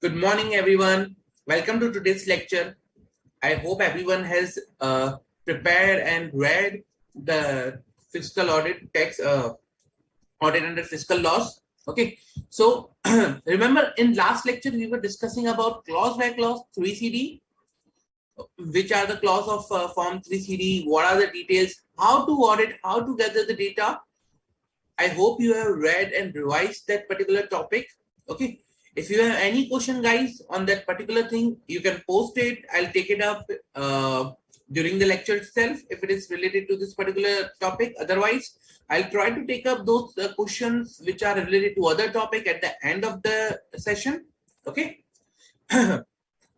Good morning, everyone. Welcome to today's lecture. I hope everyone has prepared and read the fiscal audit text, audit under fiscal laws. Okay, so remember in last lecture we were discussing about clause by clause 3CD, which are the clause of form 3CD, what are the details, how to audit, how to gather the data. I hope you have read and revised that particular topic. Okay. If you have any question, guys, on that particular thing, you can post it. I'll take it up during the lecture itself if it is related to this particular topic. Otherwise, I'll try to take up those questions which are related to other topic at the end of the session. Okay.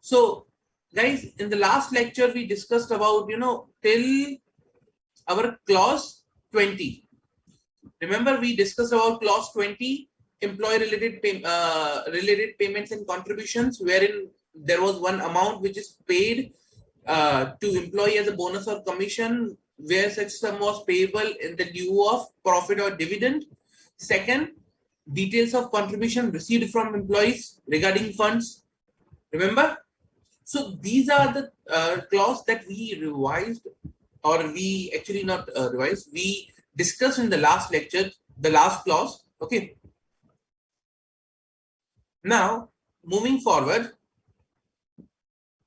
So, guys, in the last lecture, we discussed about, till our clause 20. Remember, we discussed about clause 20, employee related payments and contributions, wherein there was one amount which is paid to employee as a bonus or commission, where such sum was payable in the lieu of profit or dividend. Second, details of contribution received from employees regarding funds. Remember? So these are the clause that we revised, or we actually not revised, we discussed in the last lecture, the last clause. Okay. Now, moving forward,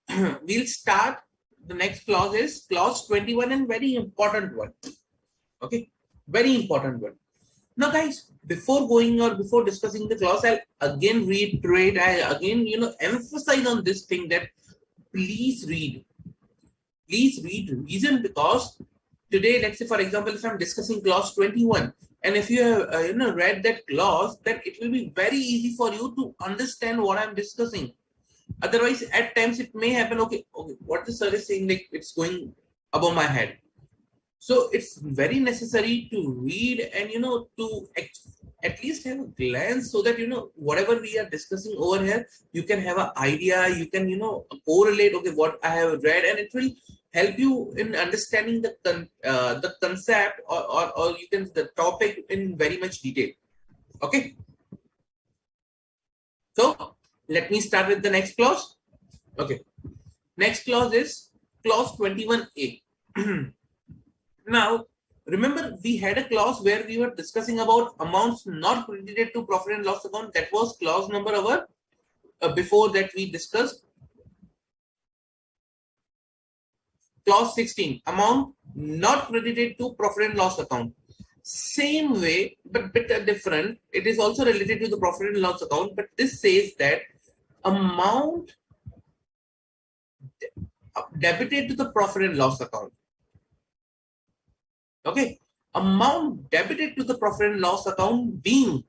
we'll start. The next clause is clause 21, and very important one. Okay, very important one. Now, guys, before going or before discussing the clause, I'll again reiterate, emphasize on this thing that please read. Please read. Reason because today, let's say, for example, if I'm discussing clause 21, and if you have read that clause, then it will be very easy for you to understand what I'm discussing. Otherwise, at times it may happen, okay, what the sir is saying, like it's going above my head. So it's very necessary to read and to at least have a glance, so that whatever we are discussing over here, you can have an idea, you can correlate, okay, what I have read, and it will help you in understanding the concept or you can the topic in very much detail. Okay, so let me start with the next clause. Okay, next clause is clause 21A. Now, remember, we had a clause where we were discussing about amounts not credited to profit and loss account. That was clause number our before that we discussed. Clause 16, amount not credited to profit and loss account. Same way, but bit different. It is also related to the profit and loss account, but this says that amount debited to the profit and loss account. Okay, amount debited to the profit and loss account being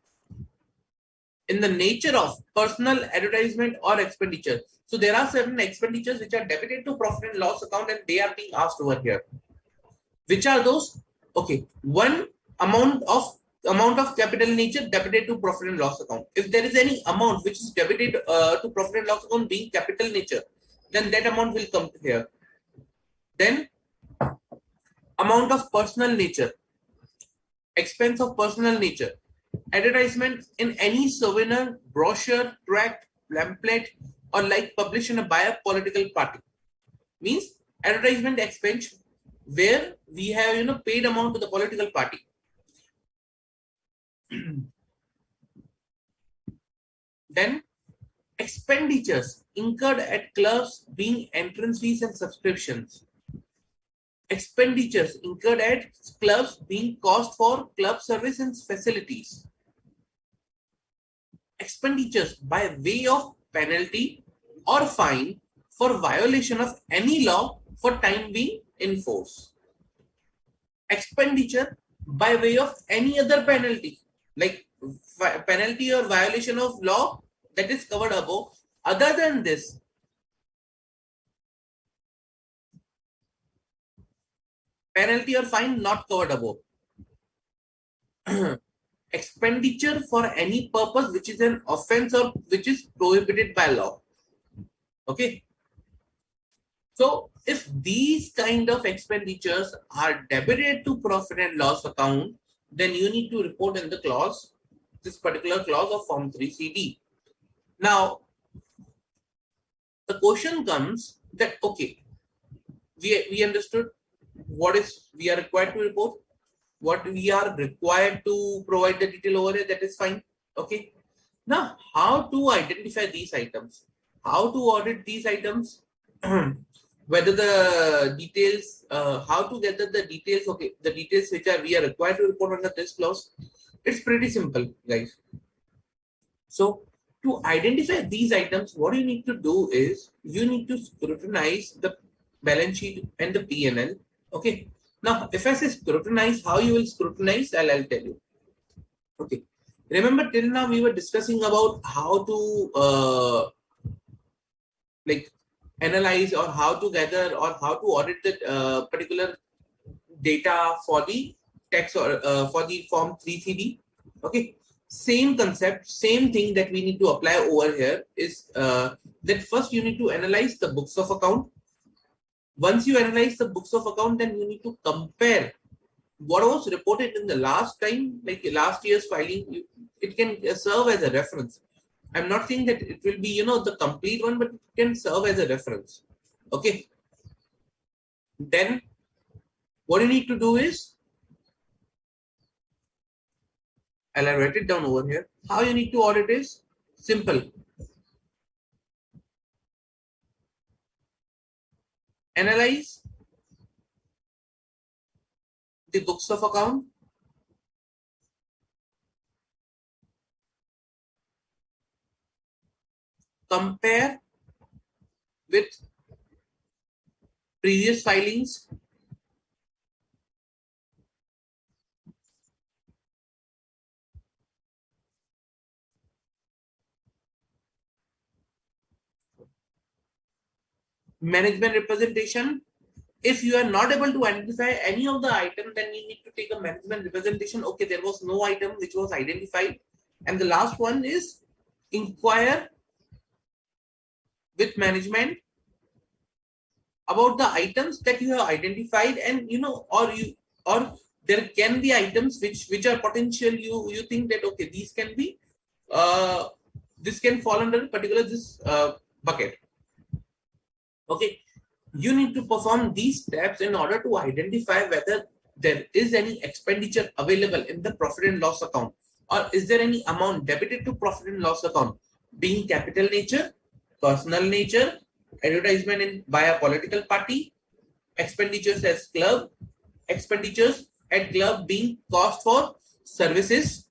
in the nature of personal advertisement or expenditure. So there are certain expenditures which are debited to profit and loss account, and they are being asked over here. Which are those? Okay, one, amount of capital nature debited to profit and loss account. If there is any amount which is debited to profit and loss account being capital nature, then that amount will come here. Then amount of personal nature, expense of personal nature, advertisement in any souvenir, brochure, tract, pamphlet, or like published by a political party. Means advertisement expense where we have paid amount to the political party. Then expenditures incurred at clubs being entrance fees and subscriptions. Expenditures incurred at clubs being cost for club service and facilities. Expenditures by way of penalty or fine for violation of any law for time being in force. Expenditure by way of any other penalty, like penalty or violation of law that is covered above. Other than this, penalty or fine not covered above. Expenditure for any purpose which is an offense or which is prohibited by law. Okay. So if these kind of expenditures are debited to profit and loss account, then you need to report in the clause, this particular clause of form 3CD. Now, the question comes that, okay, we understood what is we are required to report, what we are required to provide the detail over here, that is fine. Okay. Now, how to identify these items? How to audit these items? Whether the details, how to gather the details, okay, the details which are we are required to report under this clause. It's pretty simple, guys. So, to identify these items, what you need to do is you need to scrutinize the balance sheet and the P&L. Okay. Now, if I say scrutinize, how you will scrutinize, I'll tell you. Okay. Remember, till now we were discussing about how to like analyze or how to gather or how to audit the particular data for the tax or for the form 3CD. Okay. Same concept, same thing that we need to apply over here is that first you need to analyze the books of account. Once you analyze the books of account, then you need to compare what was reported in the last time, like last year's filing. It can serve as a reference. I'm not saying that it will be, the complete one, but it can serve as a reference. Okay. Then what you need to do is, I'll write it down over here. How you need to audit is simple. Analyze the books of account. Compare with previous filings. Management representation. If you are not able to identify any of the item, then you need to take a management representation. Okay, there was no item which was identified. And the last one is inquire with management about the items that you have identified, and or there can be items which are potential. You think that, okay, these can be this can fall under particular this bucket. Okay, you need to perform these steps in order to identify whether there is any expenditure available in the profit and loss account, or is there any amount debited to profit and loss account, being capital nature, personal nature, advertisement by a political party, expenditures as club, expenditures at club being cost for services,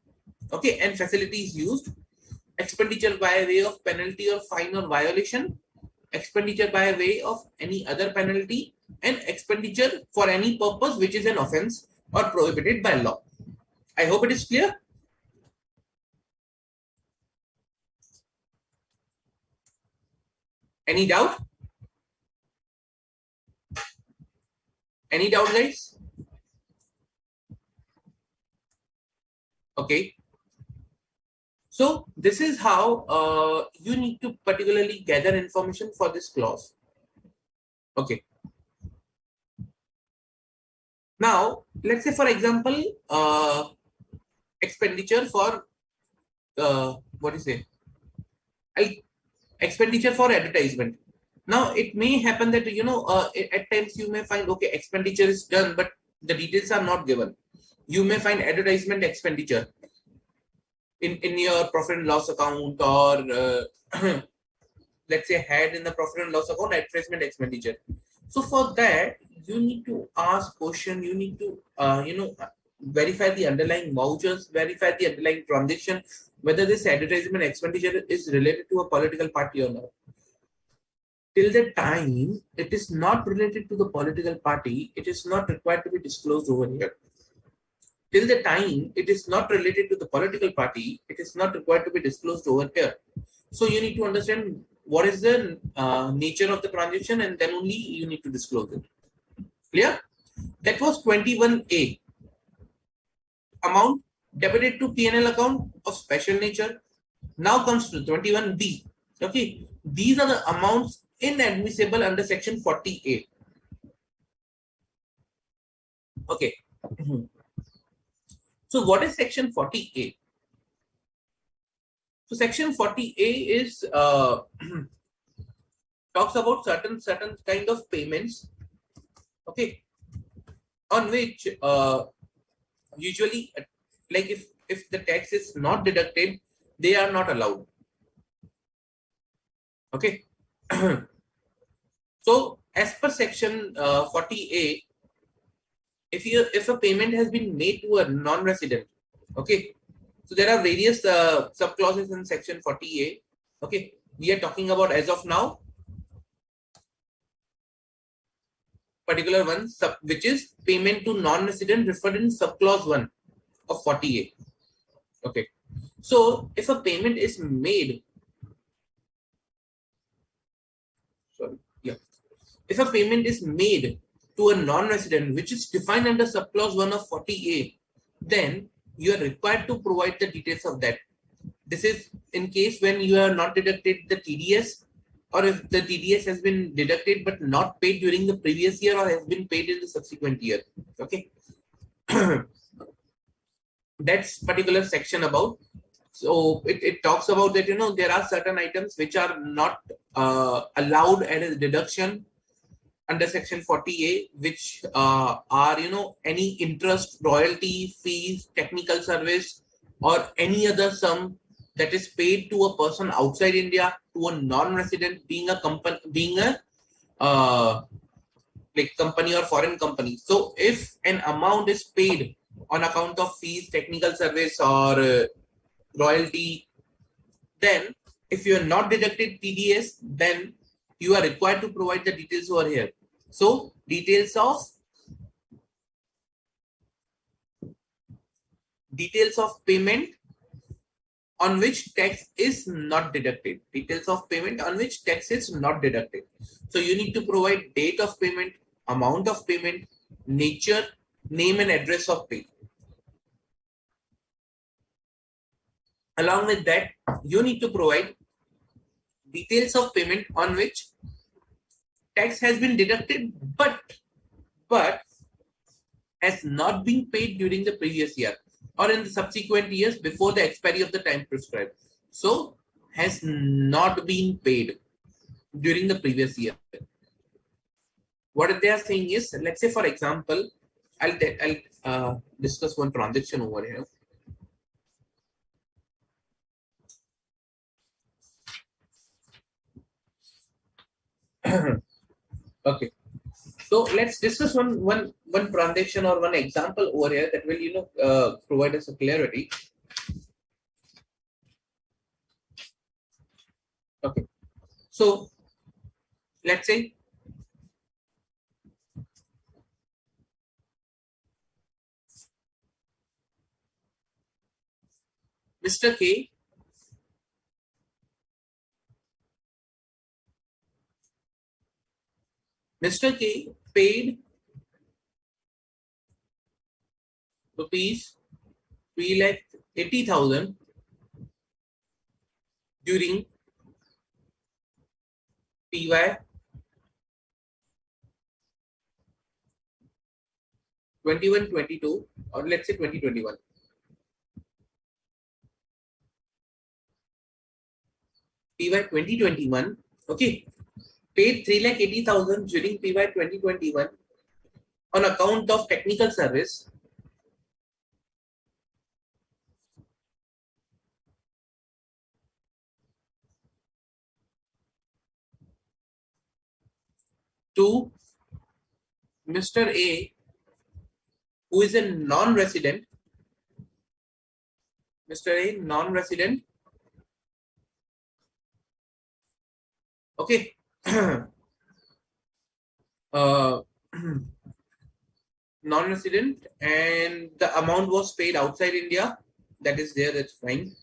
okay, and facilities used, expenditure by way of penalty or fine or violation, expenditure by way of any other penalty, and expenditure for any purpose which is an offense or prohibited by law. I hope it is clear. Any doubt? Any doubt, guys? Okay. So this is how you need to particularly gather information for this clause. Okay. Now, let's say, for example, expenditure for what is it? Expenditure for advertisement. Now, it may happen that at times you may find, okay, expenditure is done, but the details are not given. You may find advertisement expenditure in your profit and loss account, or let's say had in the profit and loss account advertisement expenditure. So for that, you need to ask question. You need to verify the underlying vouchers, verify the underlying transaction, whether this advertisement expenditure is related to a political party or not. Till the time it is not related to the political party, it is not required to be disclosed over here. Till the time it is not related to the political party, it is not required to be disclosed over here. So you need to understand what is the nature of the transaction, and then only you need to disclose it. Clear? That was 21A. Amount debited to P&L account of special nature. Now comes to 21B. Okay, these are the amounts inadmissible under section 40A. Okay. So what is section 40A? So section 40A is talks about certain kind of payments, okay, on which usually like if the tax is not deducted, they are not allowed. Okay. So as per section 40A, if a payment has been made to a non-resident, okay, so there are various sub clauses in section 40A. Okay, we are talking about as of now particular one which is payment to non-resident referred in sub clause 1 of 40A. Okay, so if a payment is made, sorry, yeah, if a payment is made to a non-resident which is defined under sub clause 1 of 40A, then you are required to provide the details of that. This is in case when you are not deducted the TDS, or if the TDS has been deducted but not paid during the previous year or has been paid in the subsequent year. Okay. That's particular section about. So it talks about that, there are certain items which are not allowed as a deduction under section 40A, which are, any interest, royalty, fees, technical service, or any other sum that is paid to a person outside India, to a non-resident, being a company, like company or foreign company. So if an amount is paid on account of fees, technical service, or royalty, then if you are not deducted TDS, then you are required to provide the details over here. So details of payment on which tax is not deducted. Details of payment on which tax is not deducted. So you need to provide date of payment, amount of payment, nature, name and address of pay. Along with that, you need to provide details of payment on which tax has been deducted but has not been paid during the previous year or in the subsequent years before the expiry of the time prescribed. So has not been paid during the previous year. What they are saying is, let's say for example, I'll discuss one transaction over here. Okay, so let's discuss one transaction or one example over here that will provide us a clarity. Okay, so let's say Mr. K paid rupees 3,80,000 during PY 21-22, or let's say 2021. PY 2021, okay, paid 3,80,000 during PY 2021 on account of technical service to Mr. A, who is a non-resident. Mr. A, non-resident. Okay. Non-resident, and the amount was paid outside India. That is there, that's fine.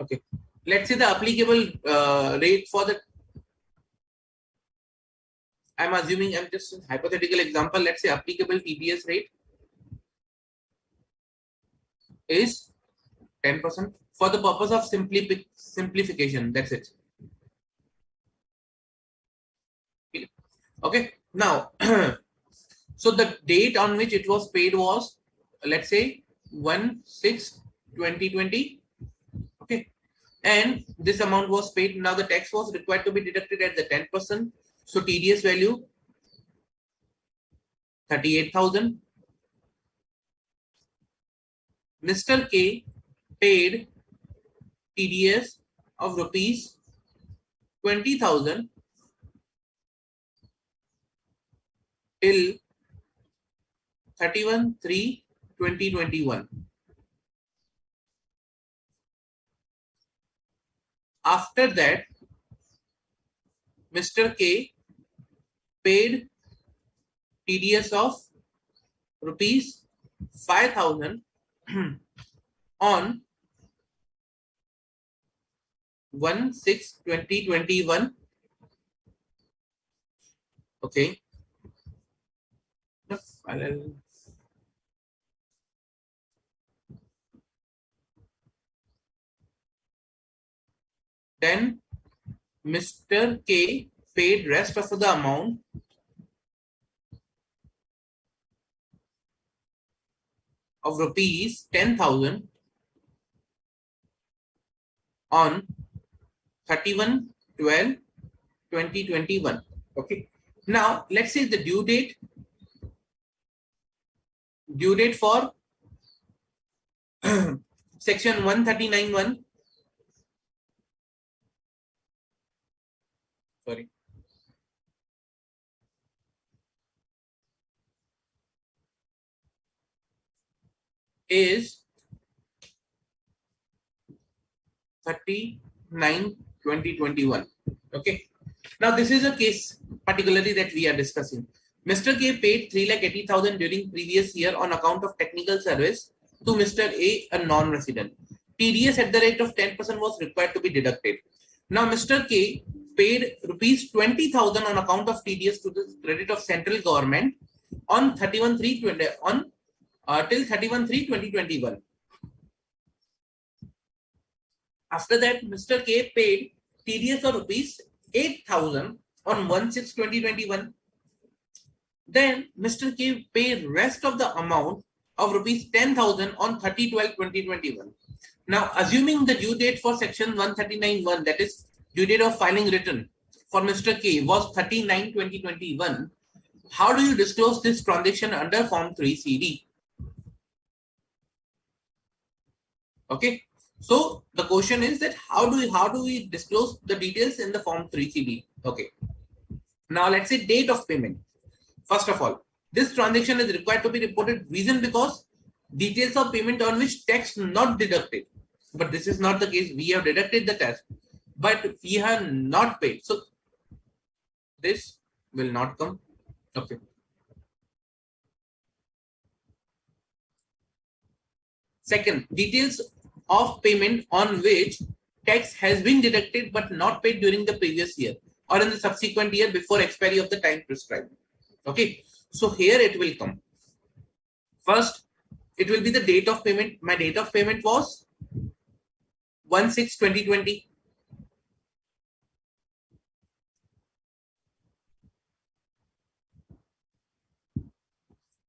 Okay. Let's say the applicable rate for the, I'm assuming, I'm just hypothetical example, let's say applicable TDS rate is 10% for the purpose of simplification. That's it. Okay. Now, so the date on which it was paid was, let's say 1/6/2020. Okay. and this amount was paid. Now the tax was required to be deducted at the 10%. So TDS value 38,000. Mr. K paid TDS of rupees 20,000 till 31/3/2021. After that, Mr. K paid TDS of rupees 5,000 on 1/6/2021. Okay. Then Mr. K paid rest of the amount of rupees 10,000 on 31/12/2021. Okay. Now let's say the due date for section 139(1). Sorry. Is 30/9/2021. Okay. Now this is a case particularly that we are discussing. Mr. K paid 3,80,000 during previous year on account of technical service to Mr. A non-resident. TDS at the rate of 10% was required to be deducted. Now Mr. K paid rupees 20,000 on account of TDS to the credit of central government on 31/3/20 on till 31/3/2021. After that, Mr. K paid TDS of rupees 8,000 on 1/6/2021. Then Mr. K paid rest of the amount of rupees 10,000 on 30/12/2021. Now, assuming the due date for section 139(1), that is due date of filing return for Mr. K was 30/9/2021, how do you disclose this transaction under Form 3CD? Okay. So the question is that how do we disclose the details in the Form 3CD? Okay. Now let's say date of payment. First of all, this transaction is required to be reported. Reason because details of payment on which tax not deducted. But this is not the case. We have deducted the tax, but we have not paid. So this will not come. Okay. Second, details of payment on which tax has been deducted but not paid during the previous year or in the subsequent year before expiry of the time prescribed. Okay, so here it will come. First, it will be the date of payment. My date of payment was 1/6/2020.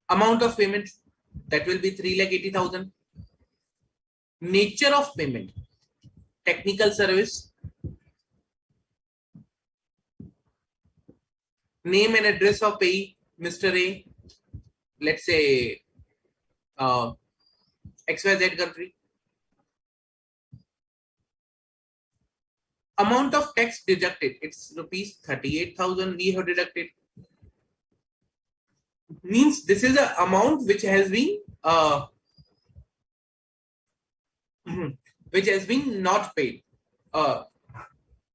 Amount of payment, that will be 3,80,000. Nature of payment, technical service. Name and address of payee, Mr. A, let's say XYZ country. Amount of tax deducted, it's rupees 38,000 we have deducted. Means this is an amount which has been not paid,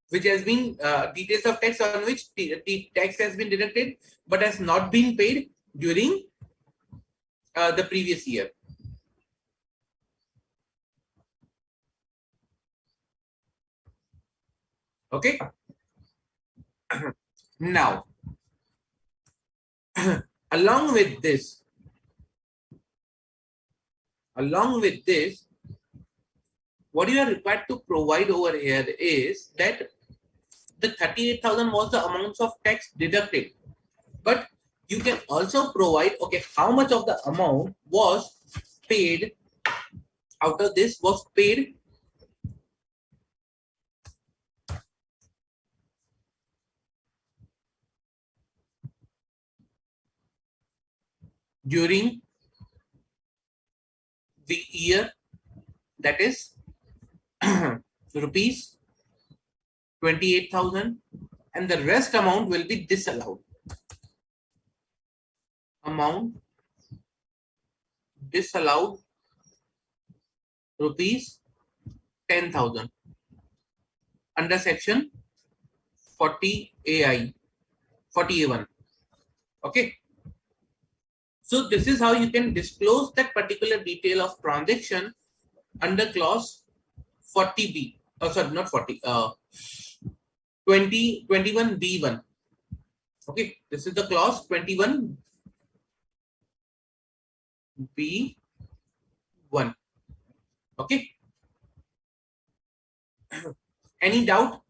which has been details of tax on which the tax has been deducted but has not been paid during the previous year. Okay. Now, along with this, what you are required to provide over here is that the 38,000 was the amounts of tax deducted, but you can also provide, okay, how much of the amount was paid out of this was paid during the year, that is rupees 28,000, and the rest amount will be disallowed. Amount disallowed rupees 10,000 under section 40 AI 40A1. Okay. So this is how you can disclose that particular detail of transaction under clause 40B. Oh, sorry, not 40. 21B1. Okay, this is the clause 21B1. Okay. Any doubt?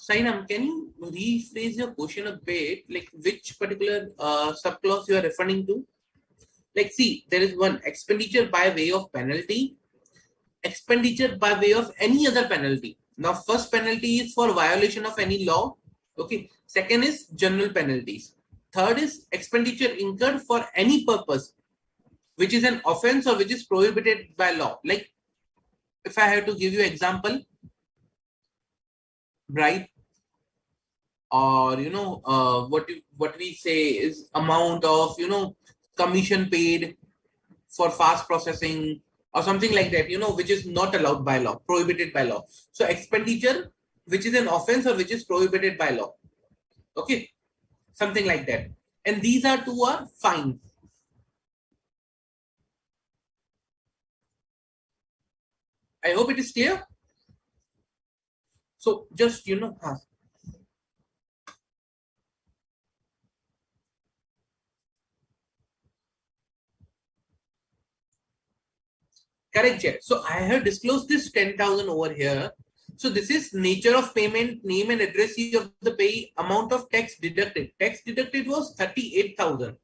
Sainam, can you rephrase your question a bit? Like which particular subclause you are referring to? Like, see, there is one expenditure by way of penalty, expenditure by way of any other penalty. Now, first penalty is for violation of any law. Okay. Second is general penalties. Third is expenditure incurred for any purpose, which is an offense or which is prohibited by law. Like, if I have to give you example, bribe, or what we say is amount of commission paid for fast processing or something like that, which is not allowed by law, prohibited by law. So expenditure which is an offense or which is prohibited by law. Okay, something like that. And these are two are fines. I hope it is clear. So just correct, Jet. So I have disclosed this 10,000 over here. So this is nature of payment, name and address of the payee, amount of tax deducted. Tax deducted was 38,000,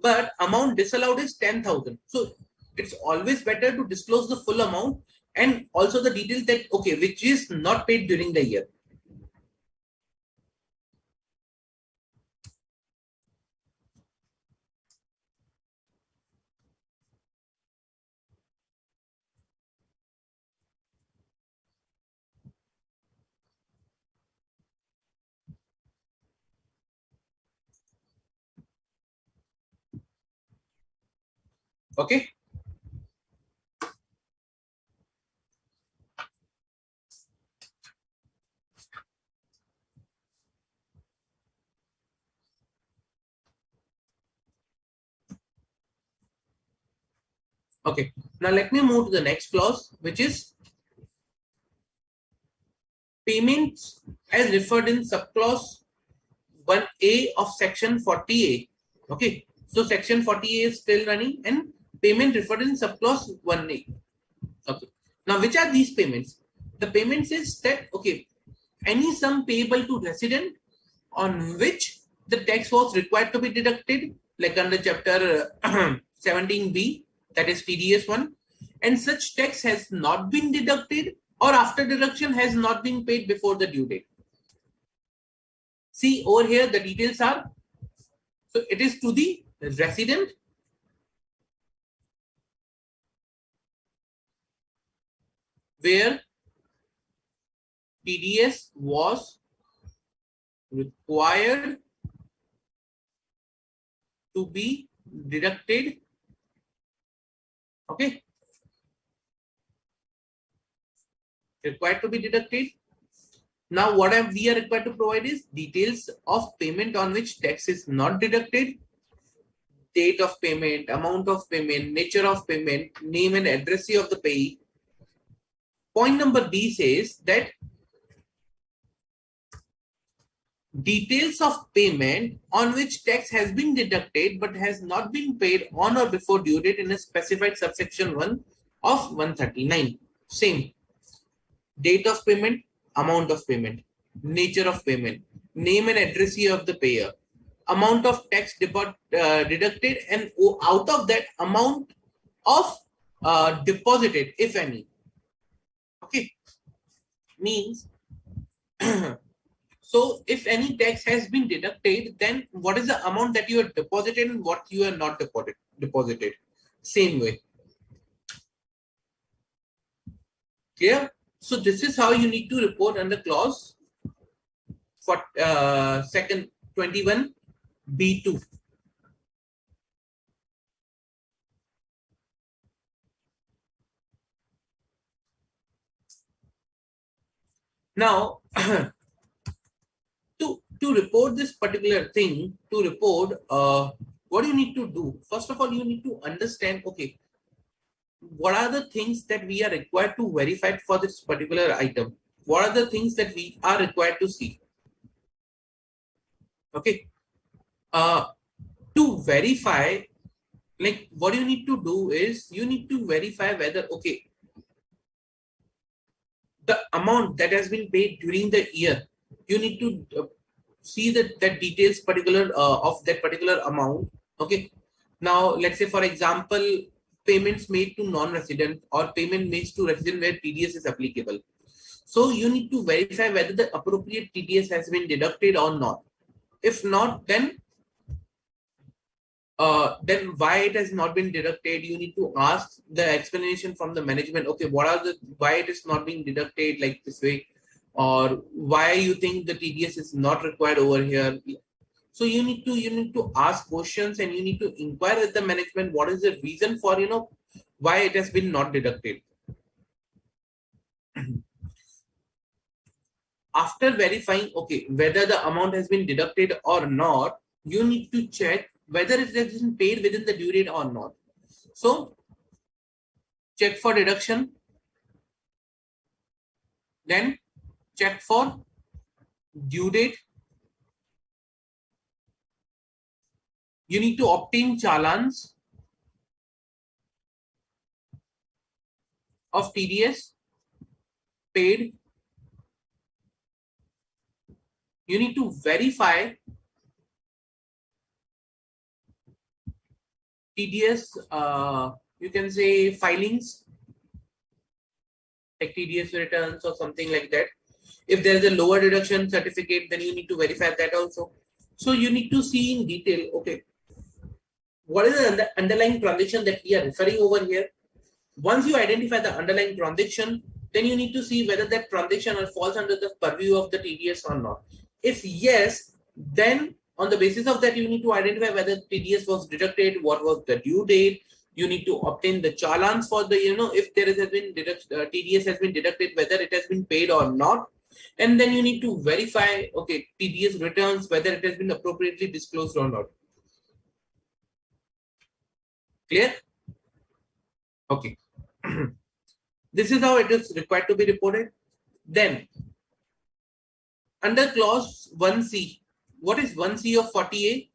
but amount disallowed is 10,000. So it's always better to disclose the full amount and also the details that okay, which is not paid during the year. Okay. Okay. Now let me move to the next clause, which is payments as referred in subclause 1A of section 40A. Okay. So section 40A is still running and payment referred in subclause 1A. Okay. Now, which are these payments? The payments is that, okay, any sum payable to resident on which the tax was required to be deducted, like under chapter 17B, that is TDS 1, and such tax has not been deducted or after deduction has not been paid before the due date. See over here, the details are, so it is to the resident, where TDS was required to be deducted. Okay. Required to be deducted. Now, what we are required to provide is details of payment on which tax is not deducted, date of payment, amount of payment, nature of payment, name and address of the payee. Point number B says that details of payment on which tax has been deducted but has not been paid on or before due date in a specified subsection 1 of 139. Same. Date of payment, amount of payment, nature of payment, name and address of the payer, amount of tax deducted, and out of that amount of deposited, if any. Okay, means so if any tax has been deducted, then what is the amount that you are deposited and what you are not deposited? Same way. Clear? So this is how you need to report under clause for second 21B2. Now, to report this particular thing, to report, what you need to do? First of all, you need to understand, okay, what are the things that we are required to verify for this particular item? What are the things that we are required to see? Okay, uh, to verify, like what you need to do is you need to verify whether, okay, the amount that has been paid during the year, you need to see that details particular of that particular amount. Okay, now let's say for example, payments made to non-resident or payment made to resident where TDS is applicable. So you need to verify whether the appropriate TDS has been deducted or not. If not, then why it has not been deducted? You need to ask the explanation from the management. Okay, what are the why it is not being deducted like this way, or why you think the TDS is not required over here? So you need to ask questions and you need to inquire with the management what is the reason for why it has been not deducted. After verifying, okay, whether the amount has been deducted or not, you need to check whether it has been paid within the due date or not. So check for deduction, then check for due date. You need to obtain challans of TDS paid. You need to verify TDS, you can say filings, like TDS returns or something like that. If there is a lower deduction certificate, then you need to verify that also. So you need to see in detail, okay, what is the underlying transaction that we are referring over here. Once you identify the underlying transaction, then you need to see whether that transaction falls under the purview of the TDS or not. If yes, then on the basis of that, you need to identify whether TDS was deducted, what was the due date. You need to obtain the challans for the, if there has been TDS has been deducted, whether it has been paid or not. And then you need to verify, okay, TDS returns, whether it has been appropriately disclosed or not. Clear? Okay. This is how it is required to be reported. Then, under clause 1C, what is 1C of 40A?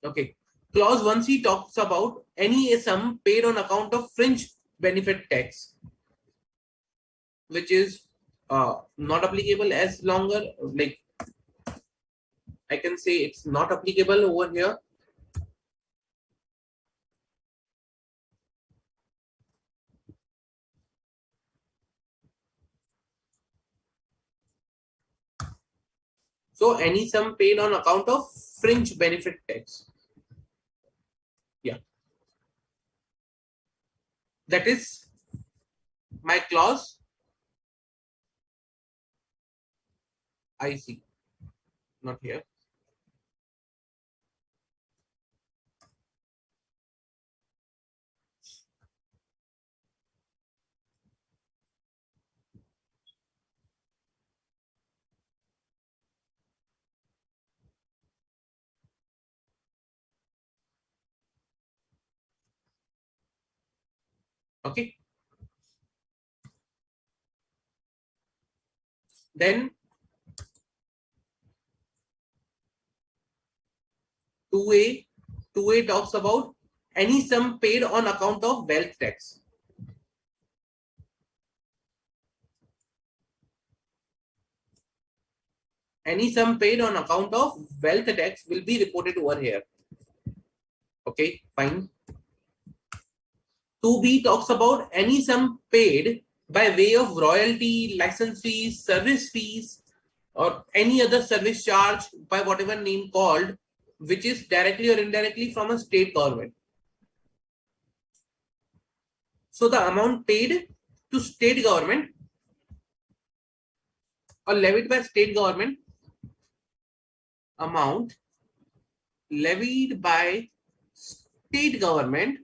Okay. Clause 1C talks about any sum paid on account of fringe benefit tax, which is not applicable as longer, like I can say it's not applicable over here. So any sum paid on account of fringe benefit tax. Yeah. That is my clause IC. Not here. Okay. Then 2A, 2A talks about any sum paid on account of wealth tax. any sum paid on account of wealth tax will be reported over here. Okay, fine. 2B talks about any sum paid by way of royalty, license fees, service fees, or any other service charge by whatever name called, which is directly or indirectly from a state government. So the amount paid to state government or levied by state government, amount levied by state government,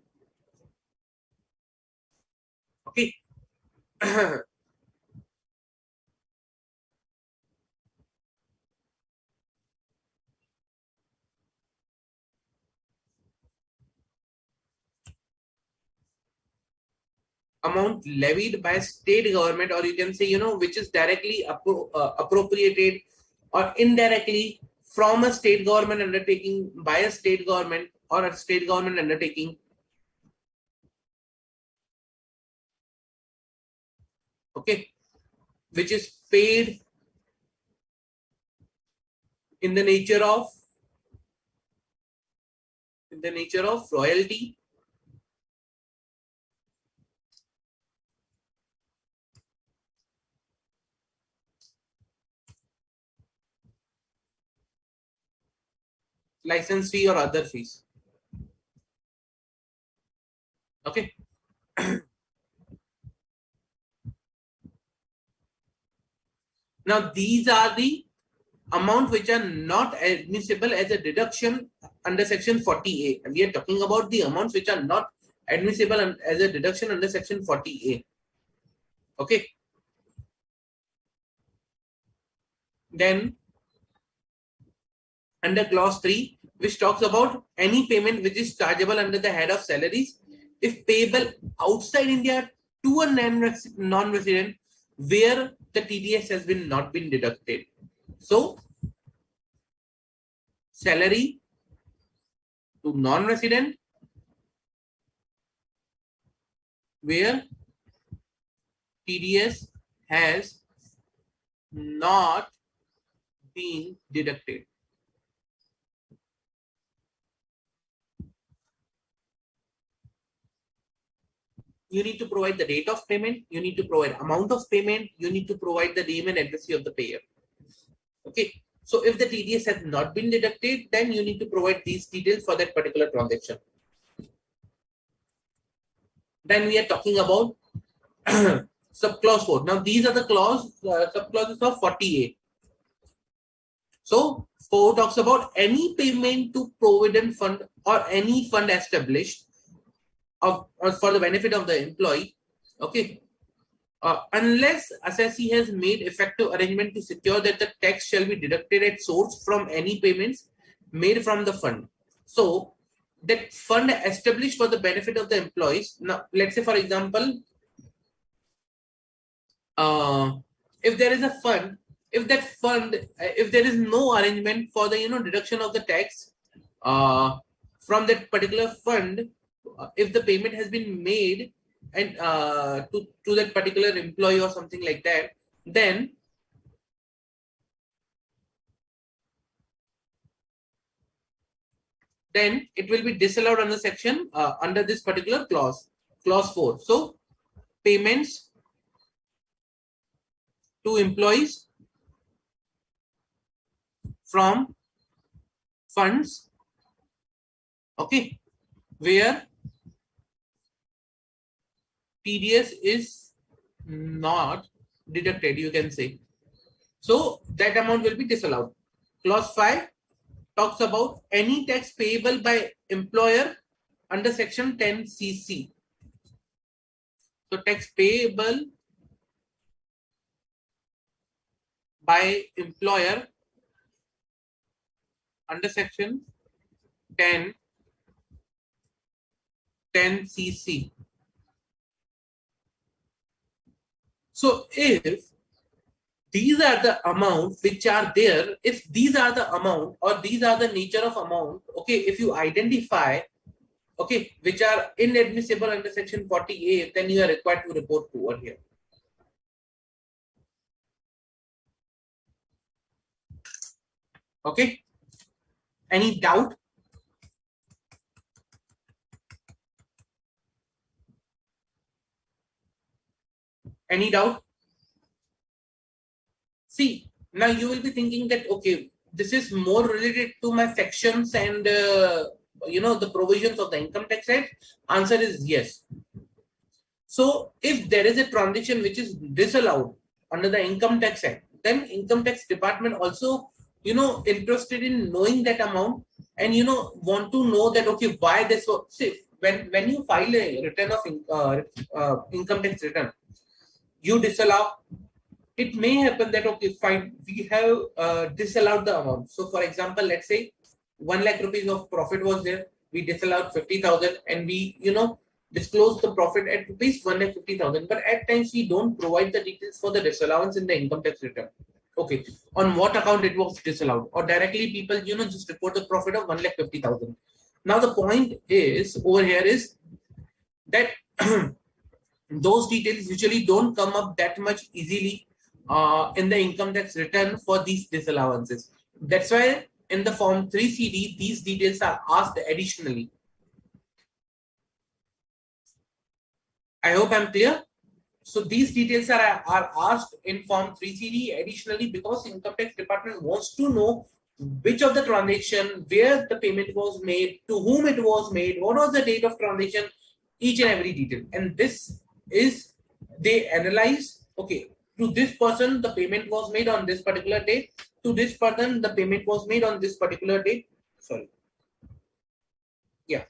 okay, amount levied by state government, or you can say, which is directly appropriated or indirectly from a state government undertaking by a state government or a state government undertaking, okay, which is paid in the nature of royalty, license fee, or other fees. Okay. Now these are the amount which are not admissible as a deduction under section 40A. And we are talking about the amounts which are not admissible as a deduction under section 40A. Okay. Then under clause 3, which talks about any payment which is chargeable under the head of salaries, if payable outside India to a non-resident where the TDS has not been deducted. So salary to non-resident where TDS has not been deducted. You need to provide the date of payment, you need to provide amount of payment, you need to provide the name and address of the payer. Okay. So if the TDS has not been deducted, then you need to provide these details for that particular transaction. Then we are talking about subclause 4. Now these are the subclauses of 40A. So 4 talks about any payment to provident fund or any fund established or for the benefit of the employee. Okay. Unless assessee has made effective arrangement to secure that the tax shall be deducted at source from any payments made from the fund. So that fund established for the benefit of the employees. Now, let's say, for example, if there is a fund, if there is no arrangement for the deduction of the tax from that particular fund, if the payment has been made and to that particular employee or something like that, then it will be disallowed under section under this particular clause 4. So payments to employees from funds, okay, where TDS is not deducted, you can say. So that amount will be disallowed. Clause 5 talks about any tax payable by employer under section 10cc. So tax payable by employer under section 10cc. So if these are the amounts which are there, if these are the amount or these are the nature of amount, okay, if you identify, okay, which are inadmissible under section 40A, then you are required to report over here. Okay. Any doubt? Any doubt? See, now you will be thinking that, okay, this is more related to my sections and, the provisions of the Income Tax Act. Answer is yes. So if there is a transaction which is disallowed under the Income Tax Act, then Income Tax Department also, interested in knowing that amount and, want to know that, okay, why this was. See, when you file a return of income tax return, you disallow. It may happen that, okay, fine, we have disallowed the amount. So for example, let's say 1 lakh rupees of profit was there, we disallowed 50,000 and we disclose the profit at rupees 1 lakh 50,000, but at times we don't provide the details for the disallowance in the income tax return. Okay, on what account it was disallowed, or directly people just report the profit of 1 lakh 50,000. Now the point is over here is that those details usually don't come up that much easily in the income tax return for these disallowances. That's why in the form 3CD, these details are asked additionally. I hope I'm clear. So these details are asked in form 3CD additionally because income tax department wants to know which of the transaction, where the payment was made, to whom it was made, what was the date of transaction, each and every detail. And this is, they analyze, okay, to this person the payment was made on this particular date, to this person the payment was made on this particular date. Sorry. Yeah.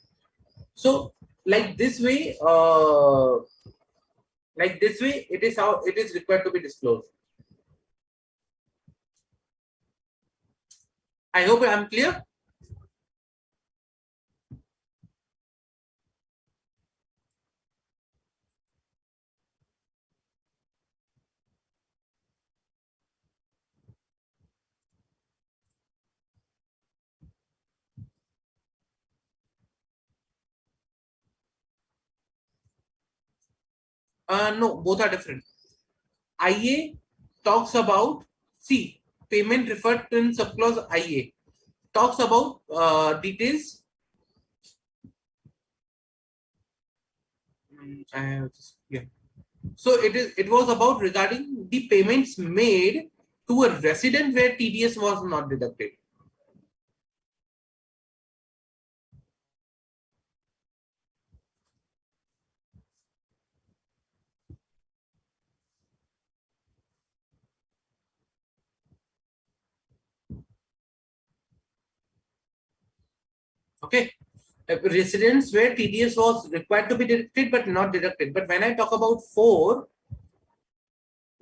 So like this way, it is how it is required to be disclosed. I hope I'm clear. No, both are different. IA talks about, see, payment referred to in subclause IA talks about details. I have just, yeah. So it was about regarding the payments made to a resident where TDS was not deducted. Okay. Residents where TDS was required to be deducted but not deducted. But when I talk about four,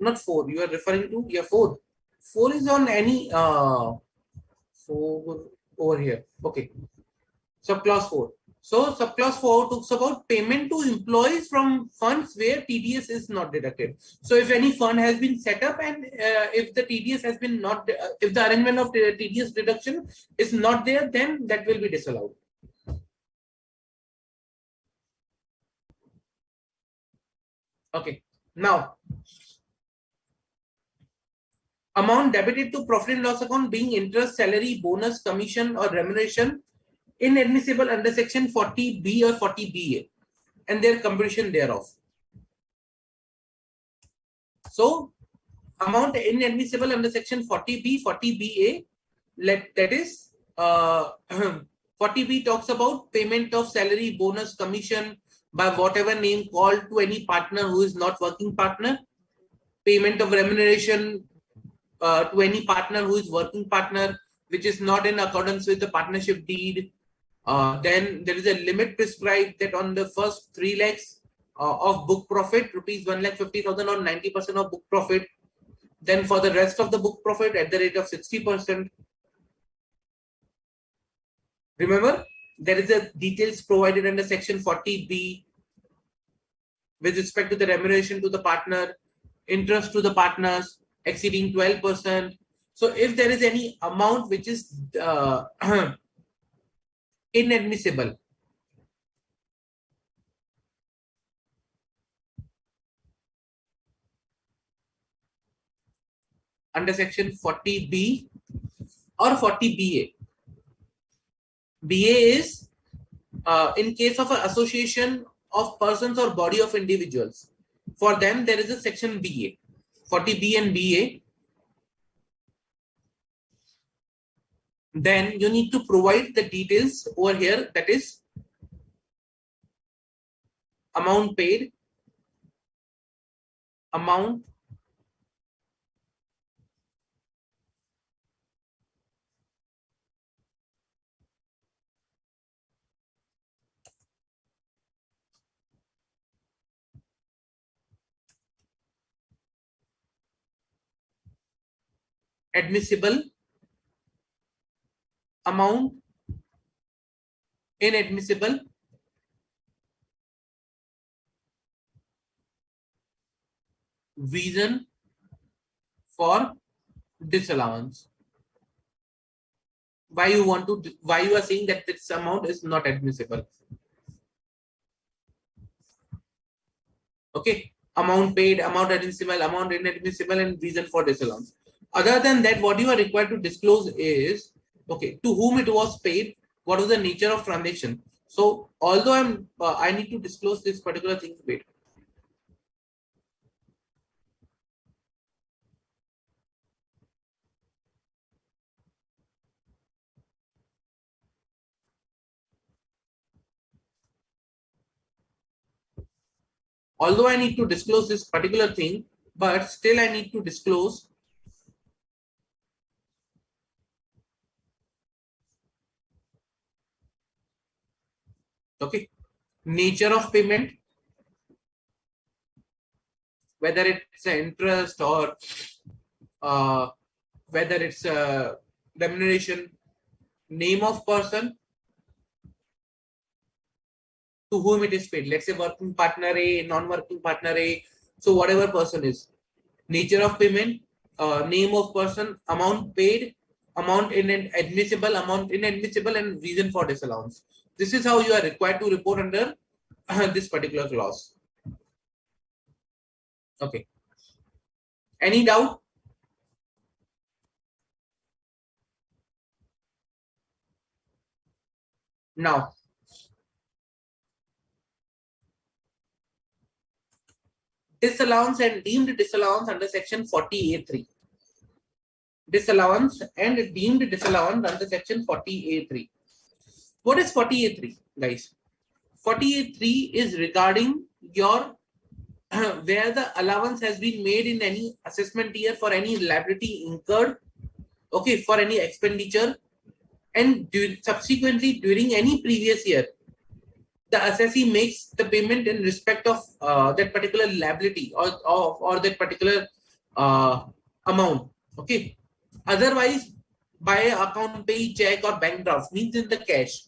not four, you are referring to, yeah, four. Four is on any four over here. Okay. Subclause 4. So subclause 4 talks about payment to employees from funds where TDS is not deducted. So if any fund has been set up and if the TDS has been not, if the arrangement of the TDS deduction is not there, then that will be disallowed. Okay. Now, amount debited to profit and loss account being interest, salary, bonus, commission or remuneration inadmissible under section 40B or 40BA and their computation thereof. So amount inadmissible under section 40B, 40BA, that is 40B talks about payment of salary, bonus, commission by whatever name called to any partner who is not working partner, payment of remuneration to any partner who is working partner, which is not in accordance with the partnership deed. Then there is a limit prescribed that on the first 3 lakhs of book profit, rupees 1,50,000 or 90% of book profit. Then for the rest of the book profit at the rate of 60%. Remember, there is a details provided under section 40B with respect to the remuneration to the partner, interest to the partners exceeding 12%. So if there is any amount which is inadmissible, under section 40B, or 40 BA. BA is in case of an association of persons or body of individuals. For them, there is a section BA, 40B and BA. Then you need to provide the details over here, that is amount paid, amount admissible, amount inadmissible, reason for disallowance. Why you are saying that this amount is not admissible? Okay, amount paid, amount admissible, amount inadmissible, and reason for disallowance. Other than that, what you are required to disclose is, okay, to whom it was paid, what was the nature of transaction. So although I need to disclose this particular thing, wait. Although I need to disclose this particular thing, but still I need to disclose okay, nature of payment, whether it's an interest or whether it's a remuneration, name of person to whom it is paid. Let's say working partner A, non-working partner A. So whatever person is, nature of payment, name of person, amount paid, amount inadmissible, amount inadmissible, and reason for disallowance. This is how you are required to report under this particular clause. Okay. Any doubt? Now, disallowance and deemed disallowance under section 40A3. Disallowance and deemed disallowance under section 40A3. What is 40A3, guys? 40A3 is regarding your where the allowance has been made in any assessment year for any liability incurred, okay, for any expenditure, and subsequently during any previous year, the assessee makes the payment in respect of that particular liability or that particular amount. Okay. Otherwise, by account pay, check, or bank draft means in the cash.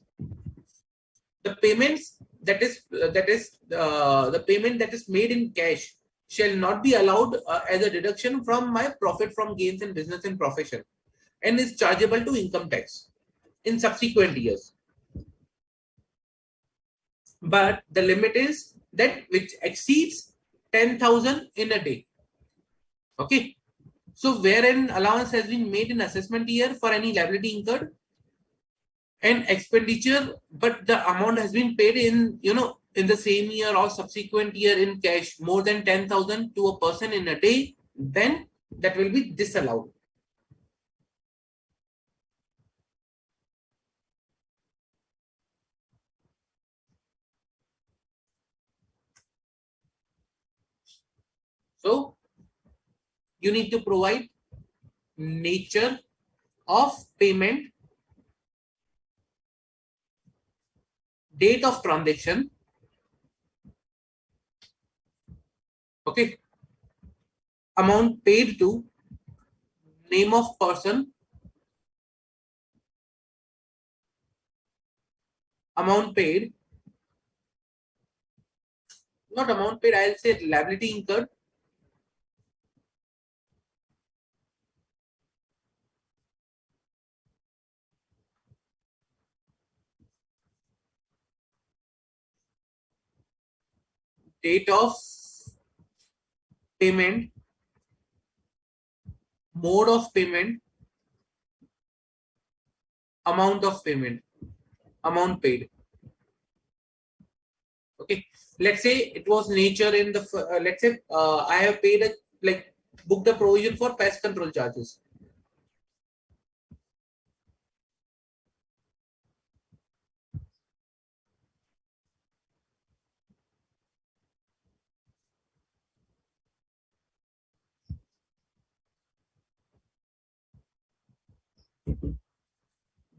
The payments the payment that is made in cash shall not be allowed as a deduction from my profit from gains in business and profession, and is chargeable to income tax in subsequent years. But the limit is that which exceeds 10,000 in a day. Okay. So where an allowance has been made in assessment year for any liability incurred and expenditure, but the amount has been paid in, in the same year or subsequent year in cash more than 10,000 to a person in a day, then that will be disallowed. So you need to provide nature of payment, date of transaction, okay, amount paid to, name of person, amount paid, not amount paid, I'll say liability incurred, date of payment, mode of payment, amount of payment, amount paid. Okay, let's say it was nature in the let's say I have paid a like booked a provision for pest control charges.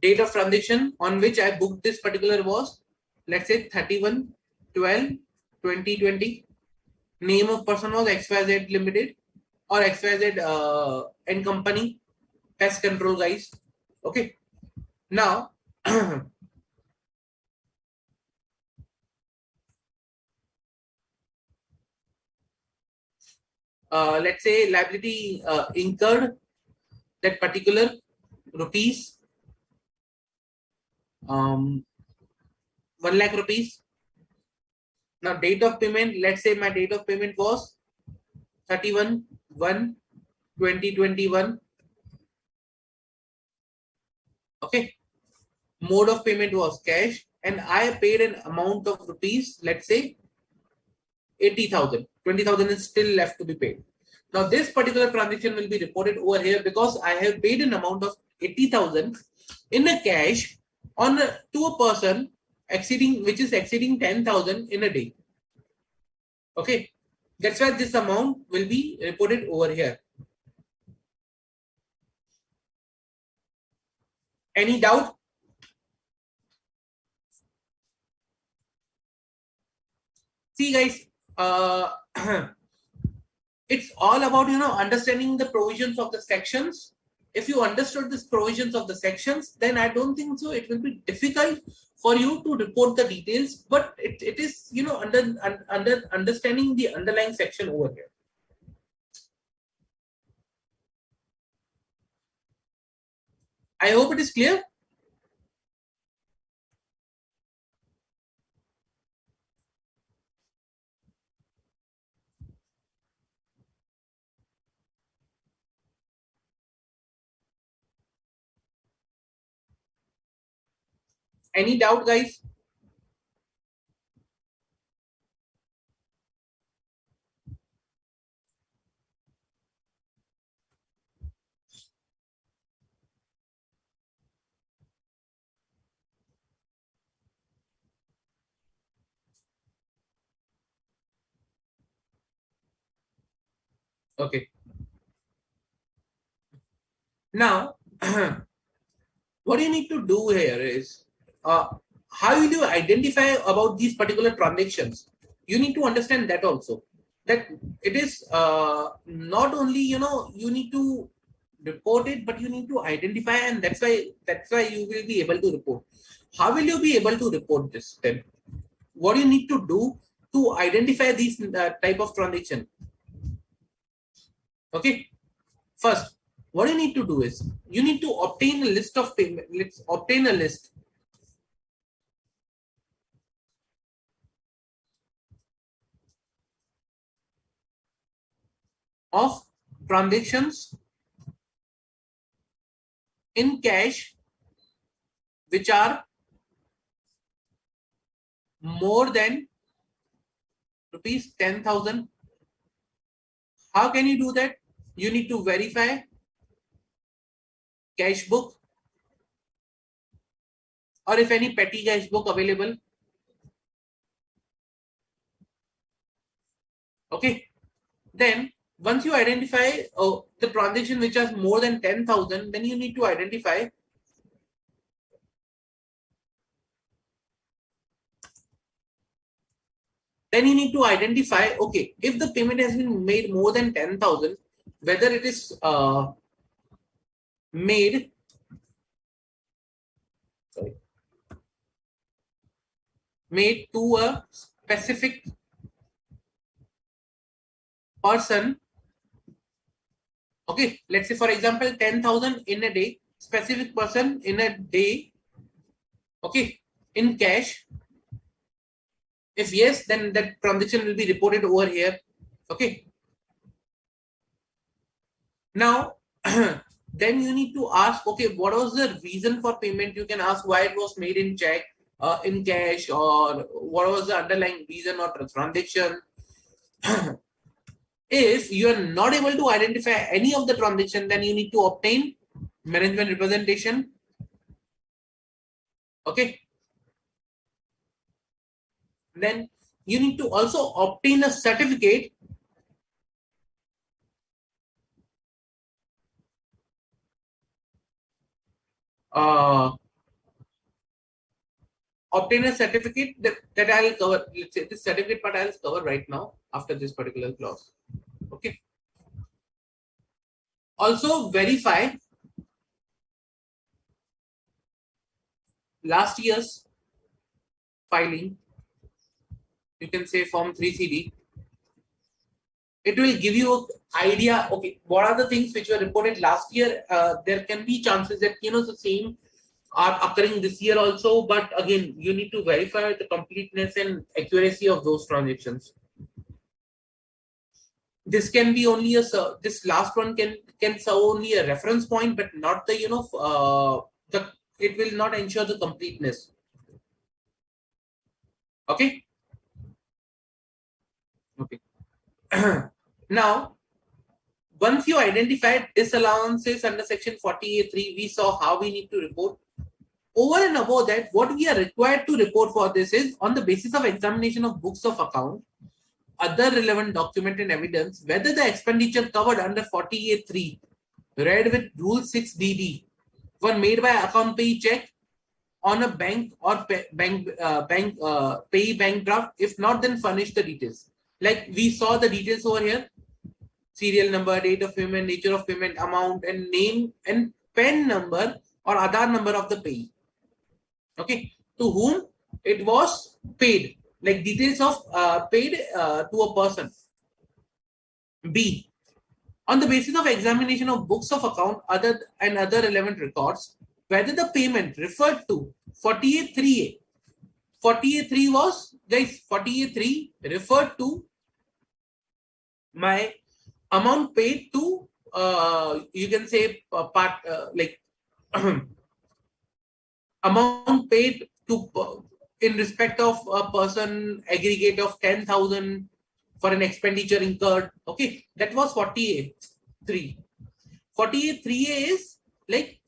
Date of transaction on which I booked this particular was, let's say 31/12/2020. Name of person was XYZ Limited or XYZ and company, pest control guys. Okay. Now, let's say liability incurred that particular rupees, 1 lakh rupees. Now, date of payment, let's say my date of payment was 31/1/2021. Okay. Mode of payment was cash, and I paid an amount of rupees, let's say 80,000. 20,000 is still left to be paid. Now, this particular transaction will be reported over here because I have paid an amount of 80,000 in a cash to a person which is exceeding 10,000 in a day. Okay, that's why this amount will be reported over here. Any doubt? See, guys, it's all about understanding the provisions of the sections. If you understood these provisions of the sections, then I don't think so it will be difficult for you to report the details, but it is under understanding the underlying section over here. I hope it is clear. Any doubt, guys? Okay. Now, what you need to do here is how will you identify about these particular transactions? You need to understand that also. That it is not only you need to report it, but you need to identify, and that's why you will be able to report. How will you be able to report this then? What do you need to do to identify these type of transaction? Okay, first, what you need to do is you need to obtain a list of payment. Let's obtain a list of transactions in cash which are more than rupees 10,000. How can you do that? You need to verify cash book, or if any petty cash book available. Okay, then once you identify the transaction which has more than 10,000, then you need to identify okay, if the payment has been made more than 10,000, whether it is made to a specific person. Okay, let's say for example 10,000 in a day, specific person in a day. Okay, in cash. If yes, then that transaction will be reported over here. Okay. Now, then you need to ask, okay, what was the reason for payment? You can ask why it was made in check, in cash, or what was the underlying reason or transaction. If you are not able to identify any of the transaction, then you need to obtain management representation. Okay. Then you need to also obtain a certificate uh, that I'll cover. Let's say this certificate part I'll cover right now after this particular clause. Okay. Also verify last year's filing. You can say form 3CD. It will give you an idea. Okay, what are the things which were reported last year? There can be chances that the same are occurring this year also, but again, you need to verify the completeness and accuracy of those transactions. This can be only this last one can serve only a reference point, but not the the it will not ensure the completeness. Okay. Okay. Now, once you identified disallowances under section 48.3, we saw how we need to report. Over and above that, what we are required to report for this is on the basis of examination of books of account, other relevant document and evidence, whether the expenditure covered under 48.3 read with Rule 6BB were made by account pay check on a bank or pay bank draft. If not, then furnish the details. Like we saw the details over here: serial number, date of payment, nature of payment, amount, and name and PAN number or Aadhaar number of the payee. Okay, to whom it was paid, like details of paid to a person. B, on the basis of examination of books of account other relevant records, whether the payment referred to 48.3a. 48.3 was, guys, 48.3 referred to my amount paid to you can say part like amount paid to in respect of a person aggregate of 10,000 for an expenditure incurred. Okay, that was 48.3. 48.3a is like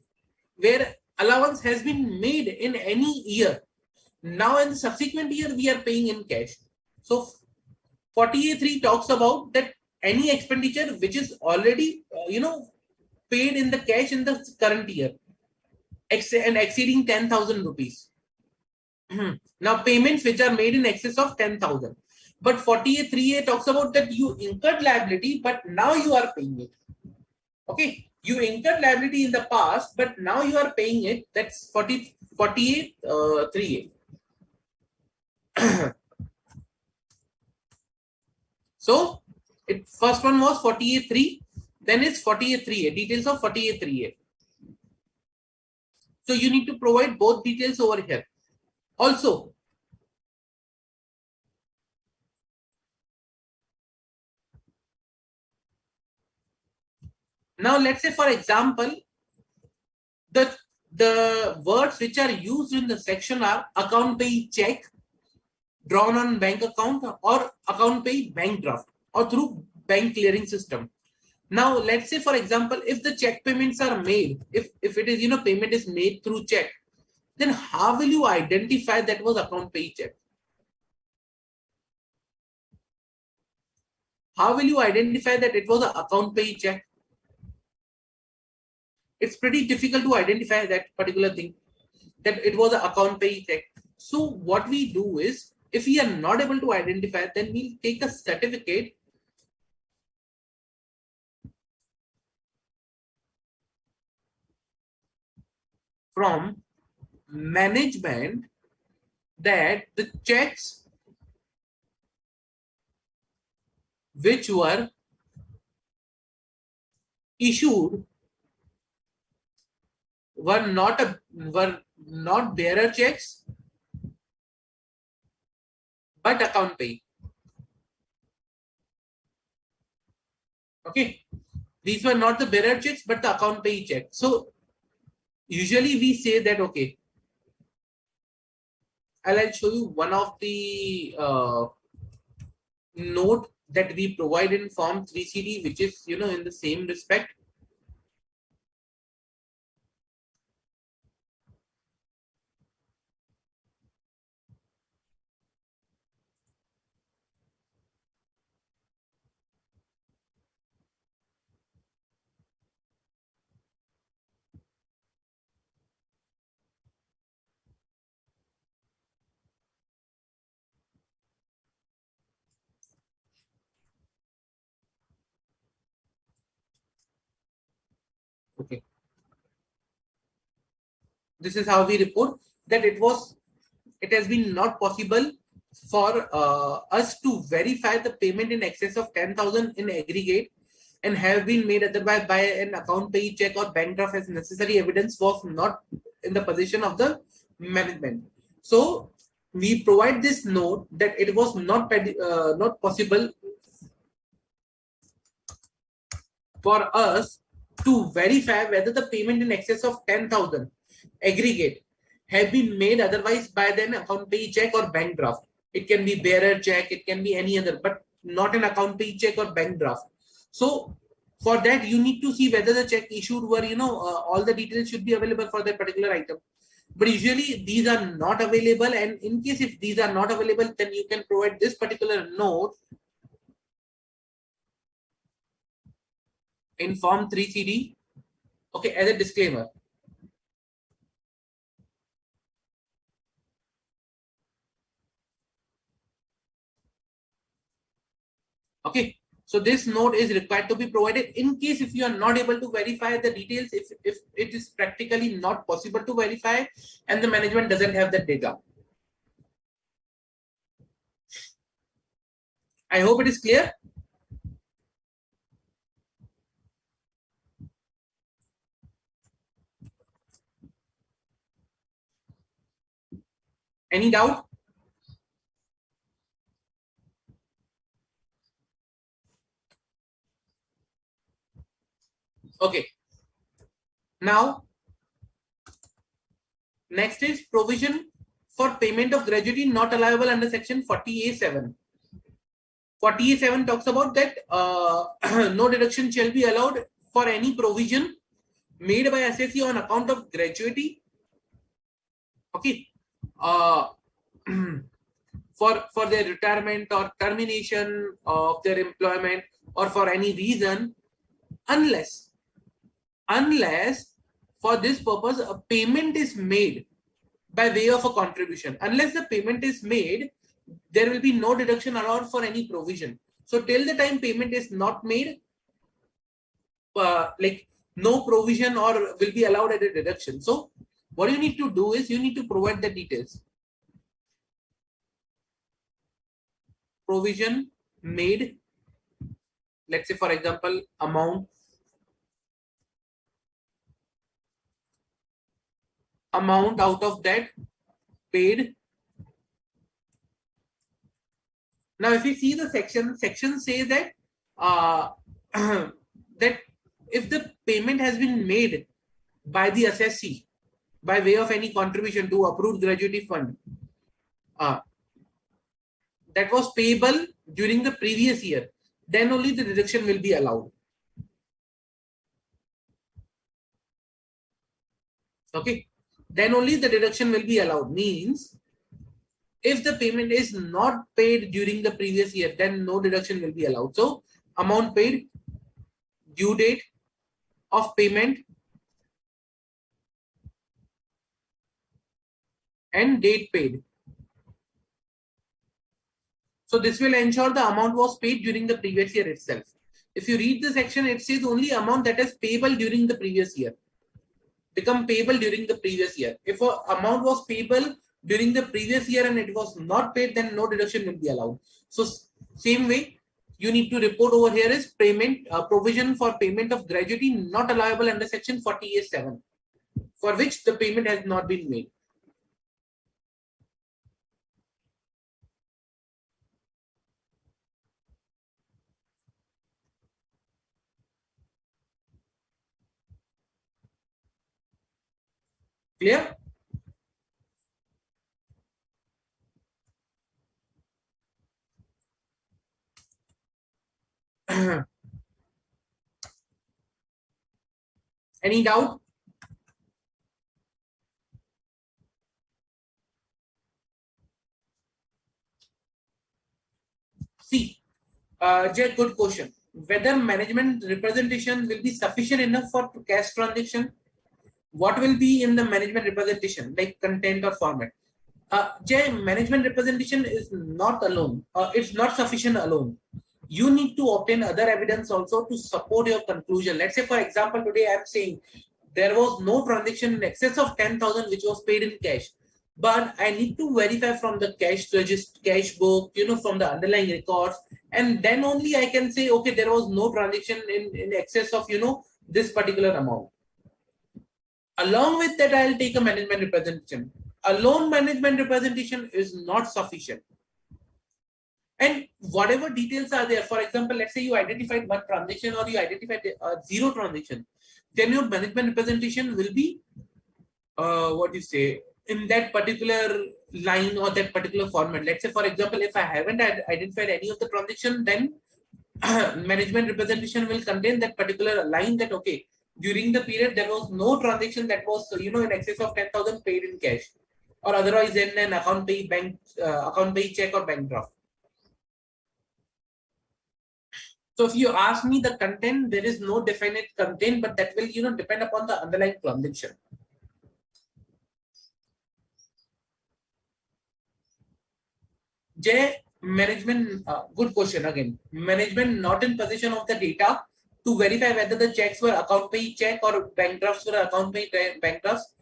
where allowance has been made in any year. Now in the subsequent year we are paying in cash. So 48.3 talks about that any expenditure which is already paid in the cash in the current year and exceeding 10,000 rupees. Now payments which are made in excess of 10,000. But 48.3a talks about that you incurred liability, but now you are paying it. Okay, you incurred liability in the past, but now you are paying it. That's 48.3a. So first one was 48.3, then it's 48.3a, details of 48.3a. So you need to provide both details over here. Also, now let's say for example, the words which are used in the section are account pay check drawn on bank account or account pay bank draft or through bank clearing system. Now let's say for example, if the check payments are made, if it is payment is made through check, then how will you identify that was account pay check? How will you identify that it was an account pay check? It's pretty difficult to identify that particular thing, that it was an account pay check. So what we do is, if we are not able to identify, then we'll take a certificate from management that the checks which were issued were not bearer checks but account pay. Okay, These were not the bearer checks, but the account payee check. So usually we say that, okay, I'll show you one of the note that we provide in Form 3CD, which is, in the same respect. Okay. This is how we report that it has been not possible for us to verify the payment in excess of 10,000 in aggregate and have been made otherwise by an account payee check or bank draft as necessary evidence was not in the position of the management. So we provide this note that it was not possible for us to verify whether the payment in excess of 10,000 aggregate have been made otherwise by then account payee check or bank draft. It can be bearer check, it can be any other, but not an account payee check or bank draft. So for that, you need to see whether the check issued were, all the details should be available for that particular item. But usually these are not available, and in case if these are not available, then you can provide this particular note in Form 3CD, okay, as a disclaimer. Okay, so this note is required to be provided in case if you are not able to verify the details, if it is practically not possible to verify and the management doesn't have the data. I hope it is clear. Any doubt? Okay. Now, next is provision for payment of gratuity not allowable under section 40A7. 40A7 talks about that no deduction shall be allowed for any provision made by assessee on account of gratuity. Okay. Uh, for their retirement or termination of their employment or for any reason, unless for this purpose a payment is made by way of a contribution. Unless the payment is made, there will be no deduction allowed for any provision. So till the time payment is not made, like no provision or will be allowed at a deduction. So what you need to do is you need to provide the details. Provision made, let's say for example, amount out of that paid. Now if you see the section says that that if the payment has been made by the assessee by way of any contribution to approved gratuity fund that was payable during the previous year, then only the deduction will be allowed. Okay, then only the deduction will be allowed. Means if the payment is not paid during the previous year, then no deduction will be allowed. So amount paid, due date of payment, and date paid. So this will ensure the amount was paid during the previous year itself. If you read the section, it says only amount that is payable during the previous year become payable during the previous year. If a amount was payable during the previous year and it was not paid, then no deduction will be allowed. So same way, you need to report over here is payment provision for payment of gratuity not allowable under section 40A7, for which the payment has not been made. Clear? Any doubt? See, Jay, good question. Whether management representation will be sufficient enough for cash transaction? What will be in the management representation, like content or format? Jay, management representation is not alone. It's not sufficient alone. You need to obtain other evidence also to support your conclusion. Let's say, for example, today I'm saying there was no transaction in excess of 10,000 which was paid in cash. But I need to verify from the cash register, cash book, from the underlying records, and then only I can say, okay, there was no transaction in excess of, this particular amount. Along with that, I'll take a management representation. Alone management representation is not sufficient. And whatever details are there, for example, let's say you identified one transaction or you identified zero transaction, then your management representation will be, what you say, in that particular line or that particular format. Let's say, for example, if I haven't identified any of the transaction, then management representation will contain that particular line that, okay, during the period, there was no transaction that was, in excess of 10,000 paid in cash, or otherwise in an account pay check or bank draft. So if you ask me the content, there is no definite content, but that will, depend upon the underlying transaction. Jay, management, good question again. Management not in possession of the data to verify whether the checks were account pay check or bank drafts were account pay bank drafts.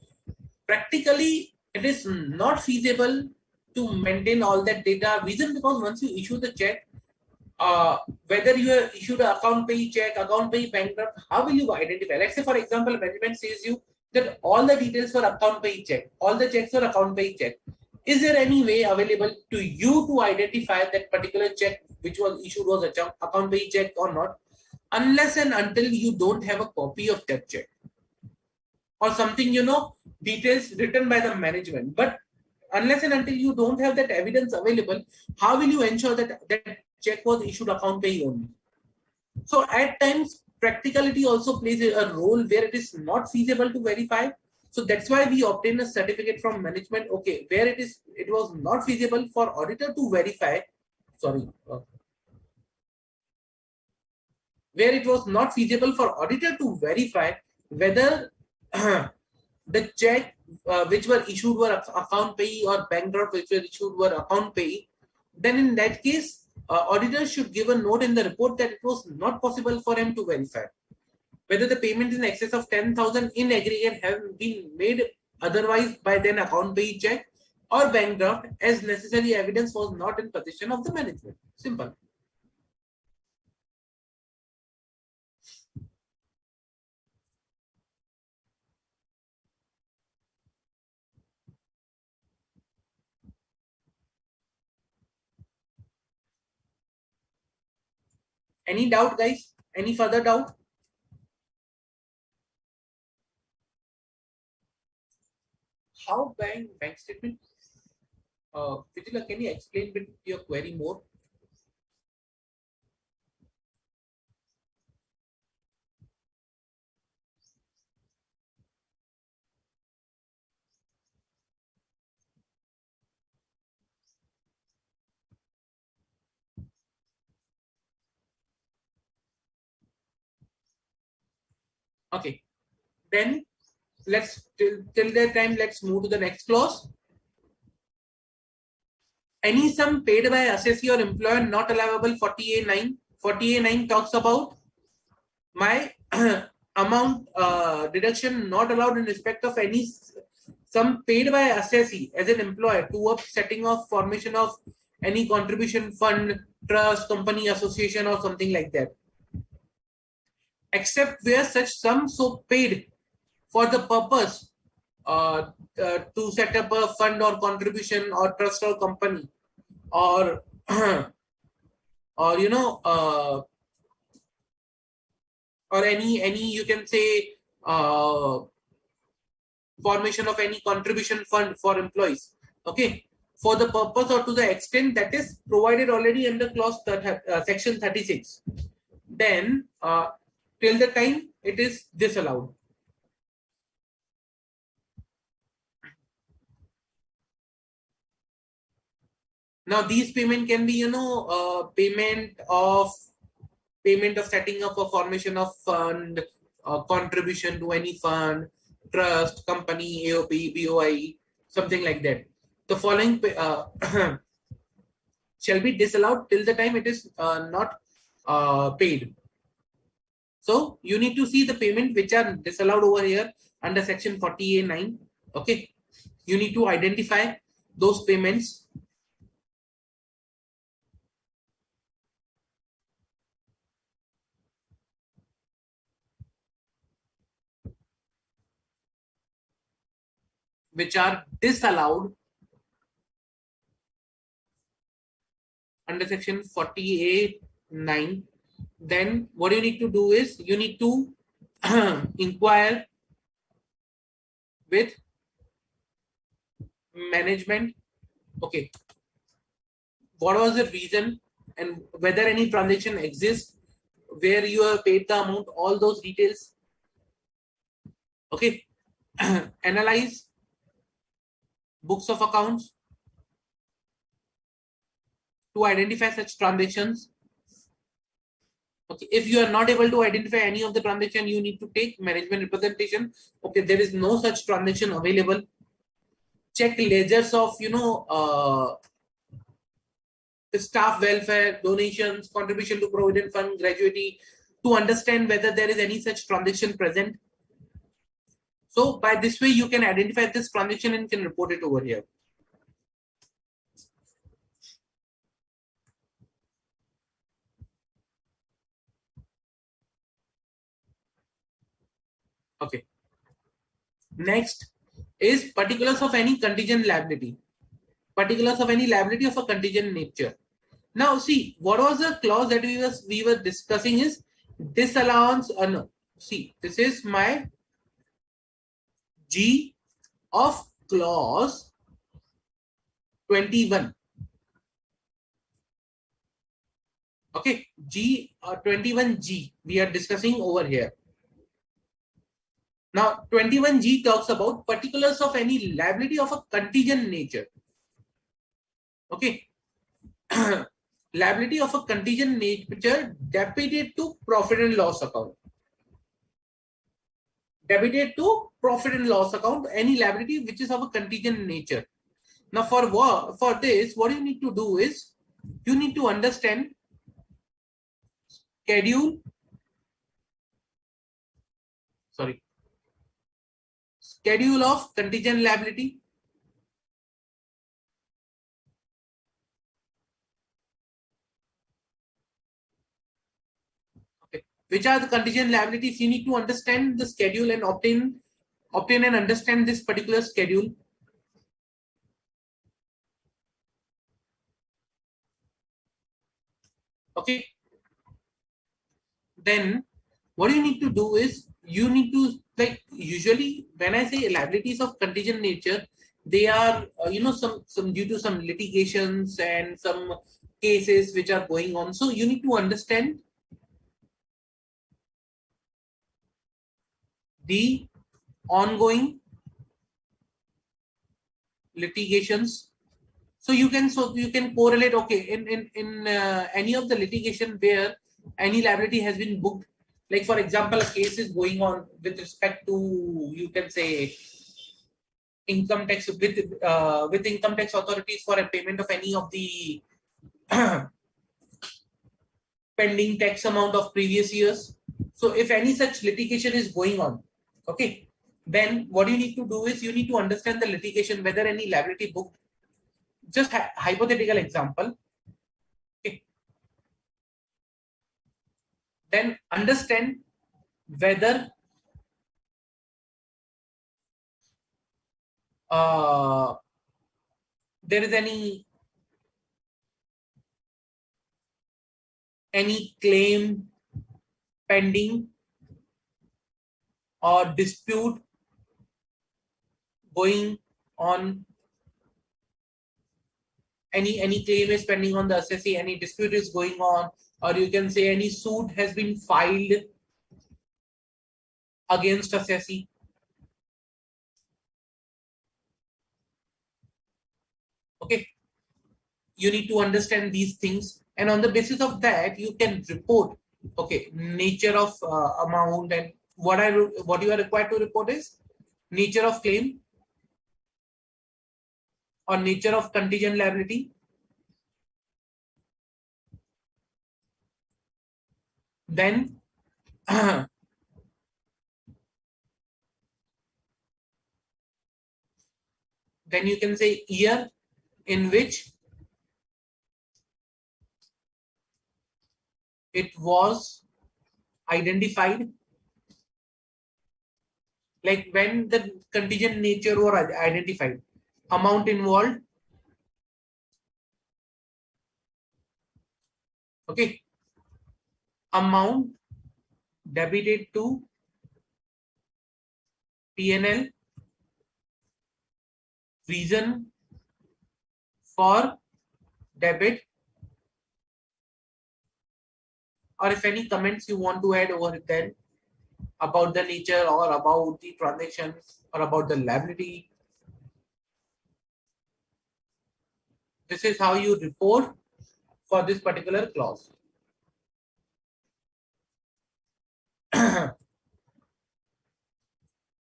Practically, it is not feasible to maintain all that data. Reason because once you issue the check, whether you have issued an account pay check, account pay bank draft, how will you identify? Let's say, for example, management says you that all the details for account pay check, all the checks for account pay check. Is there any way available to you to identify that particular check which was issued was account pay check or not, unless and until you don't have a copy of that check or something, details written by the management? But unless and until you don't have that evidence available, how will you ensure that that check was issued account pay only? So at times, practicality also plays a role where it is not feasible to verify. So that's why we obtain a certificate from management. Okay, where it was not feasible for auditor to verify. Sorry, where it was not feasible for auditor to verify whether the check which were issued were account pay or bank draft which were issued were account pay, then in that case, auditor should give a note in the report that it was not possible for him to verify whether the payment in excess of 10,000 in aggregate have been made otherwise by then account pay check or bank draft, as necessary evidence was not in possession of the management. Simple. Any doubt, guys? Any further doubt? How bank statement? Fitila, can you explain with your query more? Okay, then let's till that time, let's move to the next clause. Any sum paid by assessee or employer not allowable. 40A9. 40A9 talks about my amount deduction not allowed in respect of any sum paid by assessee as an employer towards setting of formation of any contribution fund, trust, company, association, or something like that, except where such sum so paid for the purpose to set up a fund or contribution or trust or company or or or any you can say formation of any contribution fund for employees. Okay, for the purpose or to the extent that is provided already under clause section 36, then till the time it is disallowed. Now these payment can be, payment of setting up a formation of fund, contribution to any fund, trust, company, AOP, BOI, something like that. The following shall be disallowed till the time it is not paid. So you need to see the payment which are disallowed over here under section 40A9. Okay, you need to identify those payments. Which are disallowed under section 48(9). Then what you need to do is you need to inquire with management. Okay, what was the reason and whether any transaction exists where you have paid the amount, all those details. Okay, analyze books of accounts to identify such transactions. Okay, if you are not able to identify any of the transaction, you need to take management representation. Okay, there is no such transaction available. Check ledgers of staff welfare, donations, contribution to provident fund, gratuity, to understand whether there is any such transaction present. So by this way, you can identify this transaction and can report it over here. Okay. Next is particulars of any contingent liability. Particulars of any liability of a contingent nature. Now see, what was the clause that we were discussing is disallowance. No, see, this is my G of clause 21. Okay, G 21G we are discussing over here. Now 21G talks about particulars of any liability of a contingent nature. Okay. Liability of a contingent nature debited to profit and loss account. Debited to profit and loss account, any liability which is of a contingent nature. Now for this, what you need to do is you need to understand schedule of contingent liability. Okay. Which are the contingent liabilities? You need to understand the schedule and obtain and understand this particular schedule. Okay. Then what you need to do is you need to, like, usually when I say liabilities of contingent nature, they are some due to some litigations and some cases which are going on. So you need to understand the ongoing litigations. So you can correlate. Okay, in any of the litigation where any liability has been booked, like for example a case is going on with respect to, you can say, income tax with income tax authorities for a payment of any of the pending tax amount of previous years. So if any such litigation is going on, okay, then what you need to do is you need to understand the litigation, whether any liability booked. Just hypothetical example. Okay. Then understand whether there is any claim pending or dispute going on, any claim is pending on the assessee, any dispute is going on, or you can say any suit has been filed against assessee. Okay, you need to understand these things, and on the basis of that you can report, okay, nature of amount, and what you are required to report is nature of claim or nature of contingent liability, then then you can say year in which it was identified, like when the contingent nature were identified, amount involved, okay, amount debited to P&L, reason for debit, or if any comments you want to add over there about the nature or about the transactions or about the liability. This is how you report for this particular clause.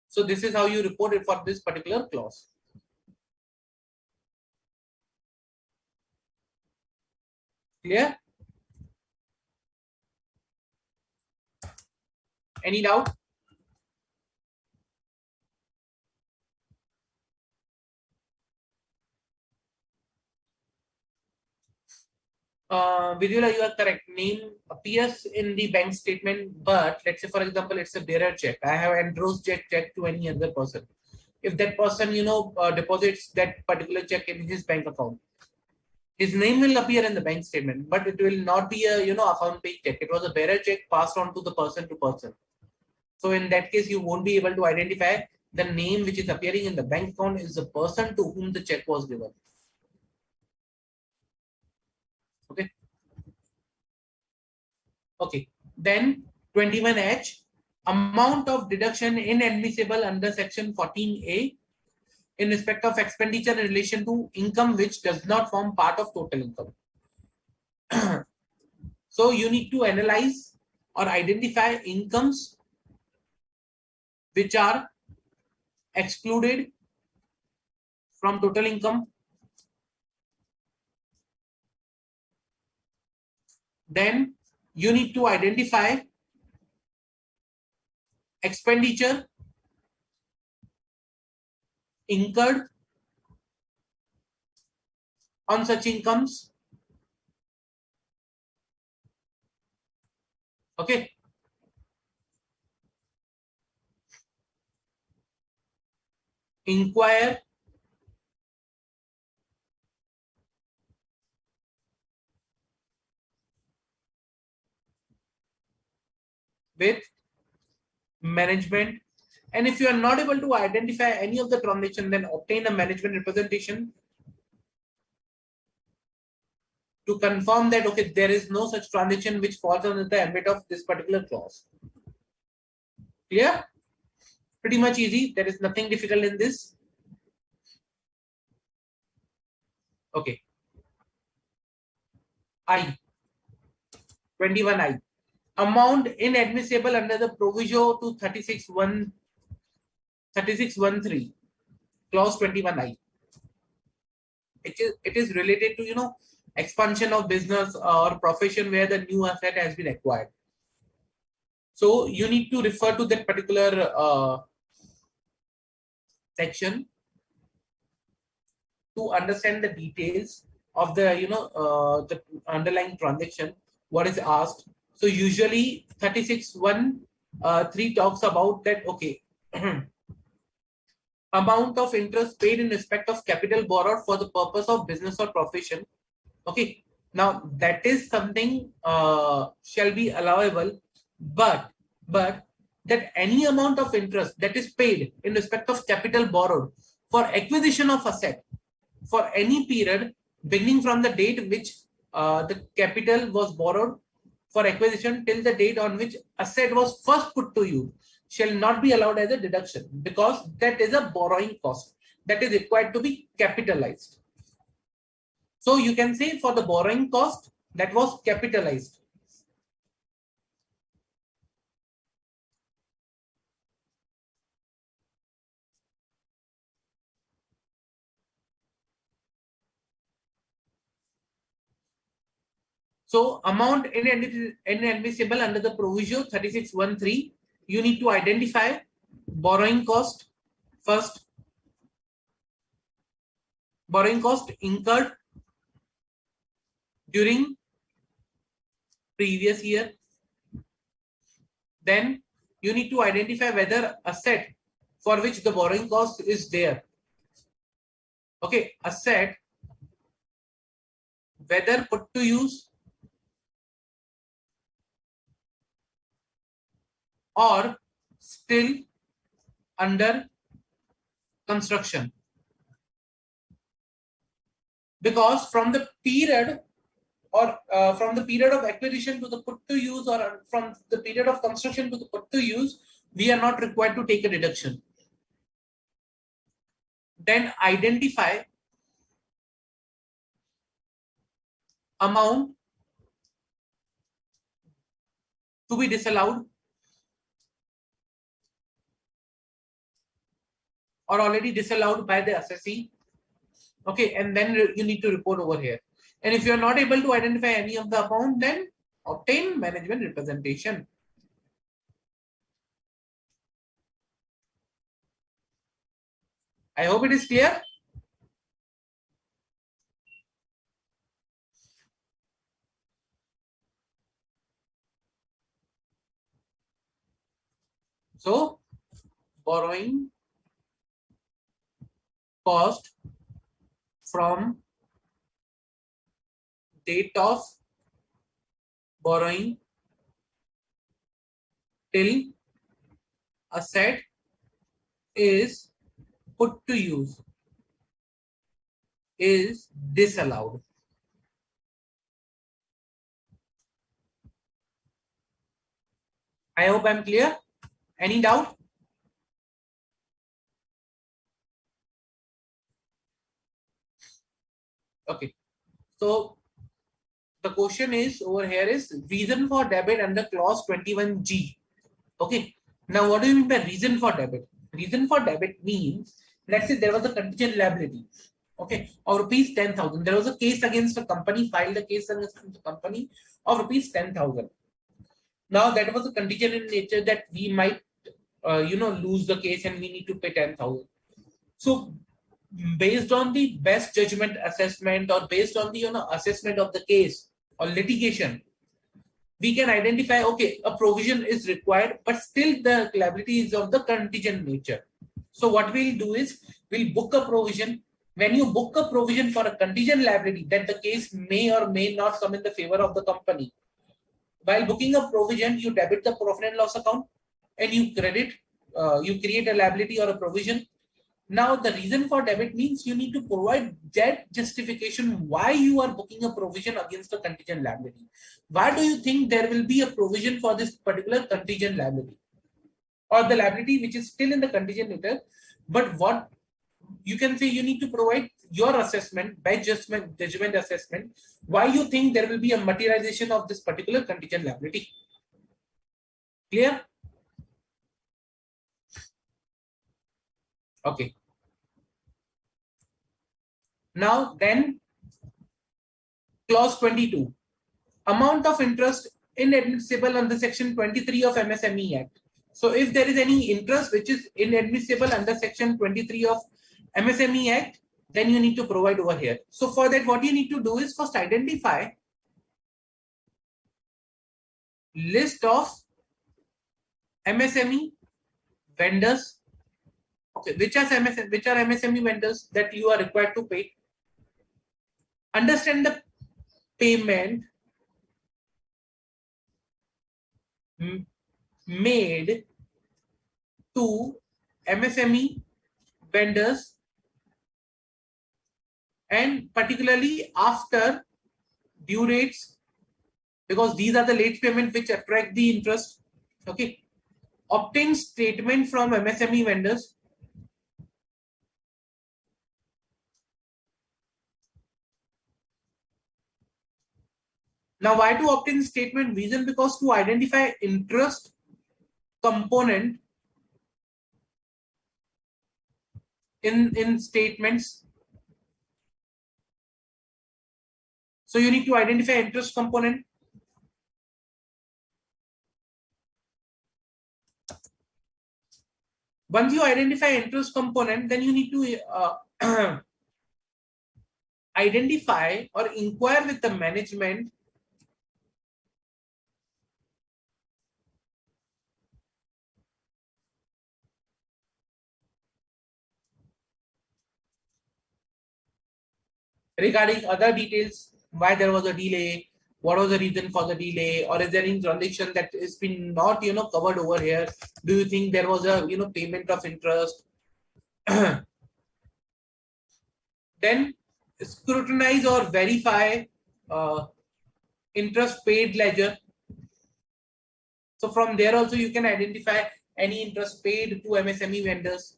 So this is how you report it for this particular clause. Clear? Any doubt? Vidula, you are correct. Name appears in the bank statement, but let's say, for example, it's a bearer check. I have endorsed check to any other person. If that person, deposits that particular check in his bank account, his name will appear in the bank statement, but it will not be a, account pay check. It was a bearer check passed on to the person to person. So in that case, you won't be able to identify the name which is appearing in the bank account is the person to whom the check was given. Okay. Okay. Then 21H, amount of deduction inadmissible under section 14A in respect of expenditure in relation to income which does not form part of total income. So you need to analyze or identify incomes which are excluded from total income. Then you need to identify expenditure incurred on such incomes. Okay. Inquire with management, and if you are not able to identify any of the transaction, then obtain a management representation to confirm that okay, there is no such transaction which falls under the ambit of this particular clause. Clear? Pretty much easy. There is nothing difficult in this. Okay. 21I. Amount inadmissible under the proviso to 3613 clause 21I. It is related to expansion of business or profession where the new asset has been acquired. So you need to refer to that particular section to understand the details of the the underlying transaction, what is asked. So usually 3613 talks about that, okay, amount of interest paid in respect of capital borrowed for the purpose of business or profession. Okay, now that is something shall be allowable, but that any amount of interest that is paid in respect of capital borrowed for acquisition of asset for any period beginning from the date which the capital was borrowed for acquisition till the date on which asset was first put to use shall not be allowed as a deduction, because that is a borrowing cost that is required to be capitalized. So you can say for the borrowing cost that was capitalized. So amount inadmissible under the proviso 3613, you need to identify borrowing cost first. Borrowing cost incurred during previous year. Then you need to identify whether asset for which the borrowing cost is there. Okay, asset whether put to use or still under construction. Because from the period or from the period of acquisition to the put to use, or from the period of construction to the put to use, we are not required to take a deduction. Then identify amount to be disallowed or already disallowed by the assessee. Okay, and then you need to report over here. And if you are not able to identify any of the amount, then obtain management representation. I hope it is clear. So borrowing cost from date of borrowing till asset is put to use is disallowed. I hope I'm clear. Any doubt? Okay. So the question is over here is reason for debit under clause 21G. Okay. Now, what do you mean by reason for debit? Reason for debit means, let's say there was a contingent liability, okay, of rupees 10,000. There was a case against a company, filed a case against the company of rupees 10,000. Now, that was a contingent in nature that we might, lose the case and we need to pay 10,000. So, based on the best judgment assessment or based on the assessment of the case or litigation, we can identify, okay, a provision is required, but still the liability is of the contingent nature. So what we'll do is we'll book a provision. When you book a provision for a contingent liability that the case may or may not come in the favor of the company, while booking a provision, you debit the profit and loss account and you create a liability or a provision. Now, the reason for debit means you need to provide that justification why you are booking a provision against a contingent liability. Why do you think there will be a provision for this particular contingent liability or the liability which is still in the contingent nature? But what you can say, you need to provide your assessment, by judgment assessment, why you think there will be a materialization of this particular contingent liability. Clear? Okay. Now then, clause 22, amount of interest inadmissible under section 23 of MSME Act. So if there is any interest which is inadmissible under section 23 of MSME Act, then you need to provide over here. So for that, what you need to do is first identify list of MSME vendors. Okay, which are MSME vendors that you are required to pay. Understand the payment made to MSME vendors and particularly after due dates, because these are the late payment which attract the interest. Okay. Obtain statement from MSME vendors. Now, why to obtain statement? Reason because to identify interest component in statements. So you need to identify interest component. Once you identify interest component, then you need to identify or inquire with the management regarding other details, why there was a delay, what was the reason for the delay, or is there any transaction that has been not covered over here? Do you think there was a payment of interest? Then scrutinize or verify interest paid ledger. So from there also you can identify any interest paid to MSME vendors.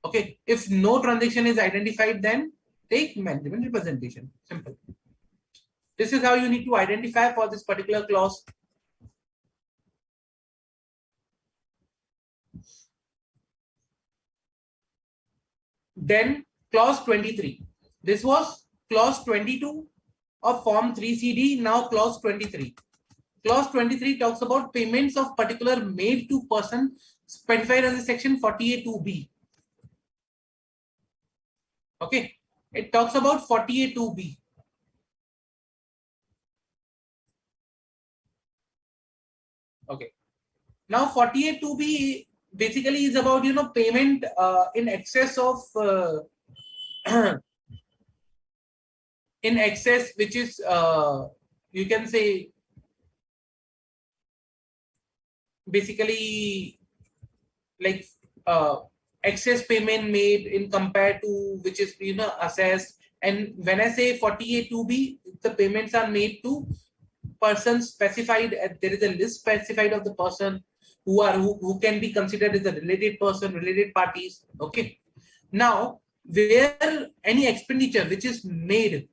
Okay, if no transaction is identified, then take management representation. Simple. This is how you need to identify for this particular clause. Then clause 23. This was clause 22 of form 3CD. Now clause 23. Clause 23 talks about payments of particular made to person specified under section 48(2)(b). Okay, it talks about 48(2)(b). Okay, now 48(2)(b) basically is about payment in excess of in excess, which is you can say basically like excess payment made in compared to which is assessed. And when I say 48(2)(b), the payments are made to persons specified. There is a list specified of the person who can be considered as a related person, related parties. Okay, now where any expenditure which is made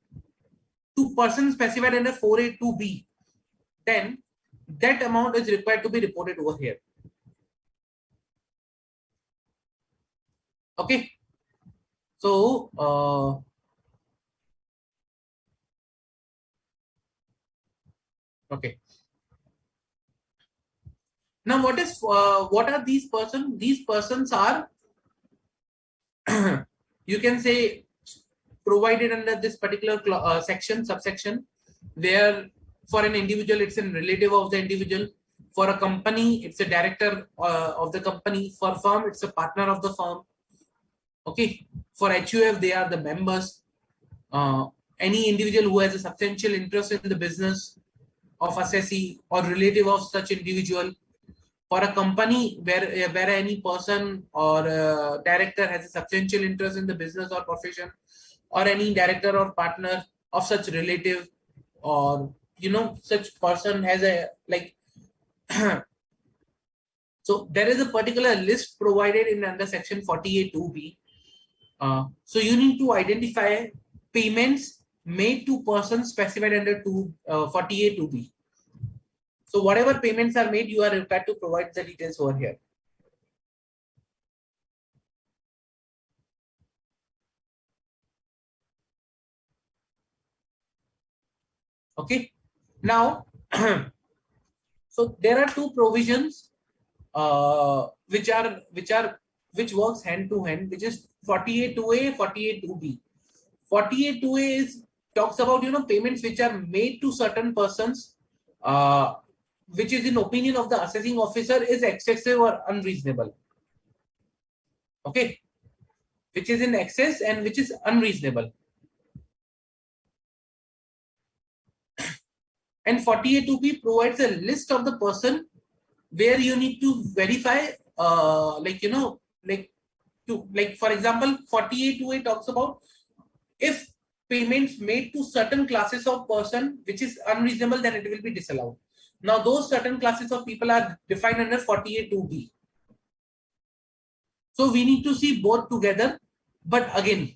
to persons specified under 482(b), then that amount is required to be reported over here. Okay, so okay. Now, what are these persons? These persons are you can say provided under this particular subsection, where for an individual it's a relative of the individual, for a company it's a director of the company, for firm it's a partner of the firm. Okay, for HUF they are the members. Any individual who has a substantial interest in the business of assessee or relative of such individual. For a company where any person or director has a substantial interest in the business or profession, or any director or partner of such relative, or such person has a like so there is a particular list provided in under section 48(2)(b). So you need to identify payments made to persons specified under 48(2)(b). So whatever payments are made, you are required to provide the details over here. Okay. Now, so there are two provisions which works hand to hand, which is 48(2)(a), 48(2)(b). 48(2)(a) is talks about payments which are made to certain persons, which is in opinion of the assessing officer is excessive or unreasonable. Okay, which is in excess and which is unreasonable. And 48(2)(b) provides a list of the person where you need to verify, for example, 48(2)(a) talks about if payments made to certain classes of person which is unreasonable, then it will be disallowed. Now those certain classes of people are defined under 48(2)(b). So we need to see both together, but again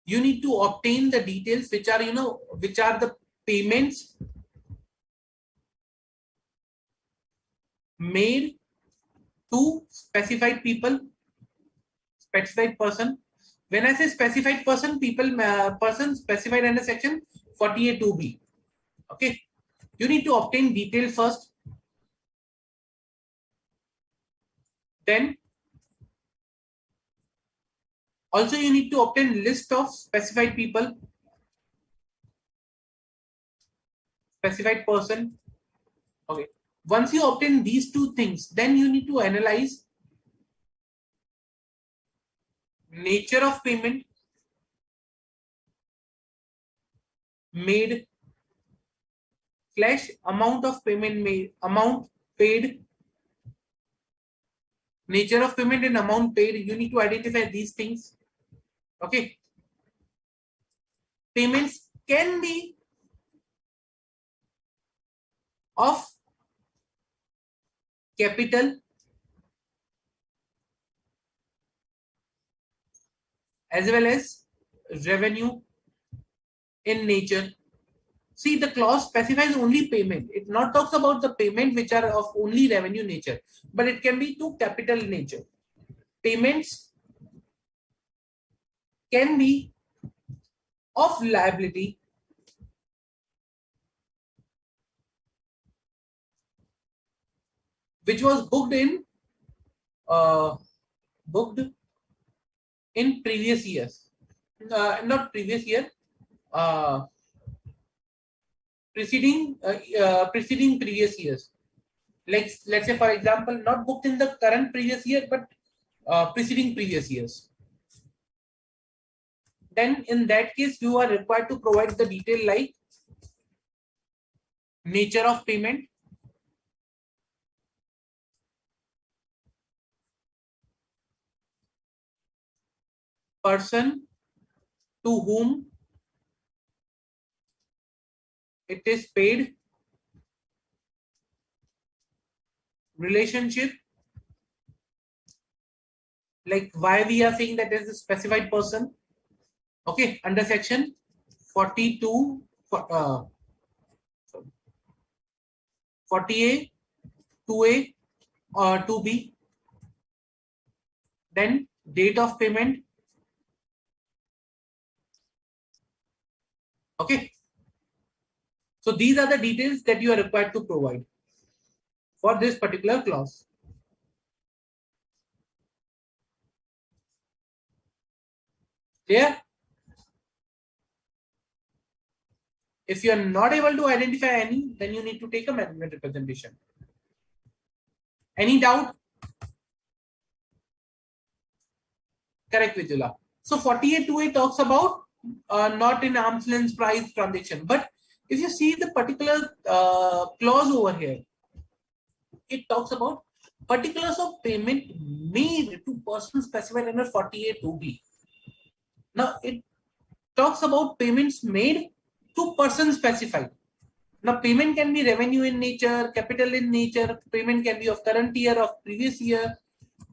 you need to obtain the details which are which are the payments made to specified people, specified person. When I say specified person, person specified under section 48(2)(b). Okay, you need to obtain detail first, then also you need to obtain list of specified people, specified person. Okay, once you obtain these two things, then you need to analyze nature of payment made / amount of payment made, amount paid, nature of payment and amount paid. You need to identify these things. Okay, payments can be of capital as well as revenue in nature. See, the clause specifies only payment. It not talks about the payment which are of only revenue nature, but it can be to capital nature. Payments can be of liability which was booked in previous years. Not previous year. Preceding previous years. Like let's say for example, not booked in the current previous year, but preceding previous years. Then in that case, you are required to provide the detail like nature of payment, person to whom it is paid, relationship, like why we are saying that is a specified person. Okay, under section 42, 40A, 2A or 2B. Then date of payment. Okay, so these are the details that you are required to provide for this particular clause. Clear? If you are not able to identify any, then you need to take a management representation. Any doubt? Correct, Vijula. So 48(2)(a) talks about not in arm's length price transaction. But if you see the particular clause over here, it talks about particulars of payment made to person specified under 48(2)(b). Now it talks about payments made to person specified. Now payment can be revenue in nature, capital in nature, payment can be of current year, of previous year.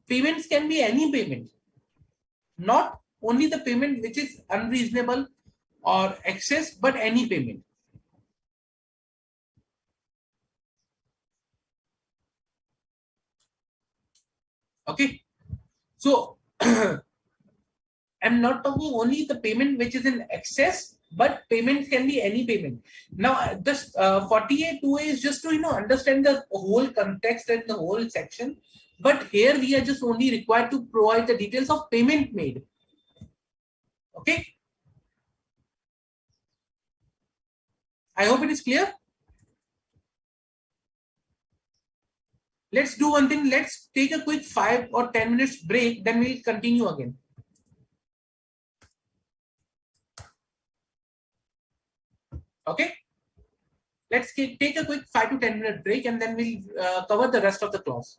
Payments can be any payment, not only the payment which is unreasonable or excess, but any payment. Okay, so I'm not talking only the payment which is in excess, but payments can be any payment. Now this 48(2)(a) is just to understand the whole context and the whole section, but here we are just only required to provide the details of payment made. Okay, I hope it is clear. Let's do one thing. Let's take a quick 5 or 10 minutes break, then we'll continue again. Okay, let's take a quick 5 to 10 minute break, and then we'll cover the rest of the clause.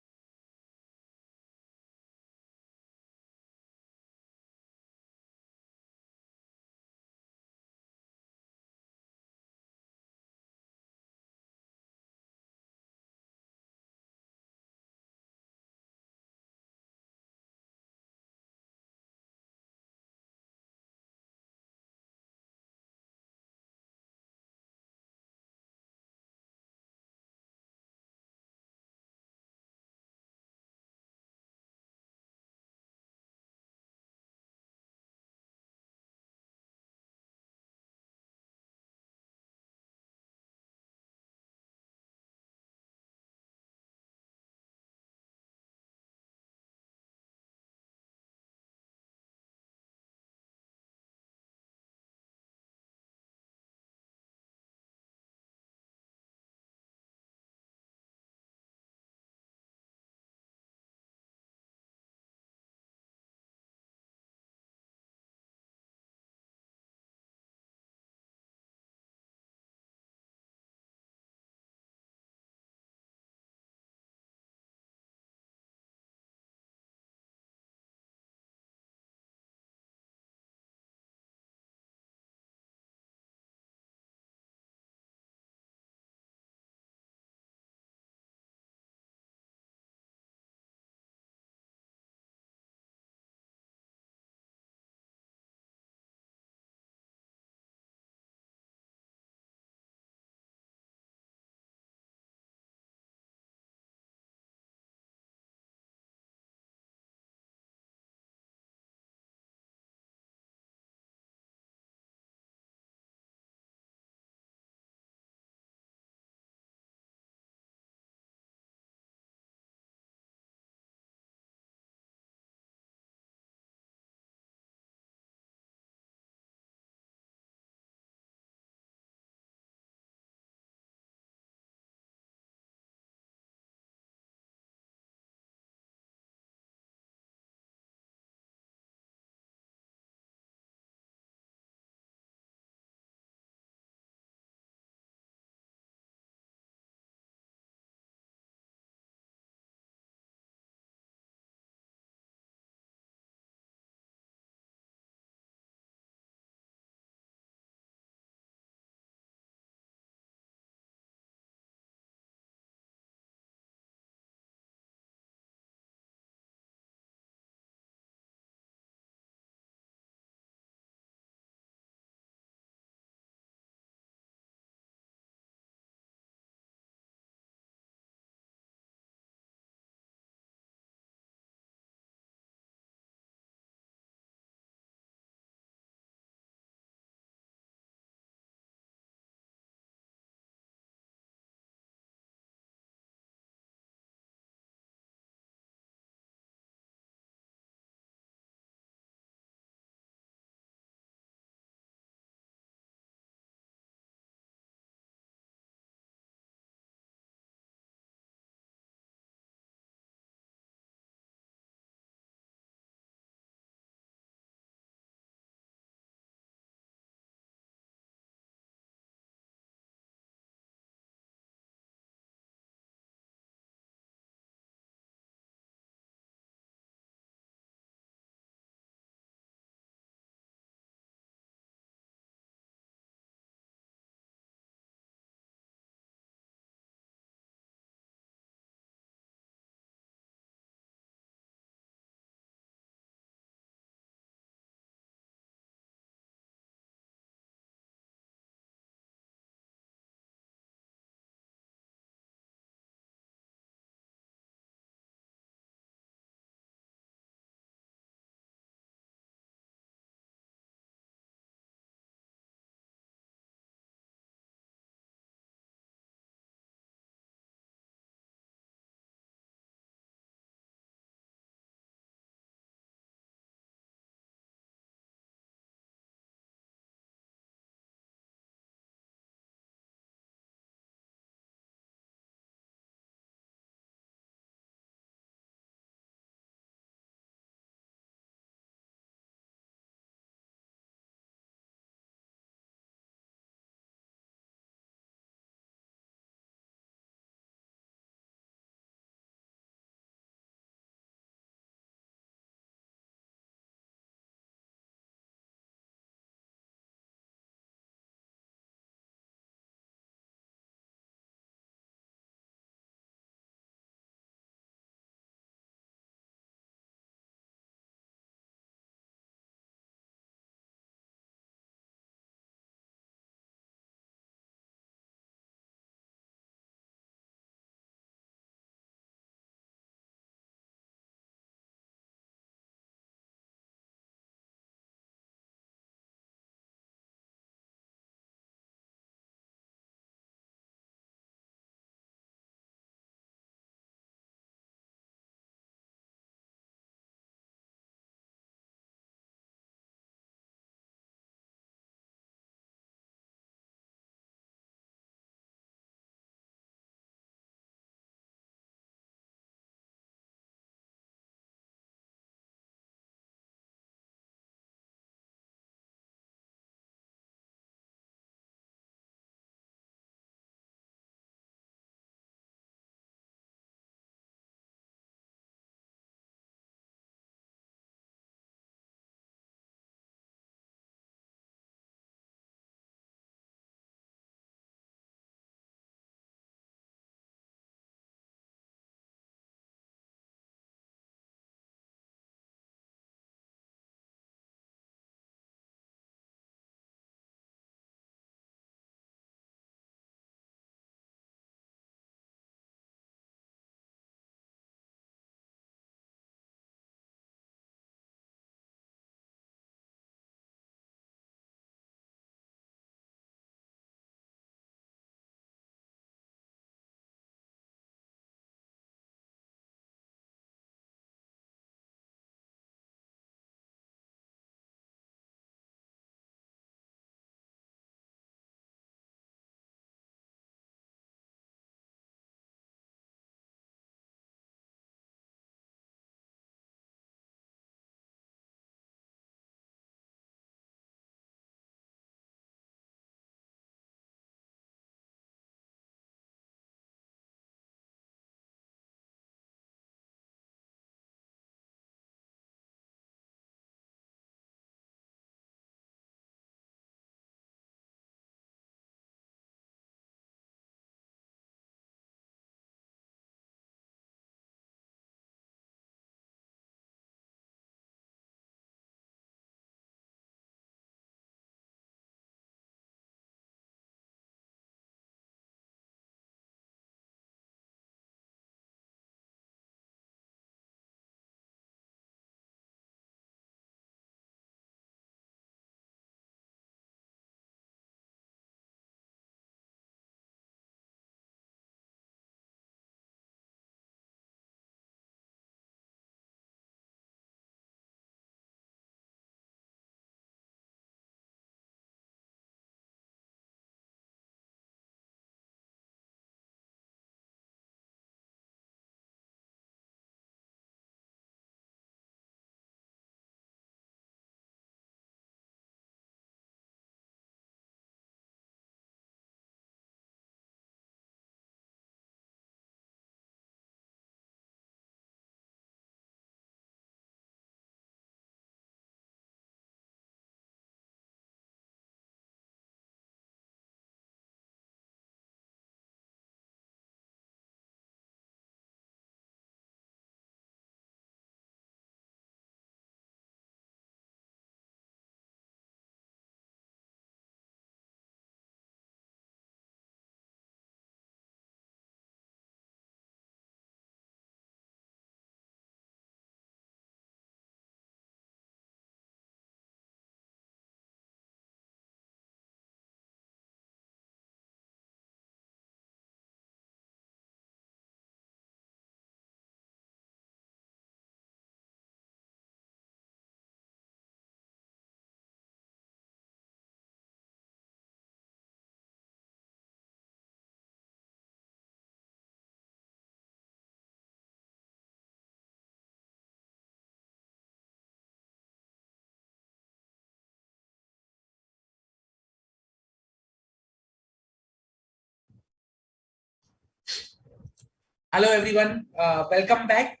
Hello everyone, welcome back.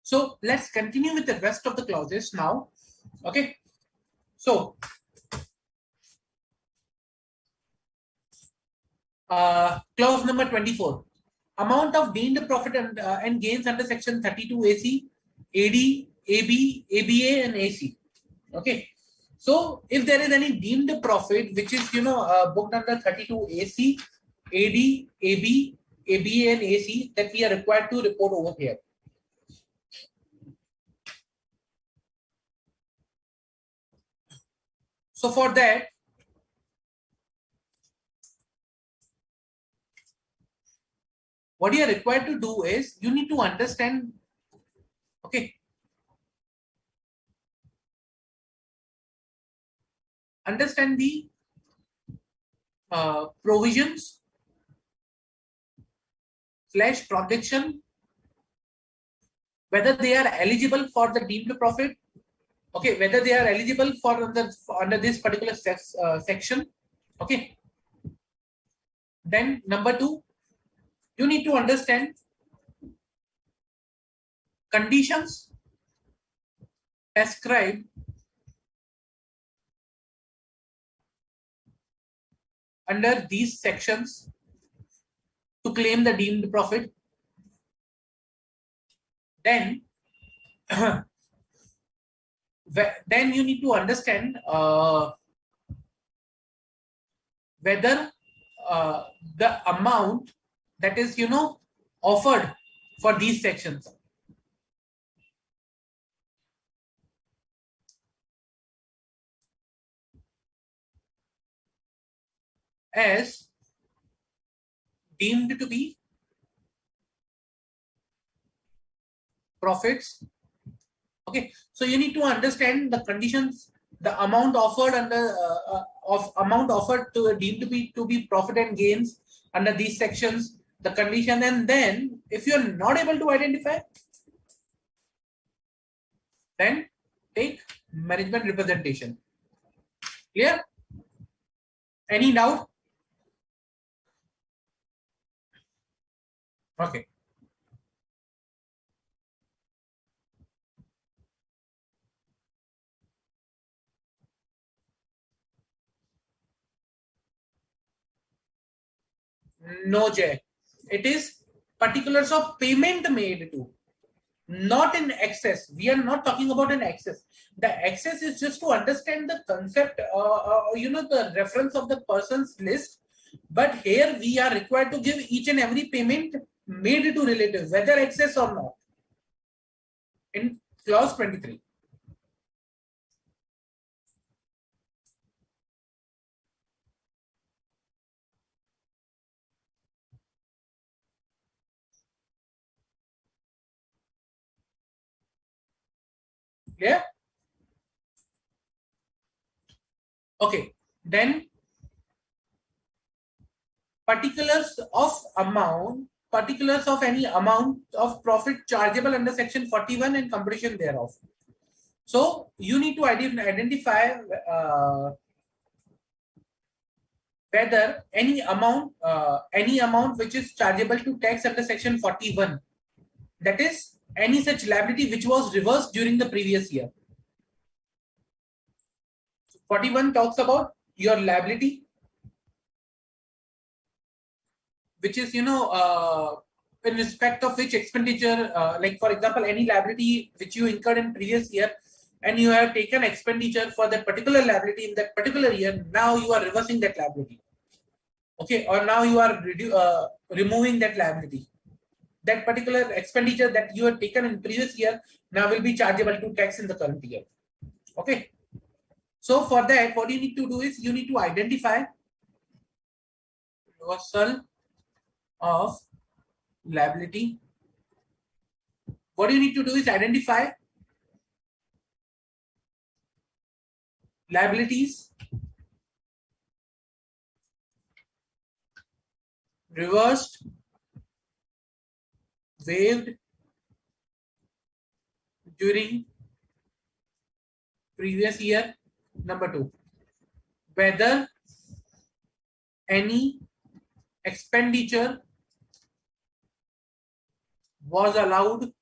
So let's continue with the rest of the clauses now. Okay, so clause number 24, amount of deemed profit and gains under section 32 AC, AD, AB, ABA and AC. Okay, so if there is any deemed profit which is booked under 32 AC, AD, AB, ABA and AC, that we are required to report over here. So for that, what you are required to do is you need to understand, okay, understand the provisions / projection, whether they are eligible for the deemed profit, okay, whether they are eligible for under this particular section, okay. Then number two, you need to understand conditions described under these sections to claim the deemed profit. Then then you need to understand whether the amount that is offered for these sections as deemed to be profits. Okay, so you need to understand the conditions, the amount offered under amount offered to deemed to be profit and gains under these sections, the condition, and then if you are not able to identify, then take management representation. Clear? Any doubt? Okay. No, Jay. It is particulars of payment made to, not in excess. We are not talking about an excess. The excess is just to understand the concept, the reference of the person's list. But here we are required to give each and every payment made to relative, whether excess or not, in clause 23. Clear? Okay, then particulars of any amount of profit chargeable under section 41 and completion thereof. So you need to identify whether any amount which is chargeable to tax under section 41, that is any such liability which was reversed during the previous year. 41 talks about your liability, which is in respect of which expenditure, like for example any liability which you incurred in previous year and you have taken expenditure for that particular liability in that particular year, now you are reversing that liability, okay, or now you are removing that liability. That particular expenditure that you have taken in previous year now will be chargeable to tax in the current year. Okay, so for that what you need to do is you need to identify reversal of liability. What you need to do is identify liabilities reversed, waived during previous year. Number two, whether any expenditure was allowed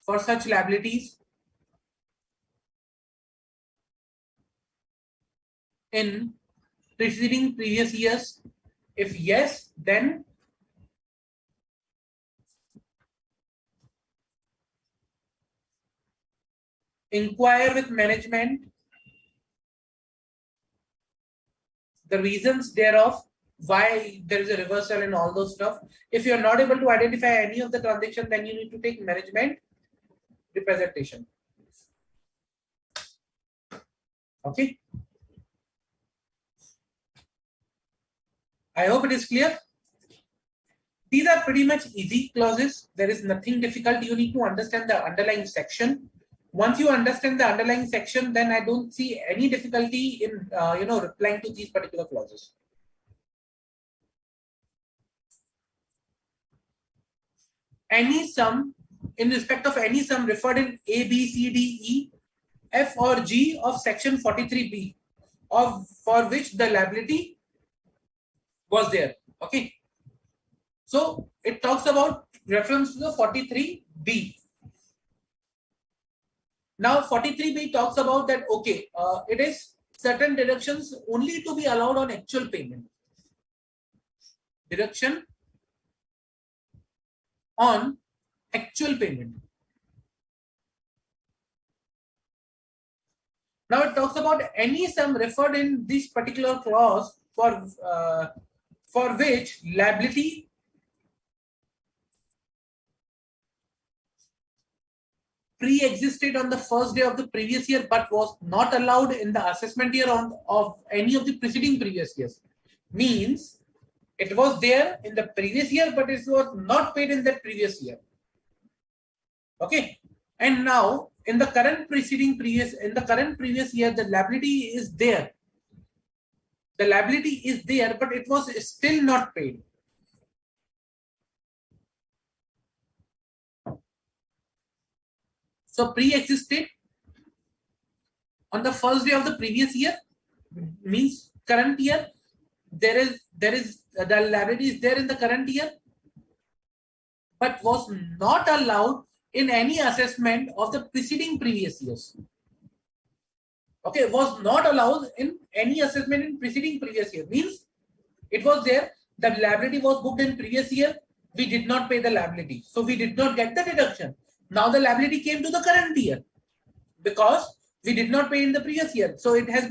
for such liabilities in preceding previous years? If yes, then inquire with management the reasons thereof, why there is a reversal and all those stuff. If you are not able to identify any of the transaction, then you need to take management representation. Okay. I hope it is clear. These are pretty much easy clauses. There is nothing difficult. You need to understand the underlying section. Once you understand the underlying section, then I don't see any difficulty in replying to these particular clauses. Any sum in respect of any sum referred in A, B, C, D, E, F or G of section 43B, for which the liability was there. Okay. So it talks about reference to the 43B. Now 43B talks about that, okay, it is certain deductions only to be allowed on actual payment. Deduction on actual payment. Now it talks about any sum referred in this particular clause for which liability pre-existed on the first day of the previous year but was not allowed in the assessment year of any of the preceding previous years. Means it was there in the previous year but it was not paid in that previous year. Okay. And now in the current previous year, the liability is there. The liability is there, but it was still not paid. So pre-existed on the first day of the previous year means current year. There is the liability is there in the current year, but was not allowed in any assessment of the preceding previous years. Okay, was not allowed in any assessment in preceding previous year. Means it was there, the liability was booked in previous year, we did not pay the liability, so we did not get the deduction. Now the liability came to the current year because we did not pay in the previous year, so it has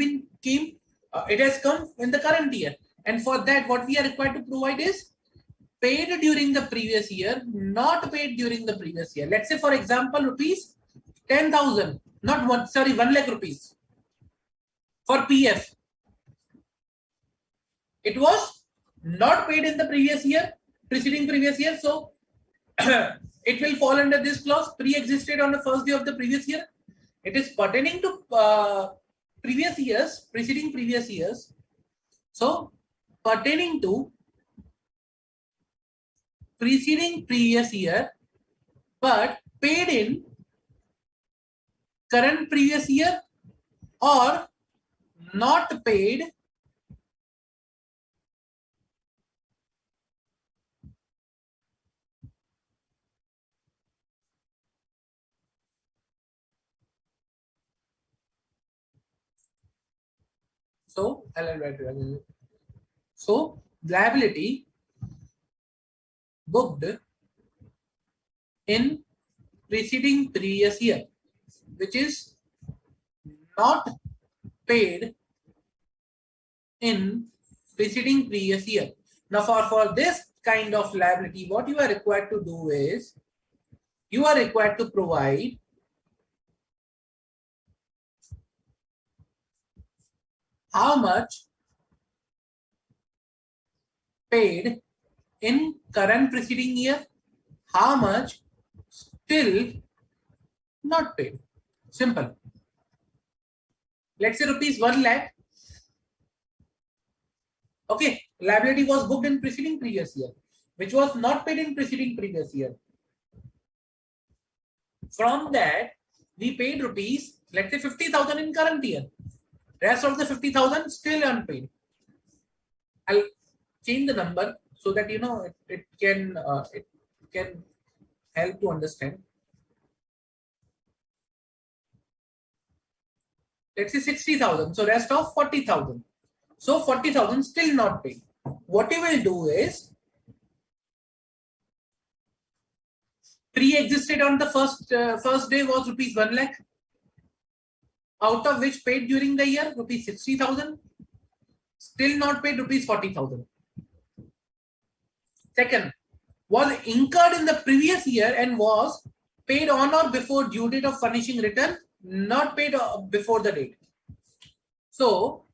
come in the current year, and for that what we are required to provide is paid during the previous year, not paid during the previous year. Let's say for example rupees 10,000, not 1 lakh rupees for PF. It was not paid in the preceding previous year, so it will fall under this clause, pre-existed on the first day of the previous year. It is pertaining to preceding previous years. So pertaining to preceding previous year, but paid in current previous year or not paid so liability booked in preceding previous year, which is not paid in preceding previous year. Now for this kind of liability, what you are required to do is you are required to provide how much paid in current preceding year, how much still not paid. Simple. Let's say rupees 1 lakh. Okay, liability was booked in preceding previous year, which was not paid in preceding previous year. From that, we paid rupees, let's say 50,000 in current year. Rest of the 50,000 still unpaid. I'll change the number. so that it can help to understand. Let's say 60,000. So rest of 40,000. So 40,000 still not paid. What you will do is, pre-existed on the first day was rupees 1 lakh, out of which paid during the year rupees 60,000, still not paid rupees 40,000. Second, was incurred in the previous year and was paid on or before due date of furnishing return, not paid before the date. So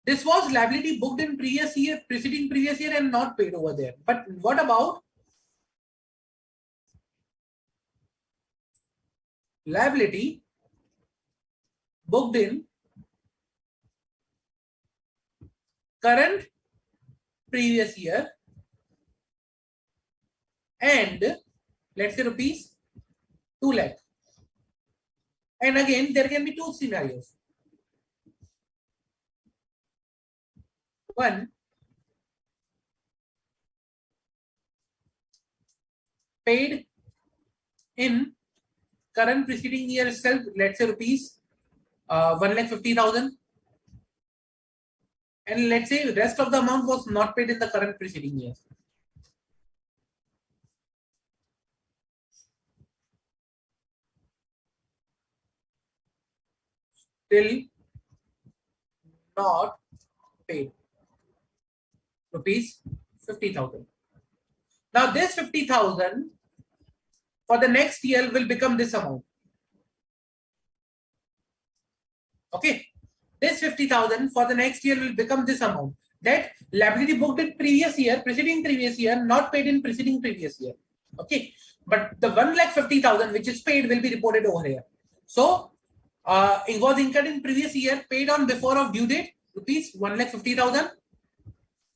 this was liability booked in preceding previous year and not paid over there. But what about liability booked in current previous year and let's say rupees 2 lakh? And again, there can be two scenarios. One, paid in current preceding year itself, let's say rupees 1,50,000, and let's say the rest of the amount was not paid in the current preceding year. Still not paid rupees 50,000. Now this 50,000 for the next year will become this amount. Okay, this 50,000 for the next year will become this amount. That liability booked in preceding previous year, not paid in preceding previous year. Okay, but the 1,50,000 which is paid will be reported over here. So it was incurred in previous year, paid on before of due date rupees 1,50,000,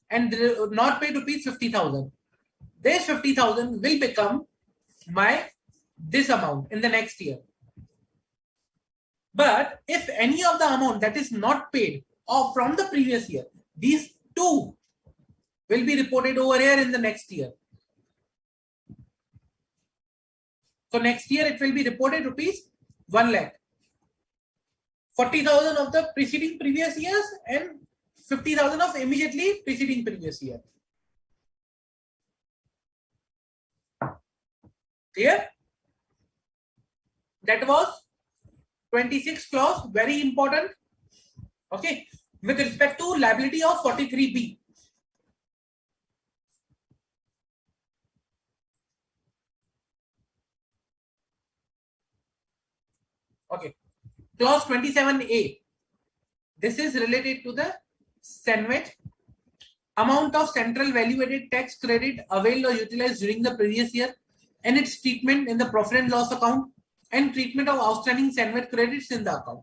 and not paid rupees 50,000. This 50,000 will become this amount in the next year. But if any of the amount that is not paid or from the previous year, these two will be reported over here in the next year. So next year it will be reported rupees 1 lakh. 40,000 of the preceding previous years and 50,000 of immediately preceding previous year. Clear? That was 26 clause, very important. Okay, with respect to liability of 43B. Okay, clause 27A. This is related to the SENVET. Amount of central value added tax credit availed or utilized during the previous year and its treatment in the profit and loss account and treatment of outstanding SENVET credits in the account.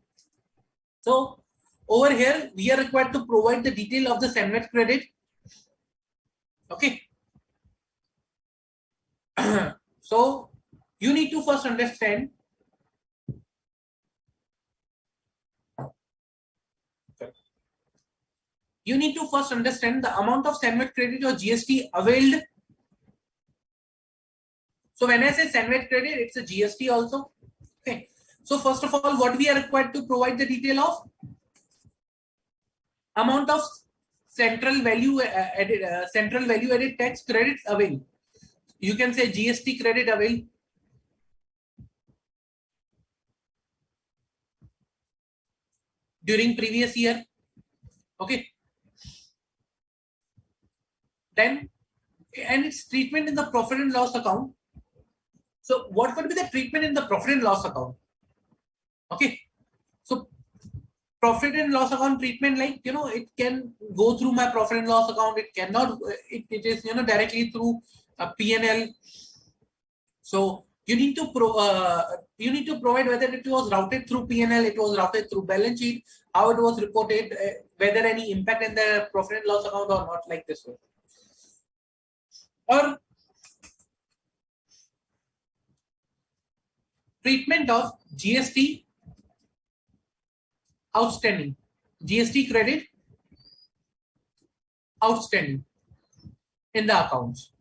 So over here we are required to provide the detail of the SENVET credit. Okay. So you need to first understand the amount of SENVET credit or GST availed. So when I say SENVET credit, it's a GST also. Okay. So first of all, what we are required to provide the detail of? Amount of central value added tax credits availed. You can say GST credit availed. During previous year. Okay. Then, and its treatment in the profit and loss account. So what could be the treatment in the profit and loss account? Okay. So profit and loss account treatment, like, it can go through my profit and loss account. It cannot, it is, directly through a P&L. So you need to provide whether it was routed through P&L, it was routed through balance sheet, how it was reported, whether any impact in the profit and loss account or not, like this way. Or treatment of GST outstanding, GST credit outstanding. in the accounts.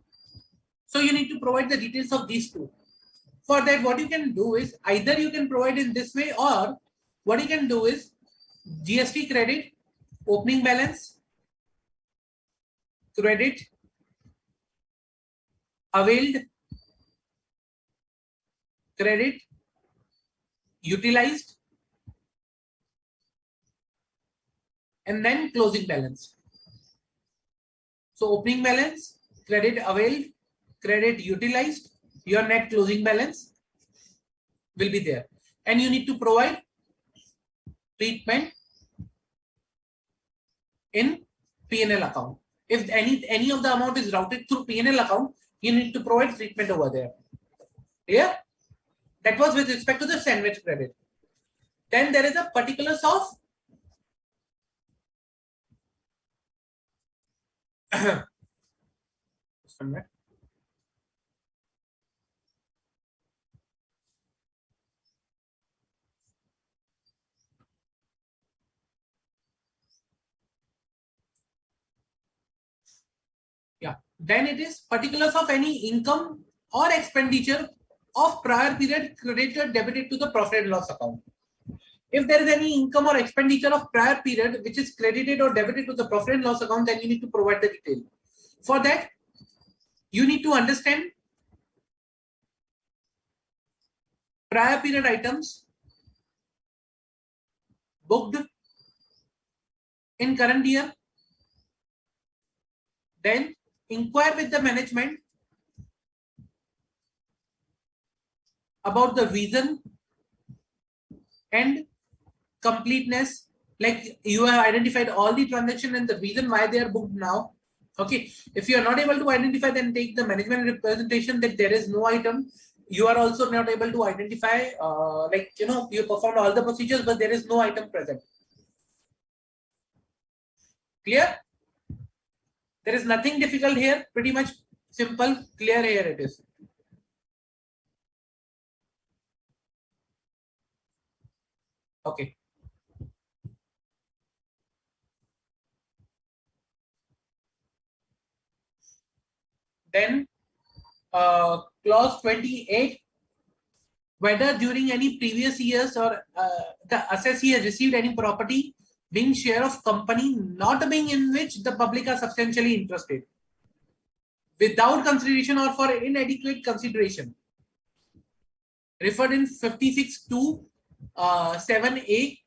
So you need to provide the details of these two. For that, what you can do is either you can provide in this way, or what you can do is GST credit, opening balance, credit, availed, credit, utilized, and then closing balance. So opening balance, credit availed, credit utilized, your net closing balance will be there. And you need to provide treatment in P&L account. If any of the amount is routed through P&L account, you need to provide treatment over there. Yeah, that was with respect to the sandwich credit. Then there is a particulars of yeah, then it is particulars of any income or expenditure of prior period credited debited to the profit and loss account. If there is any income or expenditure of prior period which is credited or debited to the profit and loss account, then you need to provide the detail. For that, you need to understand prior period items booked in current year, then inquire with the management about the reason and completeness, like you have identified all the transaction and the reason why they are booked now. Okay, if you are not able to identify, then take the management representation that there is no item. You are also not able to identify, you performed all the procedures, but there is no item present. Clear? There is nothing difficult here, pretty much simple, clear here it is. Okay. Then clause 28, whether during any previous years or the assessee has received any property being share of company not being in which the public are substantially interested, without consideration or for inadequate consideration, referred in 56 to 7A.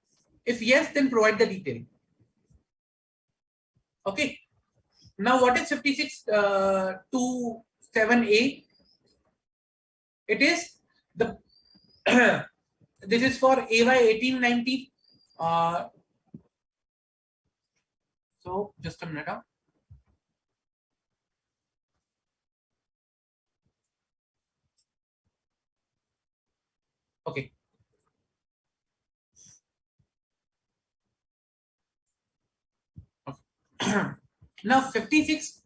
If yes, then provide the detail. Okay. Now, what is 56 to 7A? It is the this is for AY 1890. So just a minute. Okay. Now 56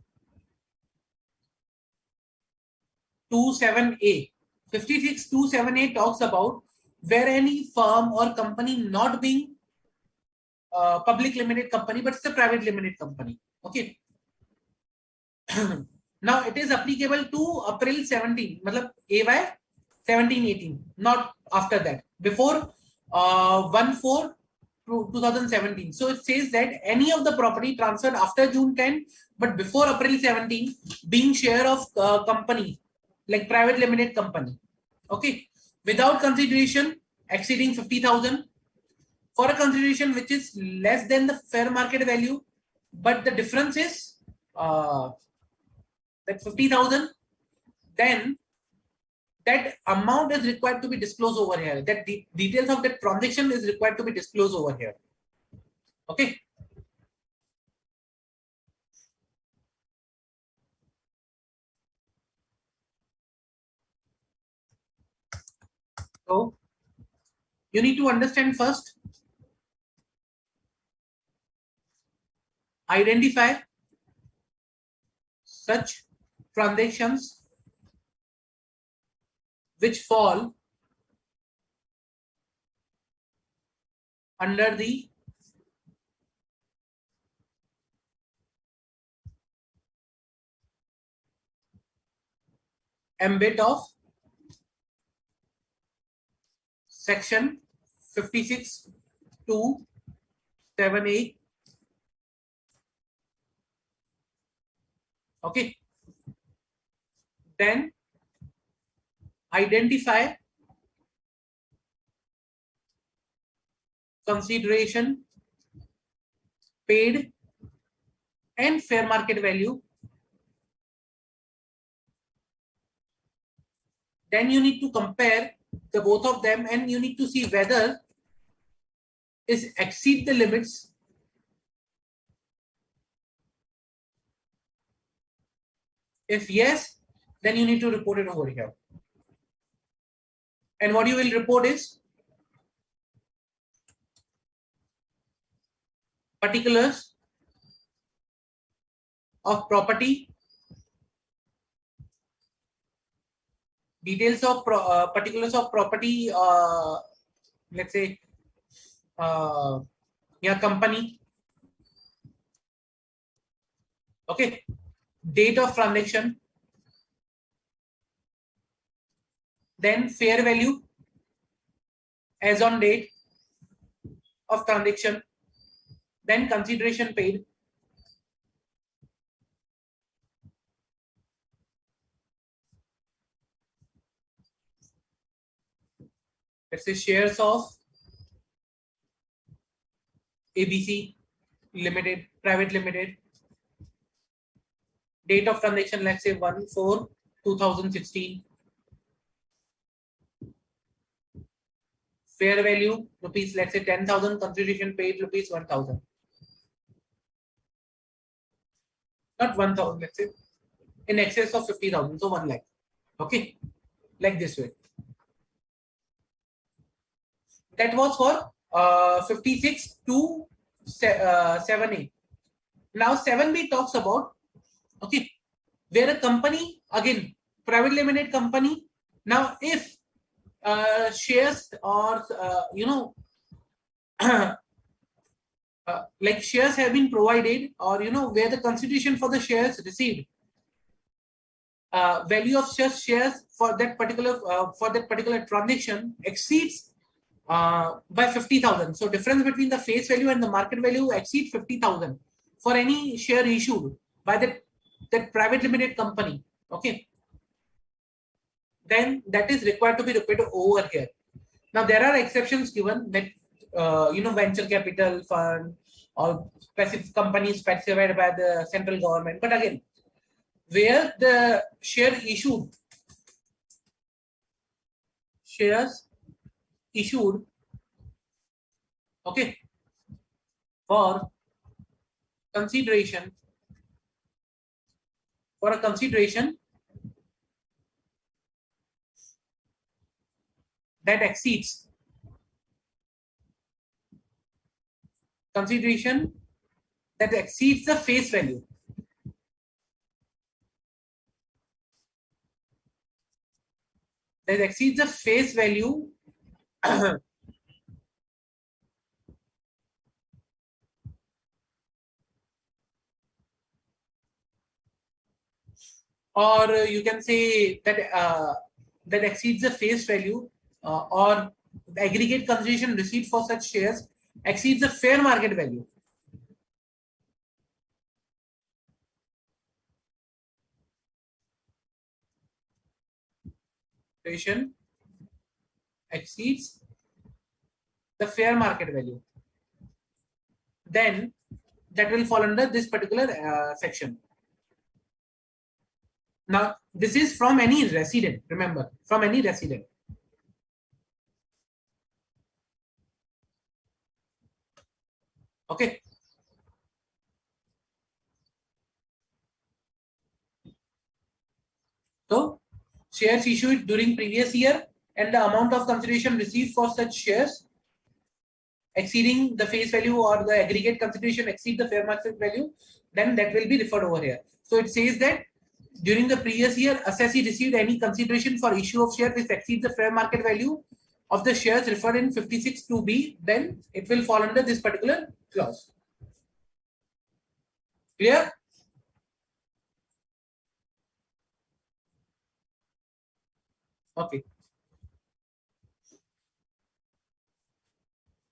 to 7A. 56 to 7A talks about where any firm or company not being public limited company, but it's a private limited company. Okay. Now it is applicable to April 17, matlab AY 17-18, not after that. Before 1/4 2017. So it says that any of the property transferred after June 10, but before April 17, being share of company, like private limited company. Okay. Without consideration exceeding 50,000, for a consideration which is less than the fair market value, but the difference is that 50,000, then that amount is required to be disclosed over here. That details of that transaction is required to be disclosed over here. Okay. So you need to understand first, identify such transactions which fall under the ambit of section 56 to 7A. Okay. Then identify consideration paid and fair market value. Then you need to compare the both of them and you need to see whether is exceed the limits. If yes, then you need to report it over here. And what you will report is particulars of property, details of particulars of property, let's say company. Okay, date of transaction, then fair value as on date of transaction, then consideration paid, let's say shares of ABC Limited, Private Limited, date of transaction, let's say 1/4/2016, fair value rupees, let's say 10,000, consideration paid rupees 1,000, not 1,000, let's say in excess of 50,000, so 1 lakh. Okay, like this way. That was for 56 to 7A. Now 7B talks about, okay, where a company, again private limited company, now if shares or like shares have been provided, or where the consideration for the shares received, value of shares for that particular transaction exceeds by 50,000. So difference between the face value and the market value exceeds 50,000 for any share issued by that private limited company. Okay, then that is required to be repeated over here. Now there are exceptions given that venture capital fund or specific companies specified by the central government. But again, where the shares issued okay, for consideration that exceeds the face value, or you can say that that exceeds the face value, or the aggregate consideration received for such shares exceeds the fair market value. Exceeds the fair market value, then that will fall under this particular section. Now this is from any resident, remember, from any resident. Okay, so shares issued during previous year and the amount of consideration received for such shares exceeding the face value, or the aggregate consideration exceed the fair market value, then that will be referred over here. So it says that during the previous year, assessee received any consideration for issue of share which exceeds the fair market value of the shares referred in 56(2)(b), then it will fall under this particular clause. Clear? Okay.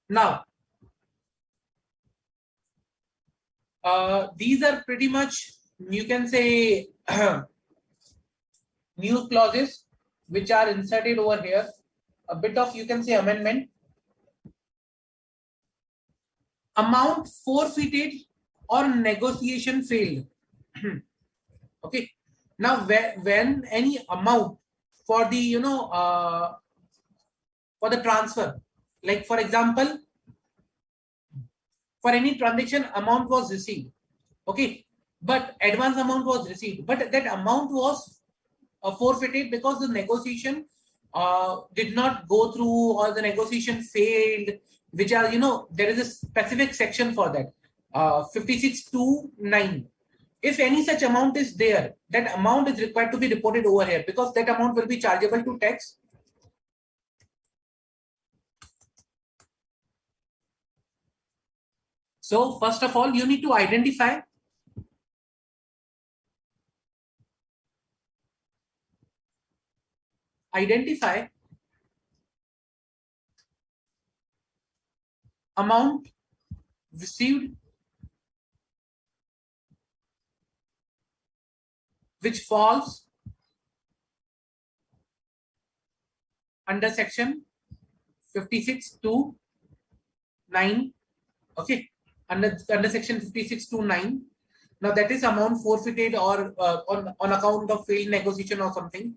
Now, these are pretty much, you can say, new clauses which are inserted over here. A bit of, you can say, amendment. Amount forfeited or negotiation failed. Okay. Now, when any amount for the, for the transfer, like for example, for any transaction, amount was received. Okay. But advance amount was received. But that amount was forfeited because the negotiation did not go through, or the negotiation failed, which are, there is a specific section for that, 56.2.9. If any such amount is there, that amount is required to be reported over here, because that amount will be chargeable to tax. So first of all, you need to identify amount received which falls under section 56.2.9. Okay, under section 56.2.9. Now that is amount forfeited or on account of failed negotiation or something.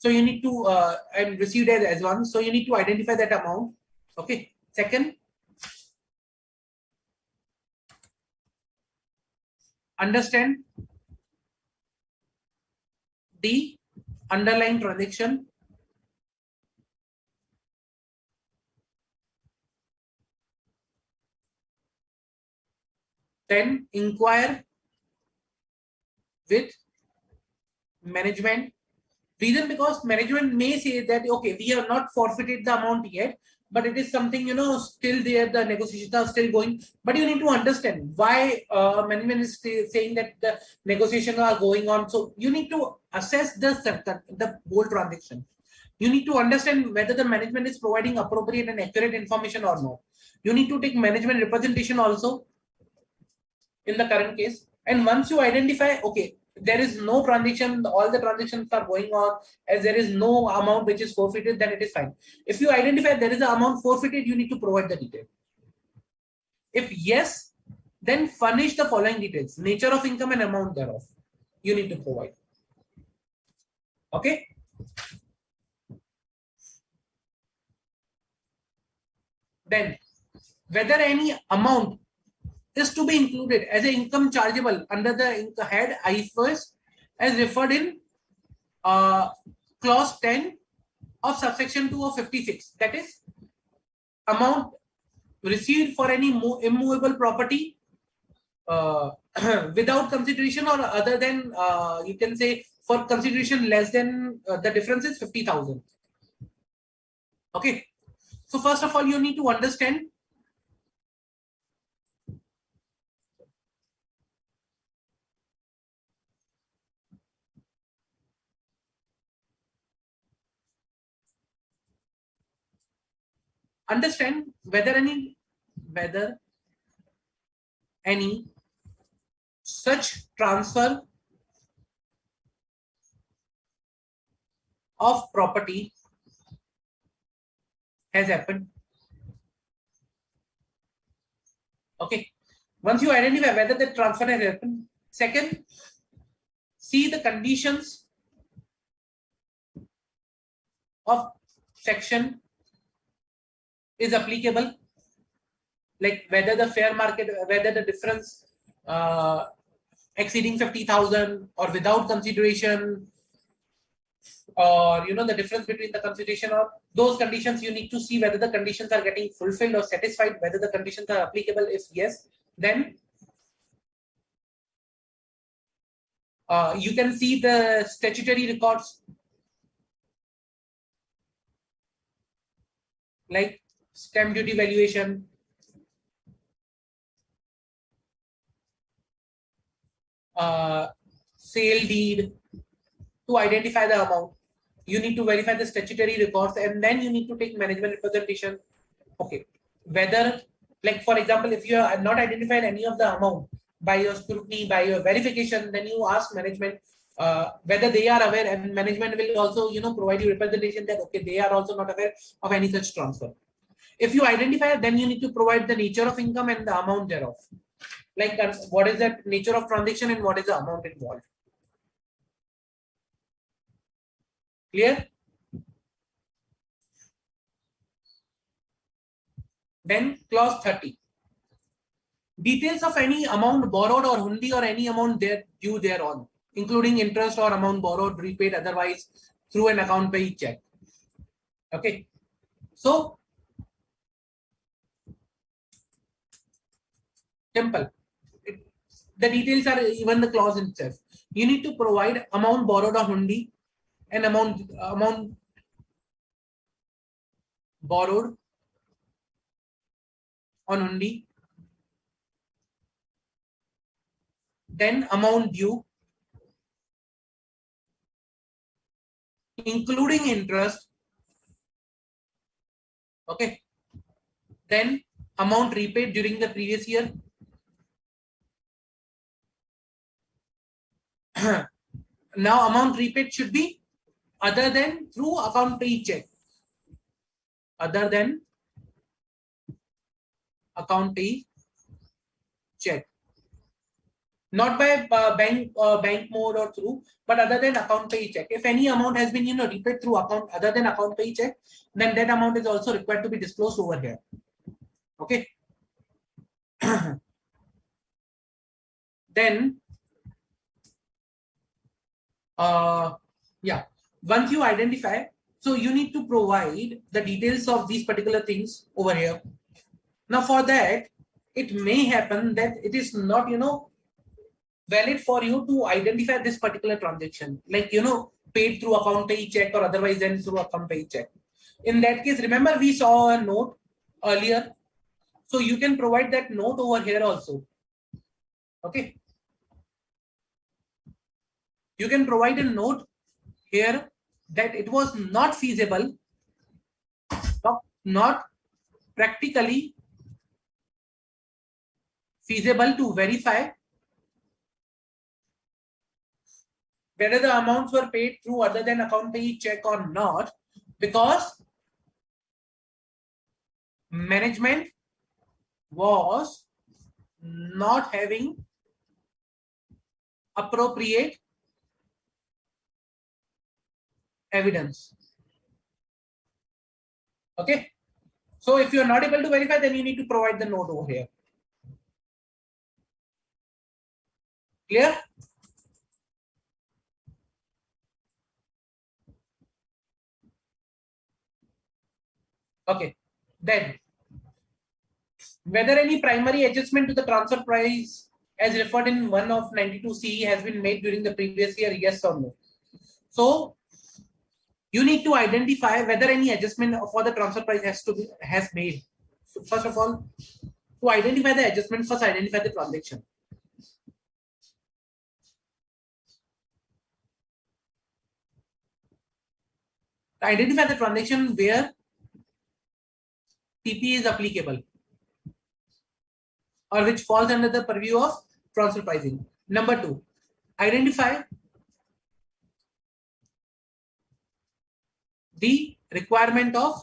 So you need to and received as one. So you need to identify that amount. Okay. Second, understand the underlying transaction. Then inquire with management. Reason, because management may say that, okay, we have not forfeited the amount yet, but it is something, still there, the negotiations are still going. But you need to understand why management is saying that the negotiations are going on. So you need to assess the whole transaction. You need to understand whether the management is providing appropriate and accurate information or not. You need to take management representation also in the current case. And once you identify, okay, there is no transaction, all the transactions are going on, as there is no amount which is forfeited, then it is fine. If you identify there is an amount forfeited, you need to provide the detail. If yes, then furnish the following details: nature of income and amount thereof. You need to provide. Okay. Then whether any amount is to be included as an income chargeable under the head IFRS as referred in clause 10 of subsection 2 of 56. That is, amount received for any immovable property without consideration, or other than, you can say, for consideration less than, the difference is 50,000. Okay. So first of all, you need to understand whether any such transfer of property has happened. Okay. Once you identify whether the transfer has happened, second, see the conditions of section is applicable, like whether the fair market, whether the difference exceeding 50,000 or without consideration, or the difference between the consideration, or those conditions. You need to see whether the conditions are getting fulfilled or satisfied, whether the conditions are applicable. If yes, then you can see the statutory records like stamp duty valuation, sale deed, to identify the amount. You need to verify the statutory records, and then you need to take management representation. Okay, whether, like for example, if you are not identified any of the amount by your scrutiny, by your verification, then you ask management whether they are aware, and management will also, you know, provide you representation that okay, they are also not aware of any such transfer. If you identify, then you need to provide the nature of income and the amount thereof. Like what is the nature of transaction and what is the amount involved. Clear? Then clause 30. Details of any amount borrowed or hundi or any amount there due thereon, including interest or amount borrowed, repaid otherwise through an account pay check. Okay. So simple. The details are even the clause itself. You need to provide amount borrowed or hundi and amount borrowed on hundi, then amount due, including interest. Okay. Then amount repaid during the previous year. Now amount repaid should be other than through account pay check. Other than account pay check. Not by bank mode or through, but other than account pay check. If any amount has been, you know, repaid through account other than account pay check, then that amount is also required to be disclosed over here. Okay. Then yeah, once you identify, so you need to provide the details of these particular things over here. Now for that, it may happen that it is not, you know, valid for you to identify this particular transaction, like, you know, paid through account pay check or otherwise then through account pay check. In that case, remember we saw a note earlier, so you can provide that note over here also. Okay, you can provide a note here that it was not feasible, not practically feasible to verify whether the amounts were paid through other than account pay check or not, because management was not having appropriate evidence. Okay, so if you are not able to verify, then you need to provide the note over here. Clear? Okay, then whether any primary adjustment to the transfer price as referred in one of 92 CE has been made during the previous year, yes or no. So you need to identify whether any adjustment for the transfer price has made. So first of all, to identify the adjustment, first identify the transaction. Identify the transaction where TP is applicable or which falls under the purview of transfer pricing. Number two, identify the requirement of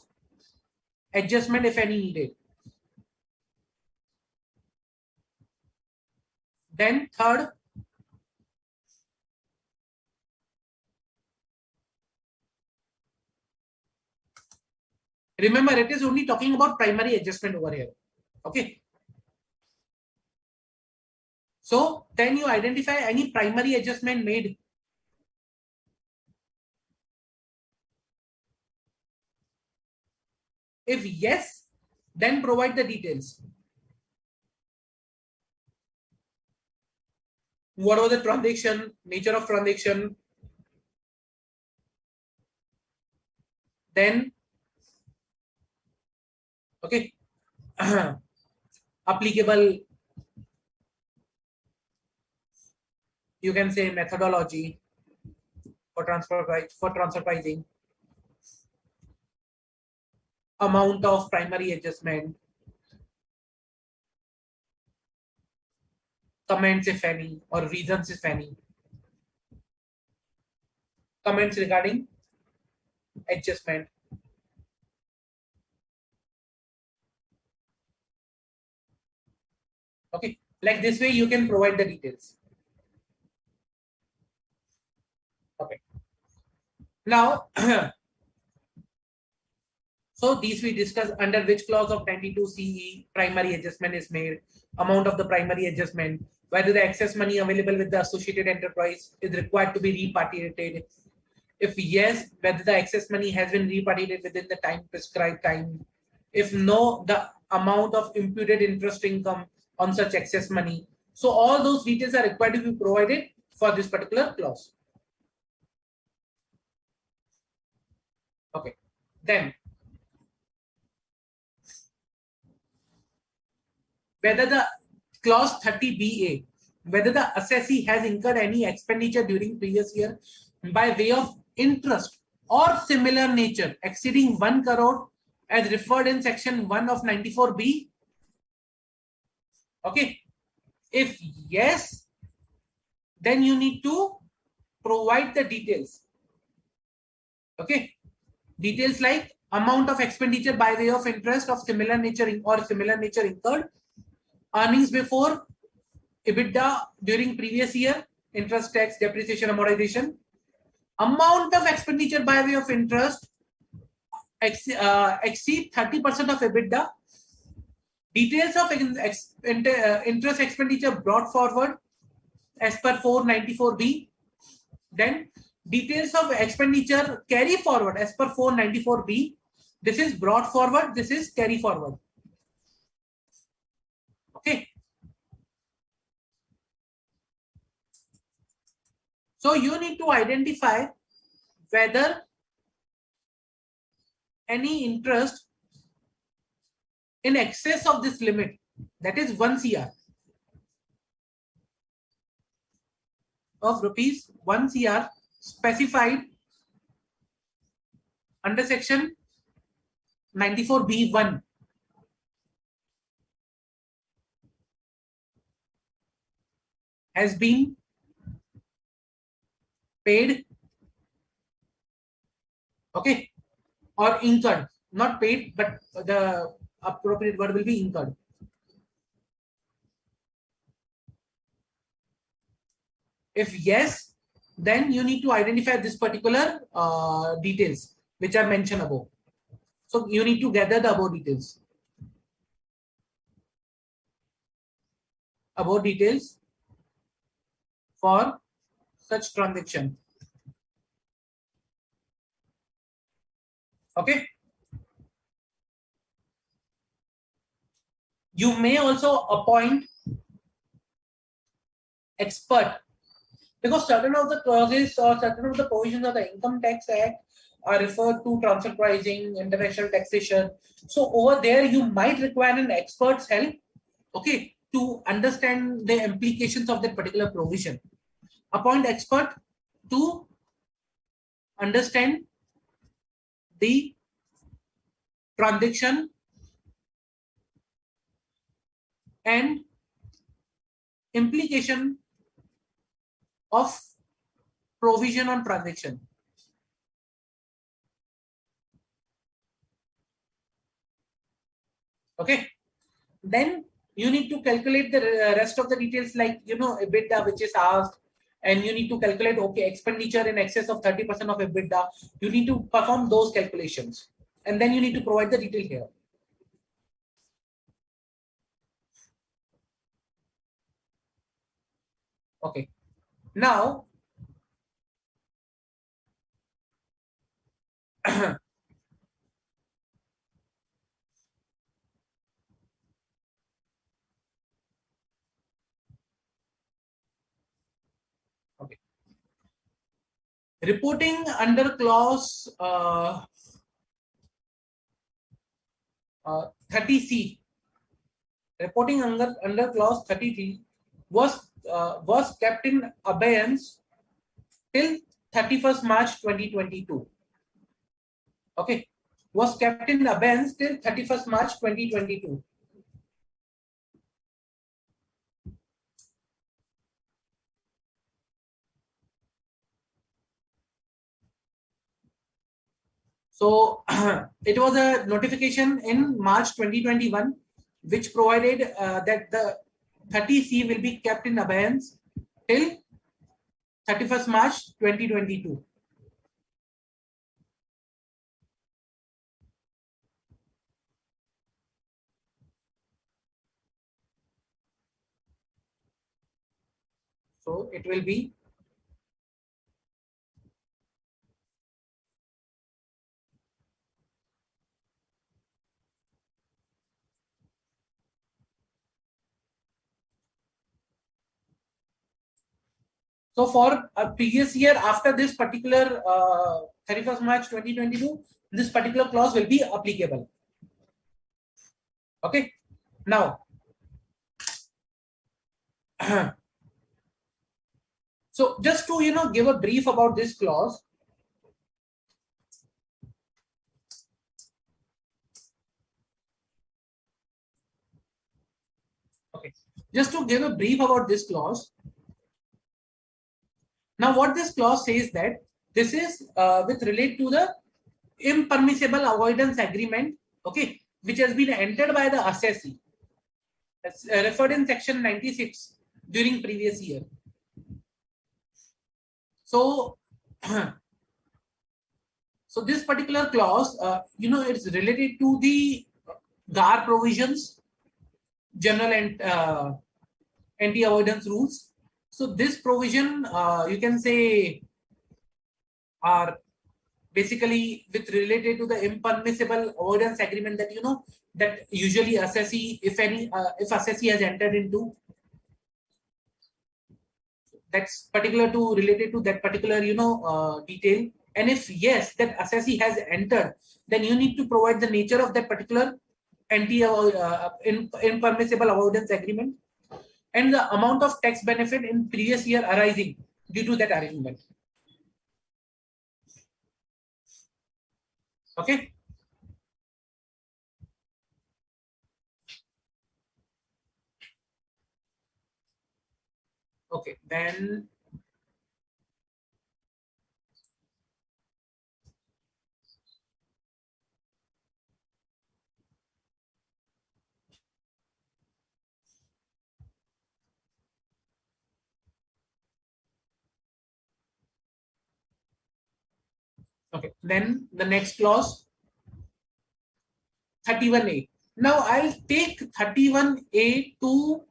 adjustment if any needed. Then third, remember it is only talking about primary adjustment over here. Okay. So then you identify any primary adjustment made. If yes, then provide the details. What was the transaction, nature of transaction, then okay, applicable, you can say methodology for transfer pricing, amount of primary adjustment, comments if any, or reasons if any, comments regarding adjustment. Okay, like this way you can provide the details. Okay, now so these we discuss under which clause of 92 CE primary adjustment is made, amount of the primary adjustment, whether the excess money available with the associated enterprise is required to be repatriated. If yes, whether the excess money has been repatriated within the time prescribed time. If no, the amount of imputed interest income on such excess money. So all those details are required to be provided for this particular clause. Okay, then whether the clause 30BA, whether the assessee has incurred any expenditure during previous year by way of interest or similar nature exceeding 1 crore as referred in section 1 of 94B. Okay, if yes, then you need to provide the details. Okay, details like amount of expenditure by way of interest of similar nature or similar nature incurred, earnings before EBITDA during previous year, interest, tax, depreciation, amortization, amount of expenditure by way of interest exceed 30% of EBITDA, details of interest expenditure brought forward as per 494B, then details of expenditure carry forward as per 494B. This is brought forward, this is carry forward. Okay. So you need to identify whether any interest in excess of this limit, that is 1 CR, of rupees 1 CR specified under section 94B1 has been paid, okay, or incurred, not paid, but the appropriate word will be incurred. If yes, then you need to identify this particular details which are mentioned above. So you need to gather the above details. Above details for such transaction. Okay. You may also appoint expert, because certain of the clauses or certain of the provisions of the Income Tax Act are referred to transfer pricing, international taxation. So over there, you might require an expert's help, okay, to understand the implications of that particular provision. Appoint expert to understand the transaction and implication of provision on transaction. Okay, then you need to calculate the rest of the details, like EBITDA which is asked, and you need to calculate, okay, expenditure in excess of 30% of EBITDA. You need to perform those calculations, and then you need to provide the detail here. Okay, now okay, reporting under clause 30C, reporting under clause 30C was kept in abeyance till 31st March 2022. Okay, was kept in abeyance till 31st March 2022. So it was a notification in March 2021, which provided that the 30C will be kept in abeyance till 31st March 2022. So it will be so for a previous year after this particular 31st March 2022, this particular clause will be applicable. Okay. Now, so just to give a brief about this clause. Okay, just to give a brief about this clause. Now, what this clause says that this is with relate to the impermissible avoidance agreement, okay, which has been entered by the assessee. That's referred in section 96 during previous year. So, so this particular clause, it's related to the GAR provisions, general and anti-avoidance rules. So this provision, you can say, are basically with related to the impermissible avoidance agreement that that usually assessee, if assessee has entered into, that's particular to related to that particular detail. And if yes, that assessee has entered, then you need to provide the nature of that particular impermissible avoidance agreement and the amount of tax benefit in previous year arising due to that arrangement. Okay. Okay, then okay, then the next clause 31A. Now I'll take 31A to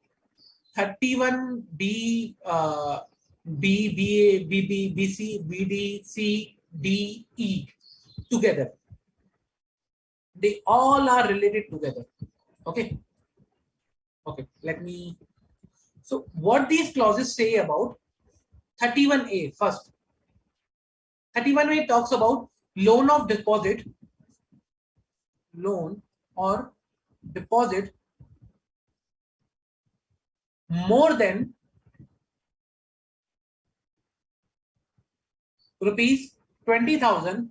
31B, B, BA, BB, BC, BD, C, D, E together. They all are related together. Okay. Okay. Let me. So what these clauses say about 31A first. 31A talks about loan or deposit more than rupees 20,000,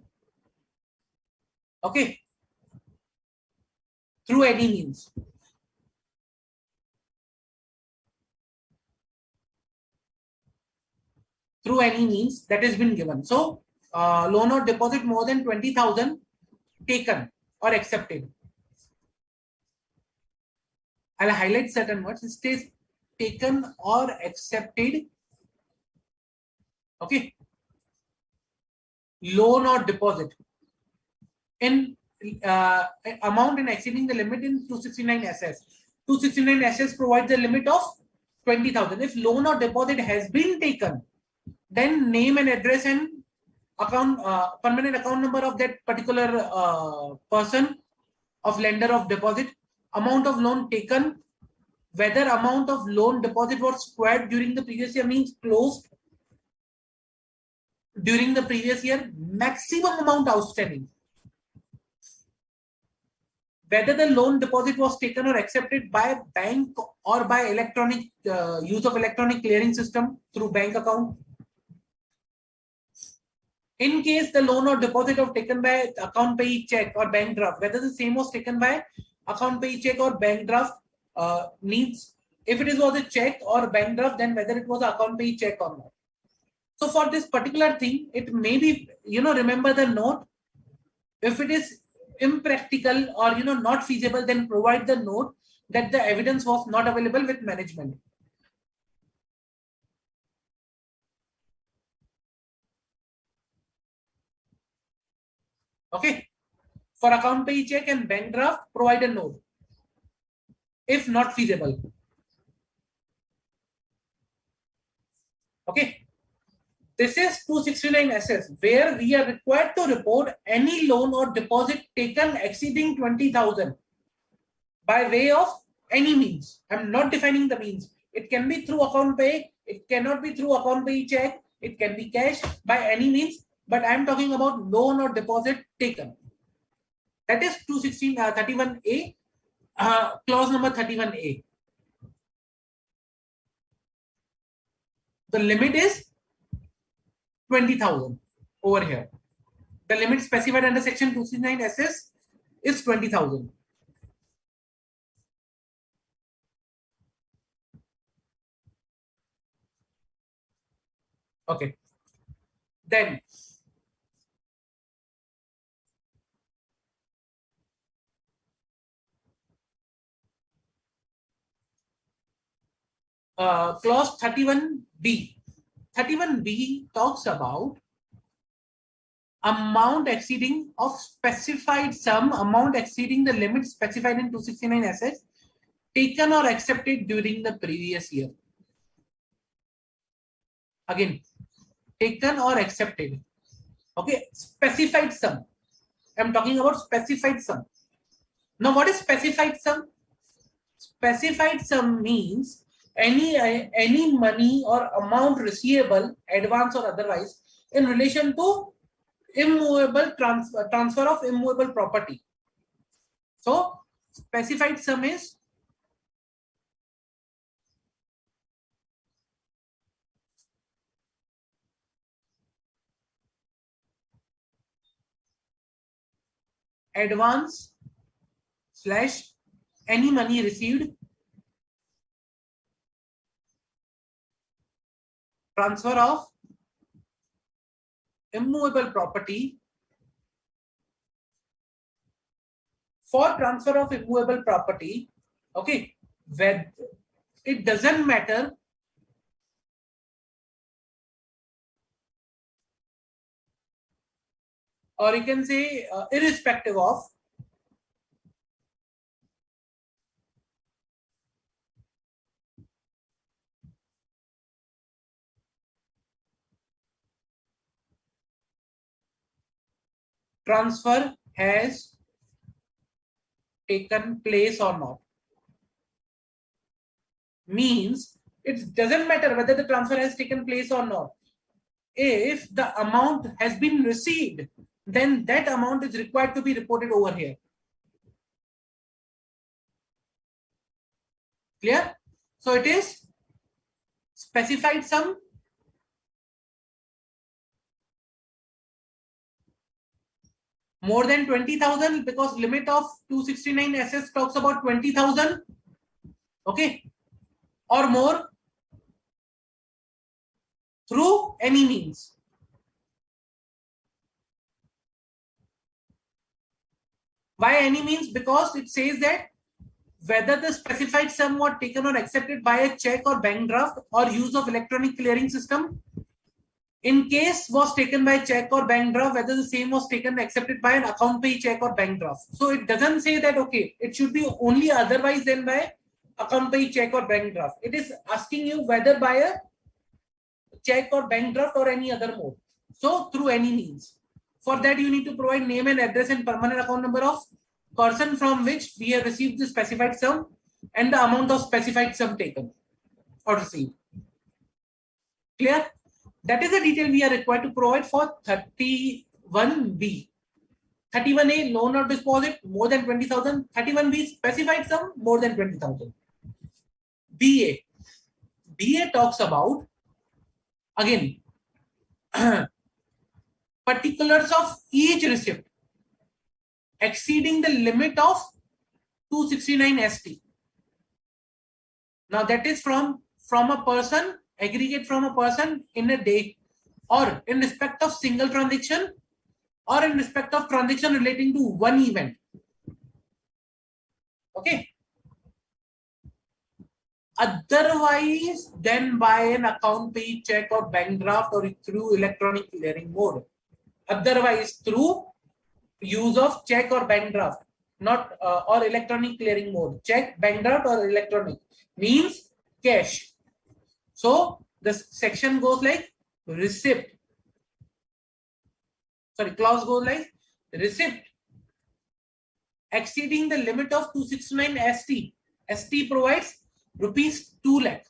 okay, through any means. Through any means that has been given. So loan or deposit more than 20,000 taken or accepted. I'll highlight certain words. It stays taken or accepted. Okay. Loan or deposit in amount in exceeding the limit in 269 SS. 269 SS provides a limit of 20,000. If loan or deposit has been taken, then name and address and account permanent account number of that particular person of lender of deposit, amount of loan taken, whether amount of loan deposit was squared during the previous year means closed during the previous year, maximum amount outstanding, whether the loan deposit was taken or accepted by bank or by electronic use of electronic clearing system through bank account. In case the loan or deposit of taken by account payee check or bank draft, whether the same was taken by account payee check or bank draft, needs, if it was a check or bank draft, then whether it was account payee check or not. So for this particular thing, it may be, remember the note. If it is impractical or not feasible, then provide the note that the evidence was not available with management. Okay. For account payee check and bank draft, provide a note if not feasible. Okay. This is 269 SS, where we are required to report any loan or deposit taken exceeding 20,000 by way of any means. I'm not defining the means. It can be through account pay. It cannot be through account pay check. It can be cash by any means. But I'm talking about loan or deposit taken. That is 216 31A, clause number 31A. The limit is 20,000 over here. The limit specified under section 269 SS is 20,000. Okay. Then clause 31B. 31B talks about amount exceeding of specified sum, amount exceeding the limit specified in 269 SS taken or accepted during the previous year. Again, taken or accepted. Okay, specified sum. I'm talking about specified sum. Now, what is specified sum? Specified sum means any money or amount receivable, advance or otherwise, in relation to immovable transfer of immovable property. So, specified sum is advance / any money received, transfer of immovable property. For transfer of immovable property, okay, where it doesn't matter or you can say irrespective of transfer has taken place or not. Means it doesn't matter whether the transfer has taken place or not. If the amount has been received, then that amount is required to be reported over here. Clear? So it is specified sum more than 20,000 because limit of 269 SS talks about 20,000. Okay. Or more through any means. Why any means? Because it says that whether the specified sum was taken or accepted by a check or bank draft or use of electronic clearing system. In case was taken by check or bank draft, whether the same was taken accepted by an account pay check or bank draft. So it doesn't say that, okay, it should be only otherwise than by account pay check or bank draft. It is asking you whether by a check or bank draft or any other mode. So through any means. For that, you need to provide name and address and permanent account number of person from which we have received the specified sum and the amount of specified sum taken or received. Clear? That is the detail we are required to provide for 31B. 31A, loan or deposit more than 20,000. 31B, specified sum more than 20,000. BA. BA talks about, again, particulars of each receipt exceeding the limit of 269 ST. Now that is from a person, aggregate from a person in a day, or in respect of single transaction, or in respect of transaction relating to one event. Okay. Otherwise than by an account pay, check, or bank draft, or through electronic clearing mode. Otherwise through use of check or bank draft, not or electronic clearing mode. Check, bank draft, or electronic means cash. So the section goes like receipt. Sorry, clause goes like receipt exceeding the limit of 269 ST. ST provides rupees 2 lakh.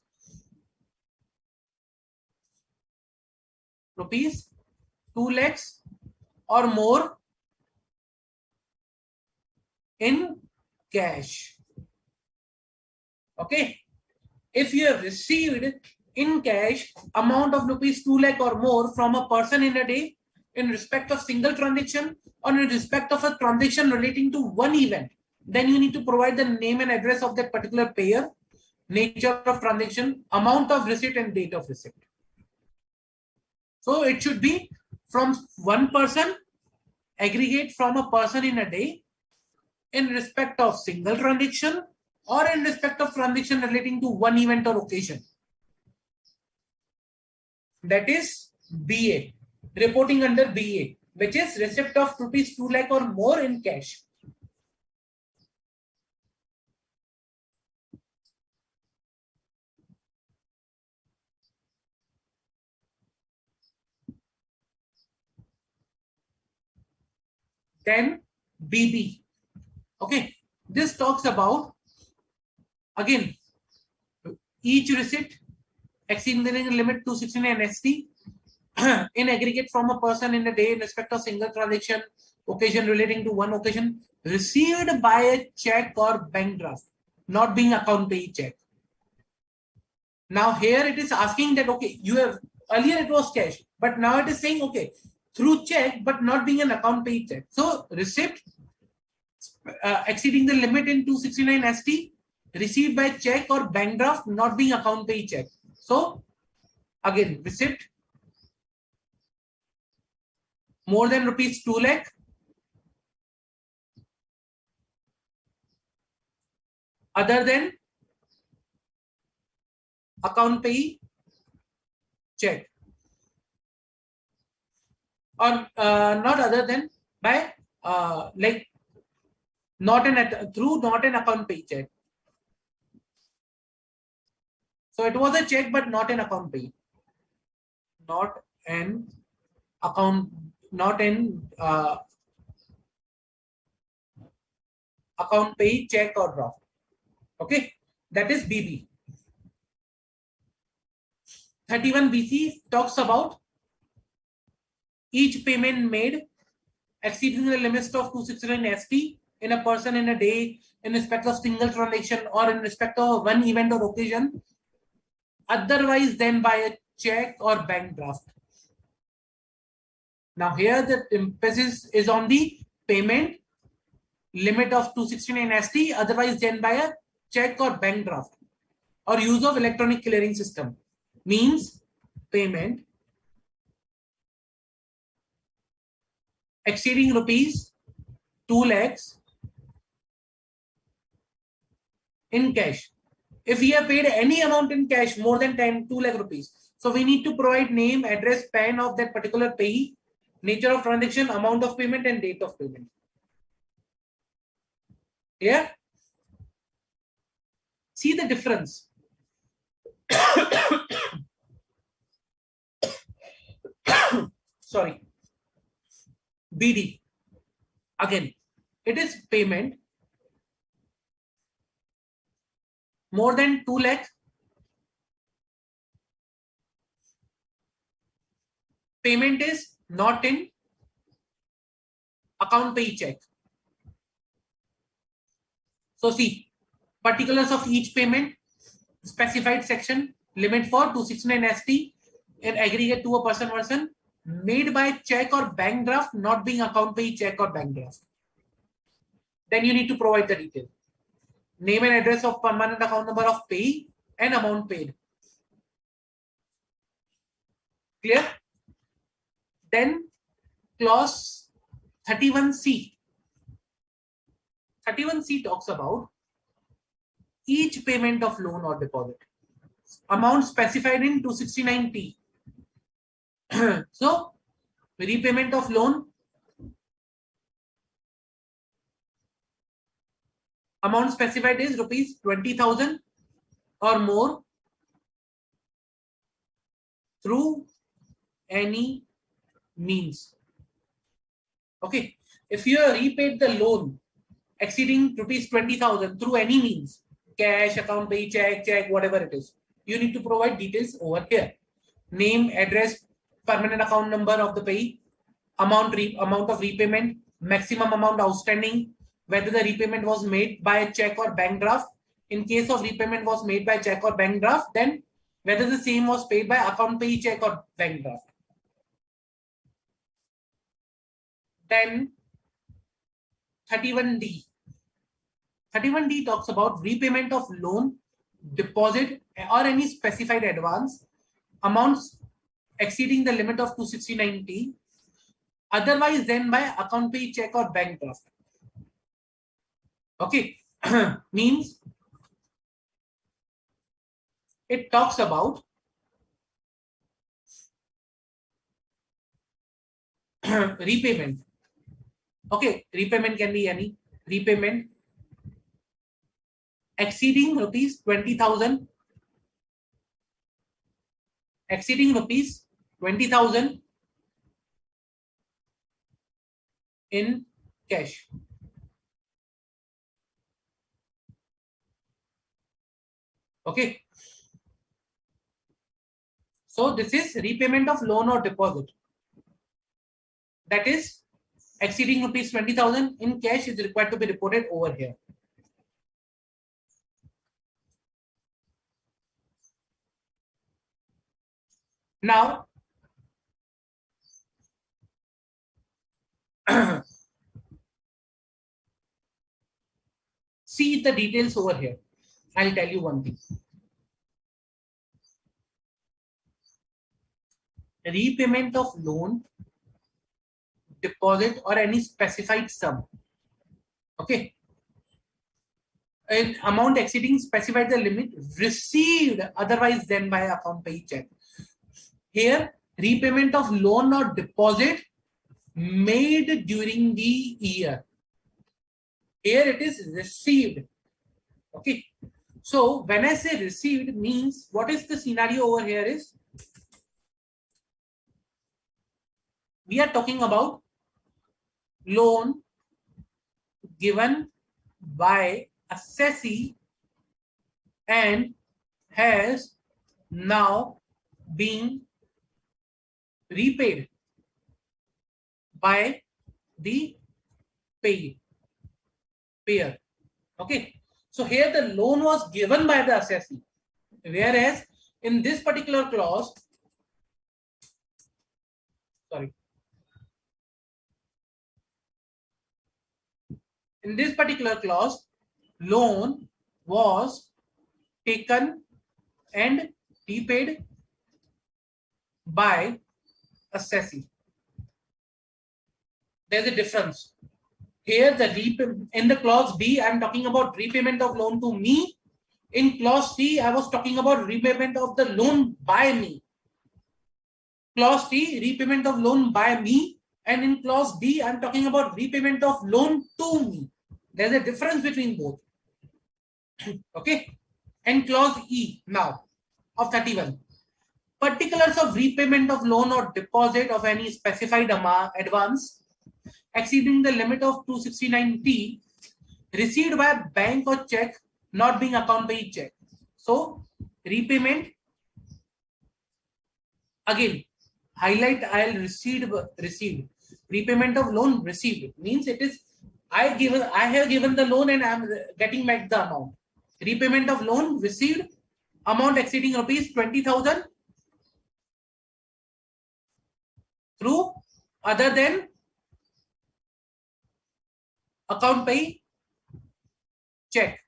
Rupees 2 lakhs or more in cash. Okay. If you have received in cash amount of rupees 2 lakh or more from a person in a day in respect of single transaction or in respect of a transaction relating to one event, then you need to provide the name and address of that particular payer, nature of transaction, amount of receipt, and date of receipt. So it should be from one person, aggregate from a person in a day in respect of single transaction or in respect of transaction relating to one event or occasion. That is BA, reporting under BA, which is receipt of rupees 2 lakh or more in cash. Then BB. Okay, this talks about again each receipt exceeding the limit 269 ST in aggregate from a person in a day in respect of single transaction, occasion relating to one occasion, received by a check or bank draft, not being account pay check. Now here it is asking that, okay, you have earlier it was cash, but now it is saying, okay, through check, but not being an account pay check. So receipt exceeding the limit in 269 ST, received by check or bank draft, not being account pay check. So again, receipt more than rupees 2 lakh other than account pay check, or not other than by like not an through not an account pay check. So it was a check but not an account pay, not an account, not in account pay check or draft. Okay, that is BB. 31 BC talks about each payment made exceeding the limits of 269 ST in a person in a day in respect of single transaction or in respect of one event or occasion, otherwise than by a check or bank draft. Now here the emphasis is on the payment limit of 269 ST, otherwise than by a check or bank draft or use of electronic clearing system. Means payment exceeding rupees 2 lakhs in cash. If we have paid any amount in cash more than 2 lakh rupees, so we need to provide name, address, PAN of that particular payee, nature of transaction, amount of payment, and date of payment. Clear? See the difference. Sorry. BD. Again, it is payment more than 2 lakh. Payment is not in account pay check. So see, particulars of each payment, specified section, limit for 269 ST in aggregate to a person. made by check or bank draft, not being account pay check or bank draft. Then you need to provide the detail. Name and address of permanent account number of pay and amount paid. Clear? Then clause 31C. 31C talks about each payment of loan or deposit. Amount specified in 269T. So, repayment of loan, amount specified is rupees 20,000 or more through any means. Okay, if you have repaid the loan exceeding rupees 20,000 through any means, cash, account pay, check, whatever it is, you need to provide details over here. Name, address, permanent account number of the pay, amount of repayment, maximum amount outstanding, whether the repayment was made by check or bank draft. In case of repayment was made by check or bank draft, then whether the same was paid by account pay, check or bank draft. Then 31D. 31D talks about repayment of loan, deposit or any specified advance, amounts exceeding the limit of 269T, otherwise than by account pay, check or bank draft. Okay, means it talks about repayment. Okay, repayment can be any repayment exceeding rupees 20,000, exceeding rupees 20,000 in cash. Okay, so this is repayment of loan or deposit, that is exceeding rupees 20,000 in cash is required to be reported over here. Now, see the details over here. I'll tell you one thing. Repayment of loan, deposit or any specified sum. Okay. An amount exceeding specified the limit received otherwise than by account pay check. Here, repayment of loan or deposit made during the year. Here it is received. Okay. So when I say received means, what is the scenario over here is, we are talking about loan given by assessee and has now been repaid by the payer. Okay, so here the loan was given by the assessee, whereas in this particular clause, in this particular clause, loan was taken and repaid by assessee. There's a difference. Here, in the clause B, I'm talking about repayment of loan to me. In clause C, I was talking about repayment of the loan by me. Clause C, repayment of loan by me. And in clause D, I'm talking about repayment of loan to me. There's a difference between both. Okay. And clause E now of 31. Particulars of repayment of loan or deposit of any specified advance exceeding the limit of 269T received by bank or check not being account paid check. So repayment, again highlight, I'll received. Repayment of loan received means it is I have given the loan and I'm getting back the amount. Repayment of loan received, amount exceeding rupees 20,000 through other than account pay check.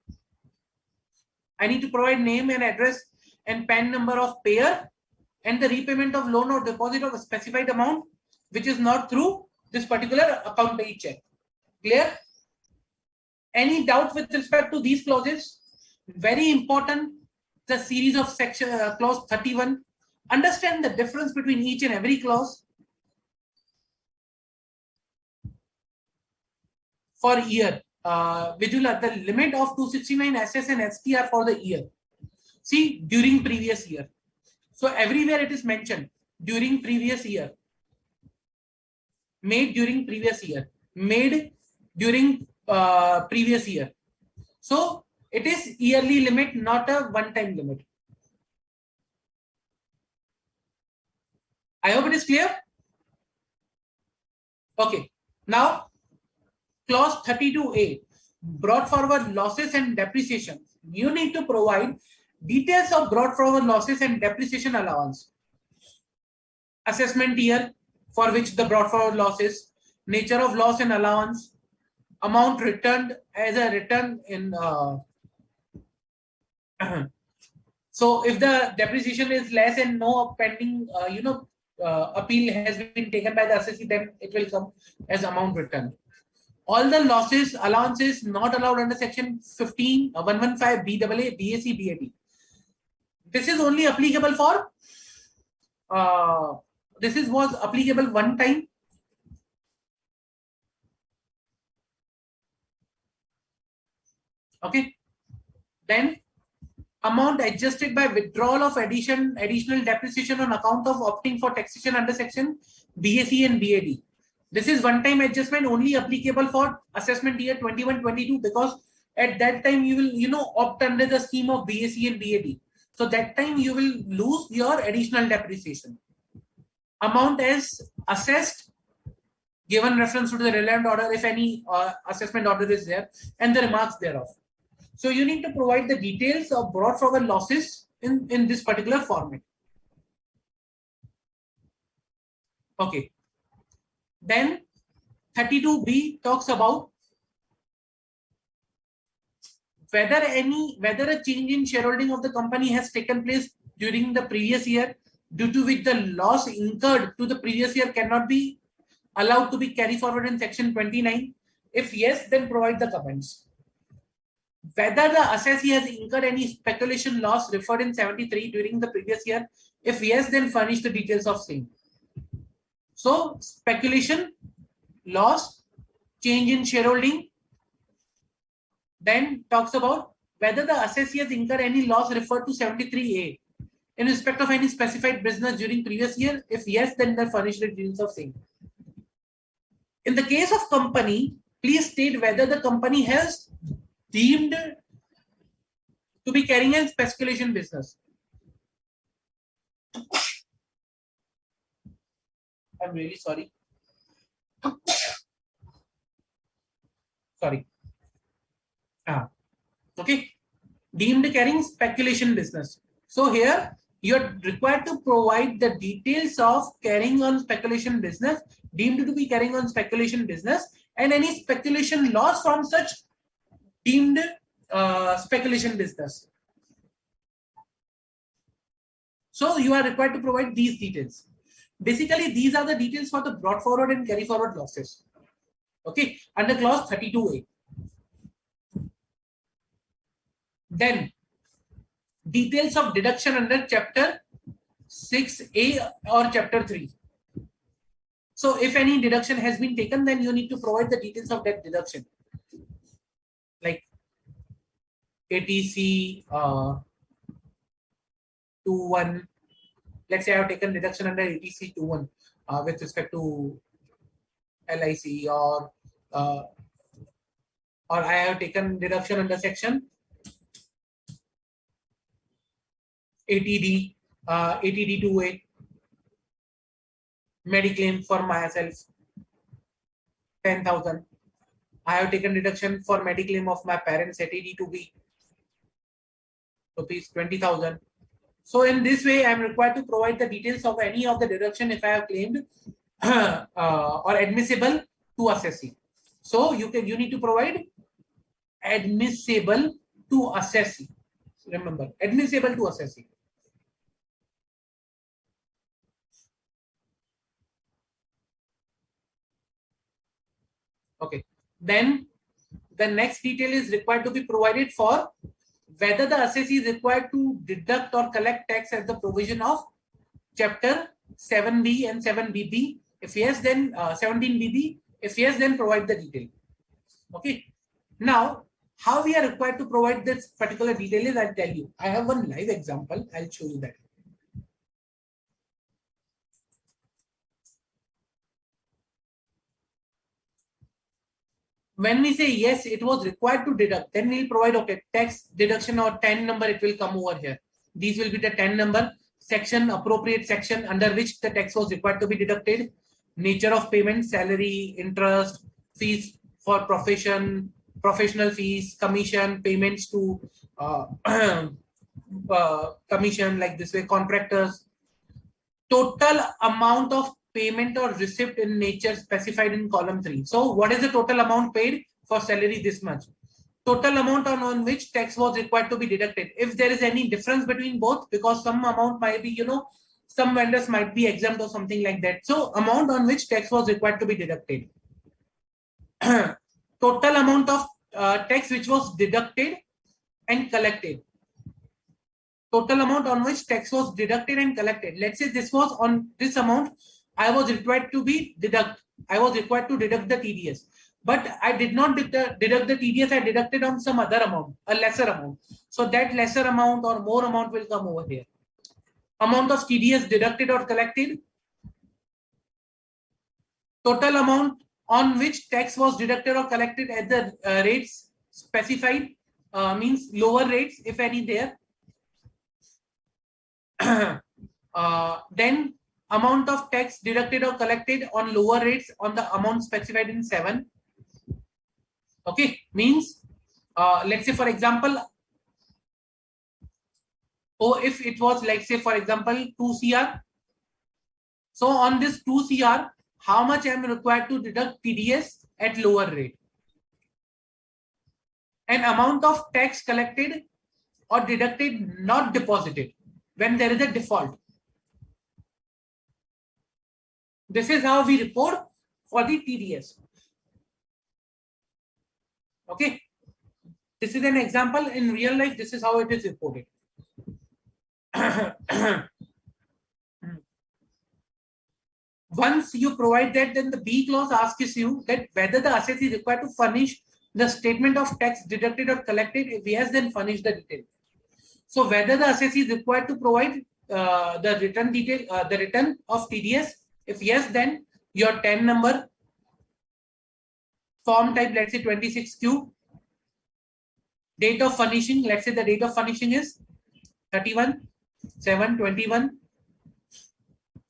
I need to provide name and address and PAN number of payer and the repayment of loan or deposit of a specified amount which is not through this particular account pay check. Clear? Any doubt with respect to these clauses? Very important, the series of section clause 31. Understand the difference between each and every clause. For year, Vidula, the limit of 269 SS and ST are for the year. See, during previous year. So everywhere it is mentioned during previous year. Made during previous year. Made during previous year. So it is yearly limit, not a one-time limit. I hope it is clear. Okay. Now, clause 32A, brought forward losses and depreciation. You need to provide details of brought forward losses and depreciation allowance. Assessment year for which the brought forward losses, nature of loss and allowance, amount returned as a return in. So if the depreciation is less and no pending, appeal has been taken by the assessee, then it will come as amount returned. All the losses, allowances not allowed under section 15, 115, BAA, BAC, BAD. This is only applicable for, was applicable one time. Okay. Then amount adjusted by withdrawal of additional depreciation on account of opting for taxation under section BAC and BAD. This is one-time adjustment only applicable for assessment year 21-22 because at that time you will opt under the scheme of BAC and BAD. So that time you will lose your additional depreciation. Amount as assessed, given reference to the relevant order if any assessment order is there, and the remarks thereof. So you need to provide the details of brought forward losses in this particular format. Okay. Then 32B talks about whether a change in shareholding of the company has taken place during the previous year, due to which the loss incurred to the previous year cannot be allowed to be carried forward in section 29. If yes, then provide the comments. Whether the assessee has incurred any speculation loss referred in 73 during the previous year. If yes, then furnish the details of same. So speculation, loss, change in shareholding. Then talks about whether the assessee has incurred any loss referred to 73A in respect of any specified business during previous year. If yes, then the furnish the details of same. In the case of company, please state whether the company has deemed to be carrying a speculation business. I'm really sorry. Sorry. Okay. Deemed carrying speculation business. So here you're required to provide the details of carrying on speculation business, deemed to be carrying on speculation business, and any speculation loss from such deemed speculation business. So you are required to provide these details. Basically, these are the details for the brought forward and carry forward losses. Okay, under clause 32A. Then details of deduction under chapter 6A or chapter 3. So if any deduction has been taken, then you need to provide the details of that deduction. Like ATC 21. Let's say I have taken deduction under ATC 21 with respect to LIC, or I have taken deduction under section ATD 2A, Mediclaim for myself 10,000. I have taken deduction for Mediclaim of my parents at AD 2B rupees 20,000. So in this way, I am required to provide the details of any of the deduction if I have claimed or admissible to assessee. So you need to provide admissible to assessee. Remember, admissible to assessee. Okay. Then the next detail is required to be provided for whether the assessee is required to deduct or collect tax as the provision of chapter 7B and 7BB. If yes, then 17BB. If yes, then provide the detail. Okay. Now, how we are required to provide this particular detail is, I'll tell you. I have one live example. I'll show you that. When we say yes, it was required to deduct, then we'll provide, okay, tax deduction or 10 number, it will come over here. These will be the 10 number section, appropriate section under which the tax was required to be deducted, nature of payment, salary, interest, fees for professional fees, commission, payments to commission, like this way, contractors, total amount of payment or receipt in nature specified in column 3. So what is the total amount paid for salary this much? Total amount on which tax was required to be deducted. If there is any difference between both, because some amount might be, some vendors might be exempt or something like that. So amount on which tax was required to be deducted. Total amount of tax which was deducted and collected. Total amount on which tax was deducted and collected. Let's say this was on this amount, I was required to deduct the TDS, but I did not deduct the TDS. I deducted on some other amount, a lesser amount. So that lesser amount or more amount will come over here. Amount of TDS deducted or collected. Total amount on which tax was deducted or collected at the rates specified, means lower rates, if any there. Then amount of tax deducted or collected on lower rates on the amount specified in 7. Okay, means let's say for example, if it was, like say for example 2 CR, so on this 2 CR, how much I am required to deduct TDS at lower rate, and amount of tax collected or deducted not deposited when there is a default. This is how we report for the TDS. Okay, this is an example. In real life, this is how it is reported. Once you provide that, then the B clause asks you that whether the assessee is required to furnish the statement of tax deducted or collected. If yes, then furnish the detail. So whether the assessee is required to provide the return detail, the return of TDS. If yes, then your 10 number, form type, let's say 26Q, date of furnishing, let's say the date of furnishing is 31/7/21.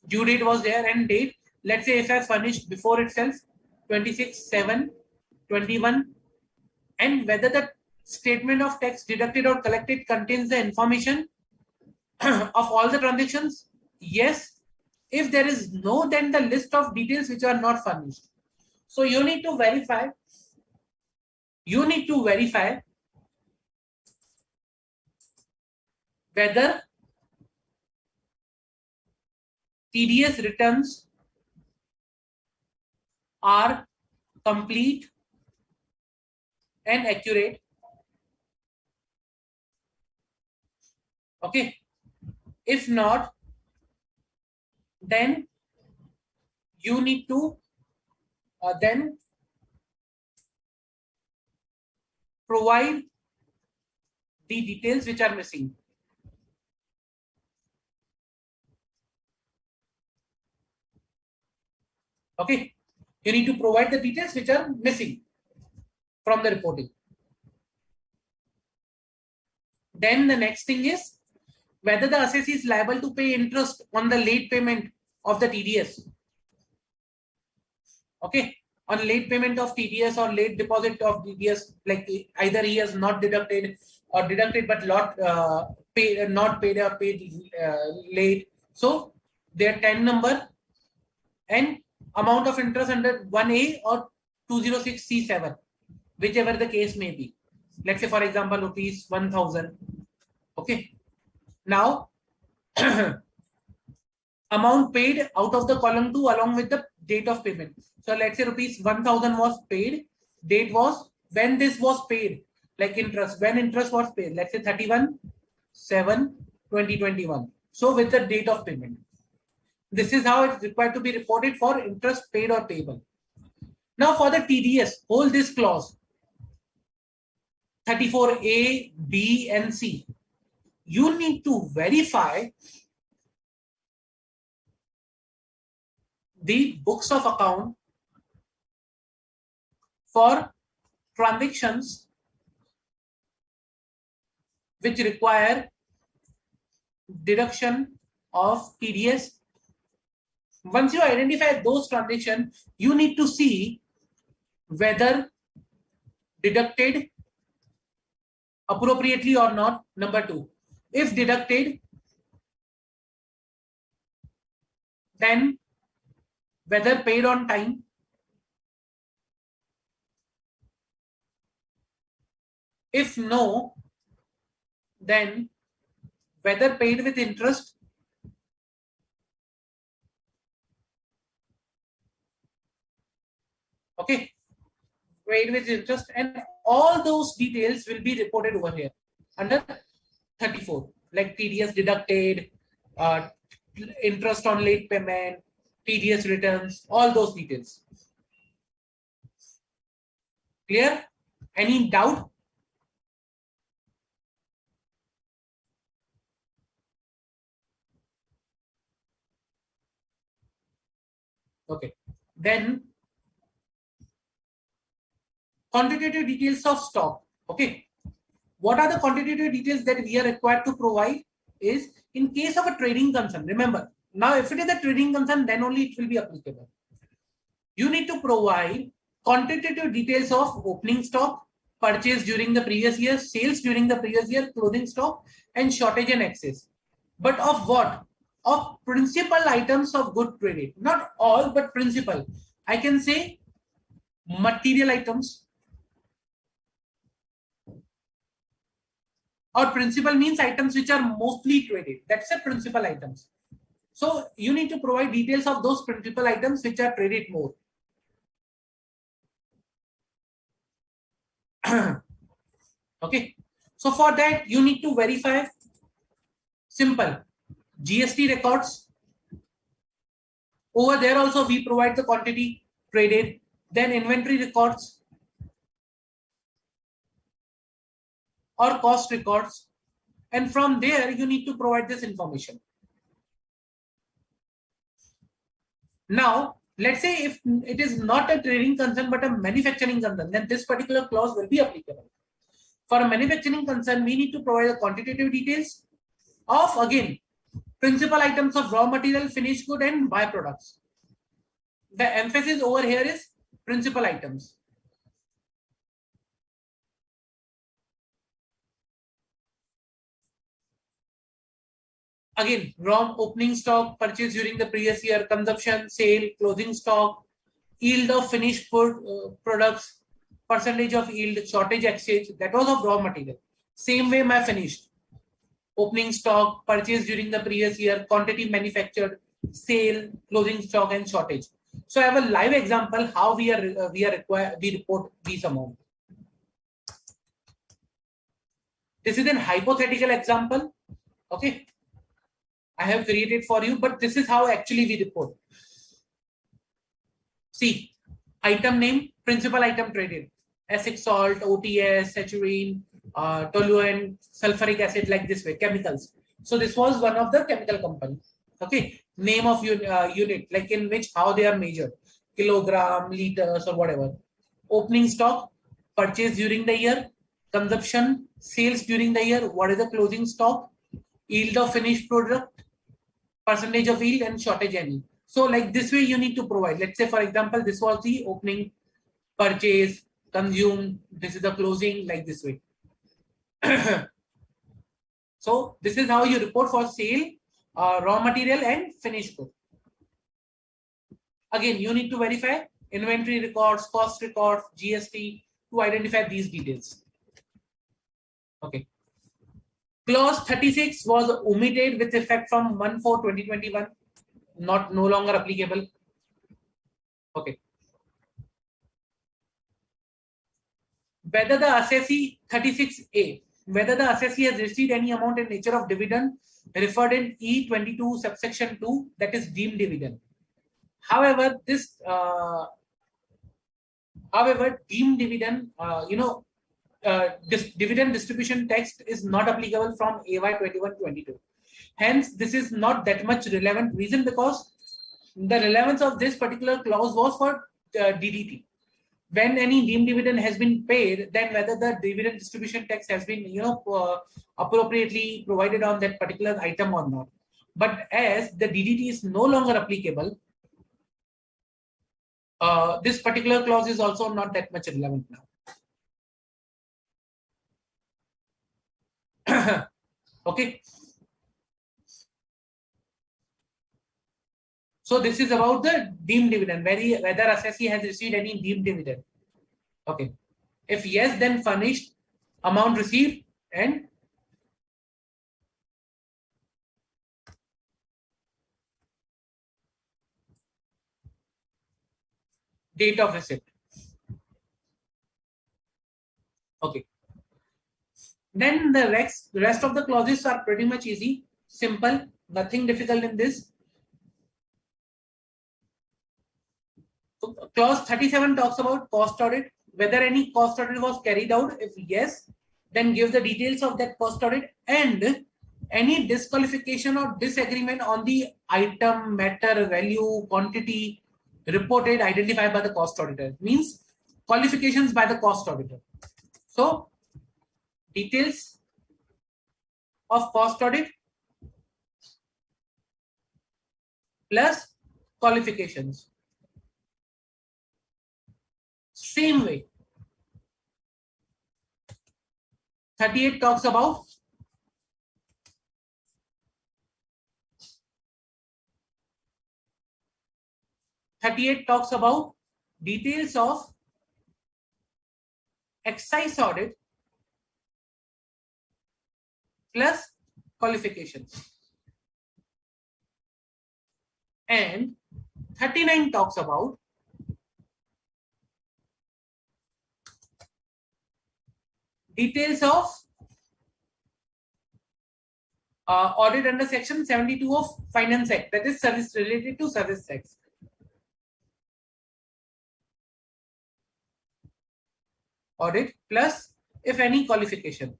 Due date was there, and date, let's say if I furnished before itself 26/7/21, and whether the statement of tax deducted or collected contains the information of all the transactions. Yes. If there is no, then the list of details which are not furnished. So you need to verify. Whether TDS returns are complete and accurate. Okay. If not, then you need to then provide the details which are missing. Okay, you need to provide the details which are missing from the reporting. Then the next thing is whether the assessee is liable to pay interest on the late payment of the TDS. Okay, on late payment of TDS or late deposit of TDS, like either he has not deducted or deducted but not paid late. So their 10 number and amount of interest under 1A or 206C7, whichever the case may be. Let's say, for example, rupees 1000. Okay. Now, amount paid out of the column 2 along with the date of payment. So let's say rupees 1000 was paid. Date was when this was paid, like interest, when interest was paid. Let's say 31/7/2021. So with the date of payment. This is how it's required to be reported for interest paid or payable. Now for the TDS, hold this clause 34A, B, and C. You need to verify the books of account for transactions which require deduction of TDS. Once you identify those transactions, you need to see whether deducted appropriately or not. Number 2, if deducted, then whether paid on time. If no, then whether paid with interest. Okay, paid with interest, and all those details will be reported over here under 34, like TDS deducted, interest on late payment, TDS returns, all those details. Clear? Any doubt? Okay. Then quantitative details of stock. Okay. What are the quantitative details that we are required to provide is in case of a trading concern. Remember, now if it is a trading concern, then only it will be applicable. You need to provide quantitative details of opening stock, purchase during the previous year, sales during the previous year, closing stock, and shortage and excess. But of what? Of principal items of good traded. Not all, but principal. I can say material items. Or principal means items which are mostly traded. That's a principal items. So you need to provide details of those principal items which are traded more. Okay. So for that, you need to verify simple GST records. Over there also we provide the quantity traded, then inventory records or cost records, and from there you need to provide this information. Now let's say if it is not a trading concern but a manufacturing concern, then this particular clause will be applicable. For a manufacturing concern, we need to provide the quantitative details of, again, principal items of raw material, finished good, and byproducts. The emphasis over here is principal items. Again, raw opening stock, purchase during the previous year, consumption, sale, closing stock, yield of finished products, percentage of yield, shortage exchange, that was of raw material. Same way my finished. Opening stock, purchase during the previous year, quantity manufactured, sale, closing stock, and shortage. So I have a live example how we report these amount. This is a hypothetical example. Okay. I have created for you, but this is how actually we report. See, item name, principal item traded, acetic salt, OTS, saturine, toluene, sulfuric acid, like this way, chemicals. So this was one of the chemical company. Okay, name of unit, like in which how they are measured, kilogram, liters, or whatever. Opening stock, purchase during the year, consumption, sales during the year, what is the closing stock, yield of finished product, percentage of yield, and shortage any. So like this way you need to provide. Let's say for example, this was the opening, purchase, consume, this is the closing, like this way. So this is how you report for sale, raw material, and finished good. Again, you need to verify inventory records, cost records, GST to identify these details. Okay. Clause 36 was omitted with effect from 1/4/2021, no longer applicable. Okay. Whether the assessee 36A, whether the assessee has received any amount in nature of dividend referred in E22 subsection 2, that is deemed dividend. However, deemed dividend, this dividend distribution text is not applicable from AY 21-22. Hence, this is not that much relevant. Reason because the relevance of this particular clause was for DDT. When any deemed dividend has been paid, then whether the dividend distribution tax has been appropriately provided on that particular item or not. But as the DDT is no longer applicable, this particular clause is also not that much relevant now. Okay. So this is about the deemed dividend, whether assessee has received any deemed dividend. Okay. If yes, then furnished, amount received, and date of receipt. Okay. Then the rest of the clauses are pretty much easy, simple, nothing difficult in this. So clause 37 talks about cost audit, whether any cost audit was carried out. If yes, then give the details of that cost audit and any disqualification or disagreement on the item, matter, value, quantity reported, identified by the cost auditor. Means qualifications by the cost auditor. So details of cost audit plus qualifications. Same way. 38 talks about details of excise audit plus qualifications. And 39 talks about details of audit under section 72 of Finance Act, that is service related to service tax. Audit plus if any qualification.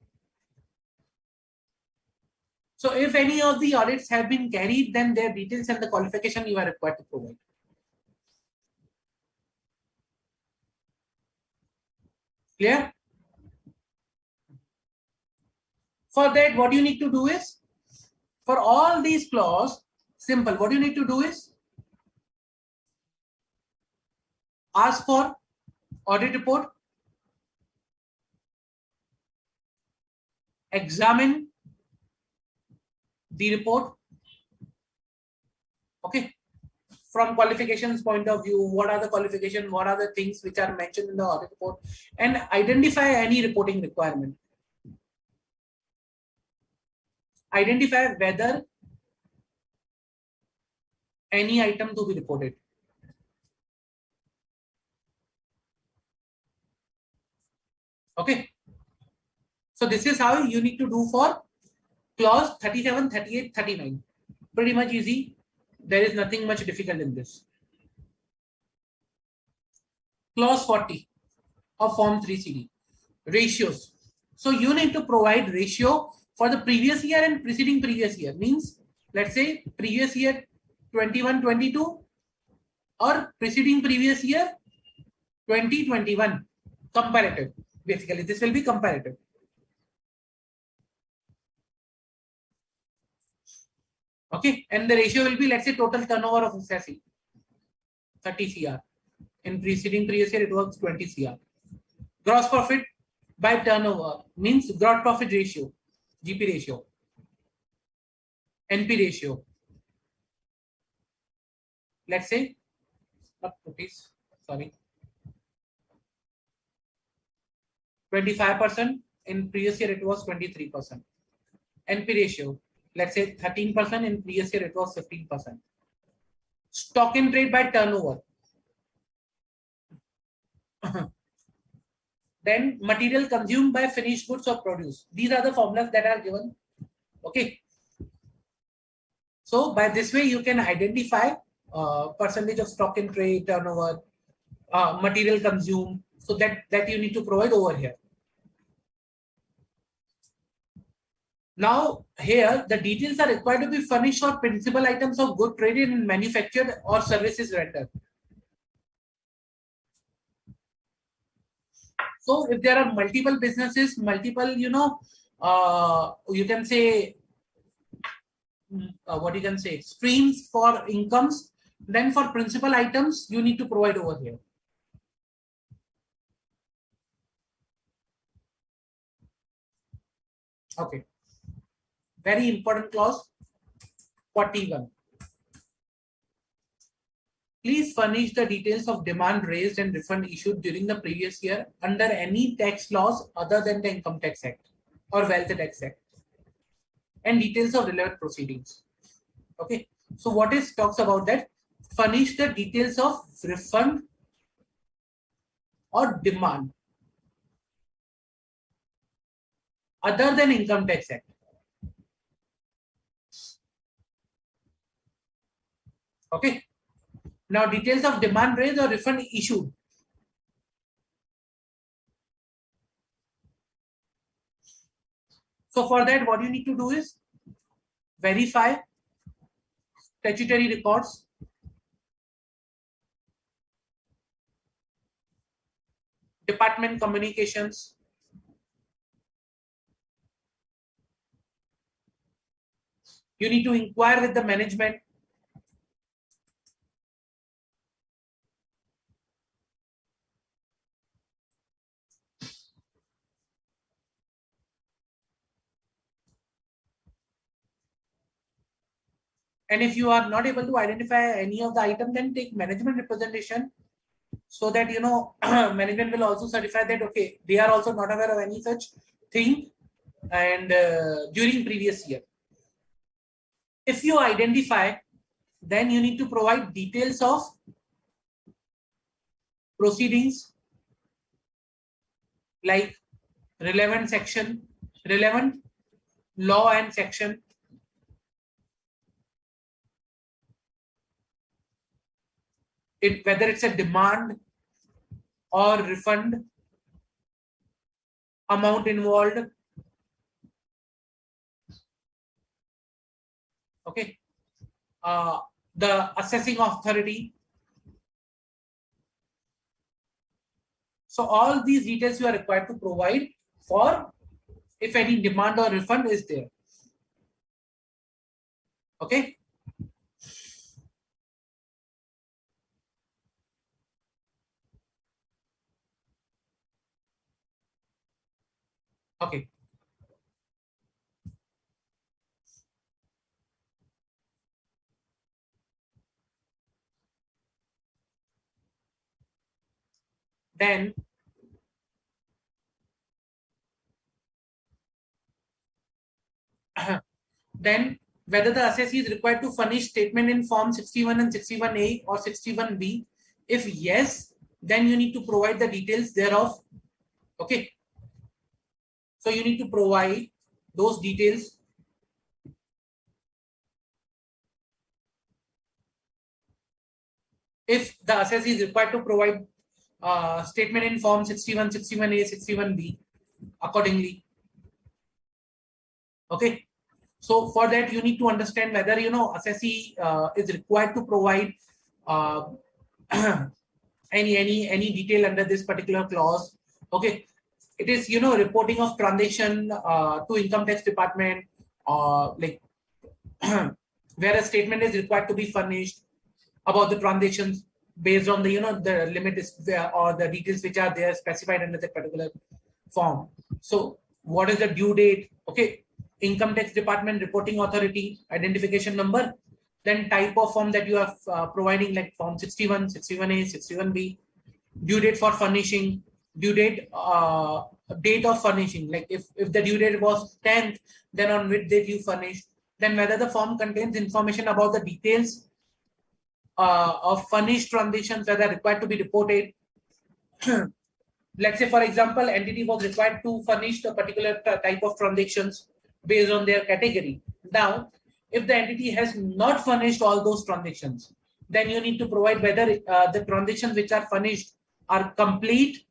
So if any of the audits have been carried, then their details and the qualification you are required to provide. Clear? For that, what you need to do is, for all these clauses, simple, what you need to do is ask for audit report, examine the report. Okay. From qualifications point of view, what are the qualifications, what are the things which are mentioned in the audit report, and identify any reporting requirement. Identify whether any item to be reported. Okay. So this is how you need to do for clause 37, 38, 39. Pretty much easy. There is nothing much difficult in this. Clause 40 of Form 3CD. Ratios. So you need to provide ratio for the previous year and preceding previous year. Means, let's say previous year 21-22 or preceding previous year 20-21. Comparative. Basically, this will be comparative. Okay, and the ratio will be, let's say, total turnover of assessee 30 CR. In preceding previous year, it was 20 CR. Gross profit by turnover means gross profit ratio, GP ratio, NP ratio. Let's say not rupees, sorry, 25%. In previous year, it was 23%. NP ratio, let's say 13%. In previous year, it was 15%. Stock in trade by turnover. Then material consumed by finished goods or produce. These are the formulas that are given. Okay. So by this way, you can identify percentage of stock in trade, turnover, material consumed. So that you need to provide over here. Now here the details are required to be furnished for principal items of good traded and manufactured or services rendered. So if there are multiple businesses, multiple, you can say, what you can say, streams for incomes, then for principal items, you need to provide over here. Okay. Very important clause, 41. Please furnish the details of demand raised and refund issued during the previous year under any tax laws other than the Income Tax Act or Wealth Tax Act, and details of relevant proceedings. Okay. So what is talks about that? Furnish the details of refund or demand other than Income Tax Act. Okay. Now details of demand raised or refund issued. So for that, what you need to do is verify statutory records, department communications, you need to inquire with the management, and if you are not able to identify any of the item, then take management representation, so that management will also certify that okay, they are also not aware of any such thing and during previous year. If you identify, then you need to provide details of proceedings like relevant section, relevant law and section, whether it's a demand or refund, amount involved. Okay. The assessing authority. So all these details you are required to provide for if any demand or refund is there. Okay. Okay. Then whether the assessee is required to furnish statement in form 61 and 61A or 61B. If yes, then you need to provide the details thereof. Okay. So you need to provide those details. If the assessee is required to provide statement in form 61, 61A, 61B accordingly. Okay. So for that, you need to understand whether assessee is required to provide any detail under this particular clause. Okay. It is reporting of transaction to income tax department, like where a statement is required to be furnished about the transactions based on the the limit is or the details which are there specified under that particular form. So what is the due date? Okay. Income tax department reporting authority, identification number, then type of form that you are providing, like form 61, 61A, 61B, due date for furnishing, due date, date of furnishing, like if the due date was 10th, then on which date you furnished, then whether the form contains information about the details of furnished transactions that are required to be reported. Let's say, for example, entity was required to furnish a particular type of transactions based on their category. Now, if the entity has not furnished all those transactions, then you need to provide whether the transactions which are furnished are complete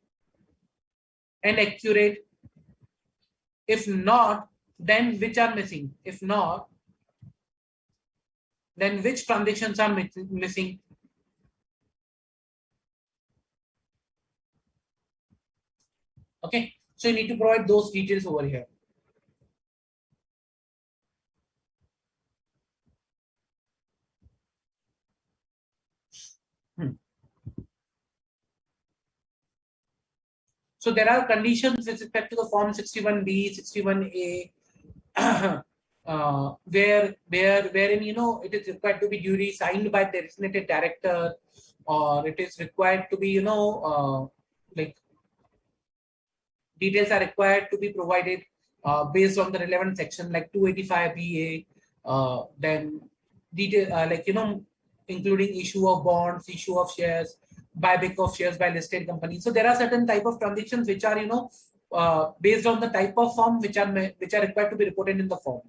and accurate. If not, then which are missing? If not, then which transactions are missing? Okay, so you need to provide those details over here. So there are conditions with respect to the form 61B, 61A, wherein it is required to be duly signed by the designated director, or it is required to be like details are required to be provided based on the relevant section, like 285BA, then detail including issue of bonds, issue of shares, buyback of shares by listed companies. So there are certain type of transactions which are based on the type of form which are required to be reported in the form.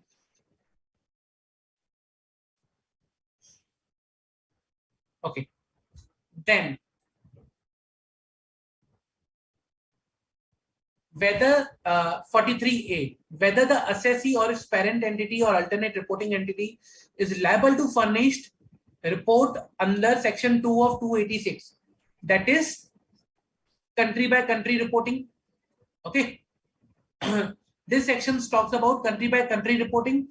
Okay, then whether 43A, whether the assessee or its parent entity or alternate reporting entity is liable to furnish report under section 2 of 286, that is country by country reporting. Okay, this section talks about country by country reporting,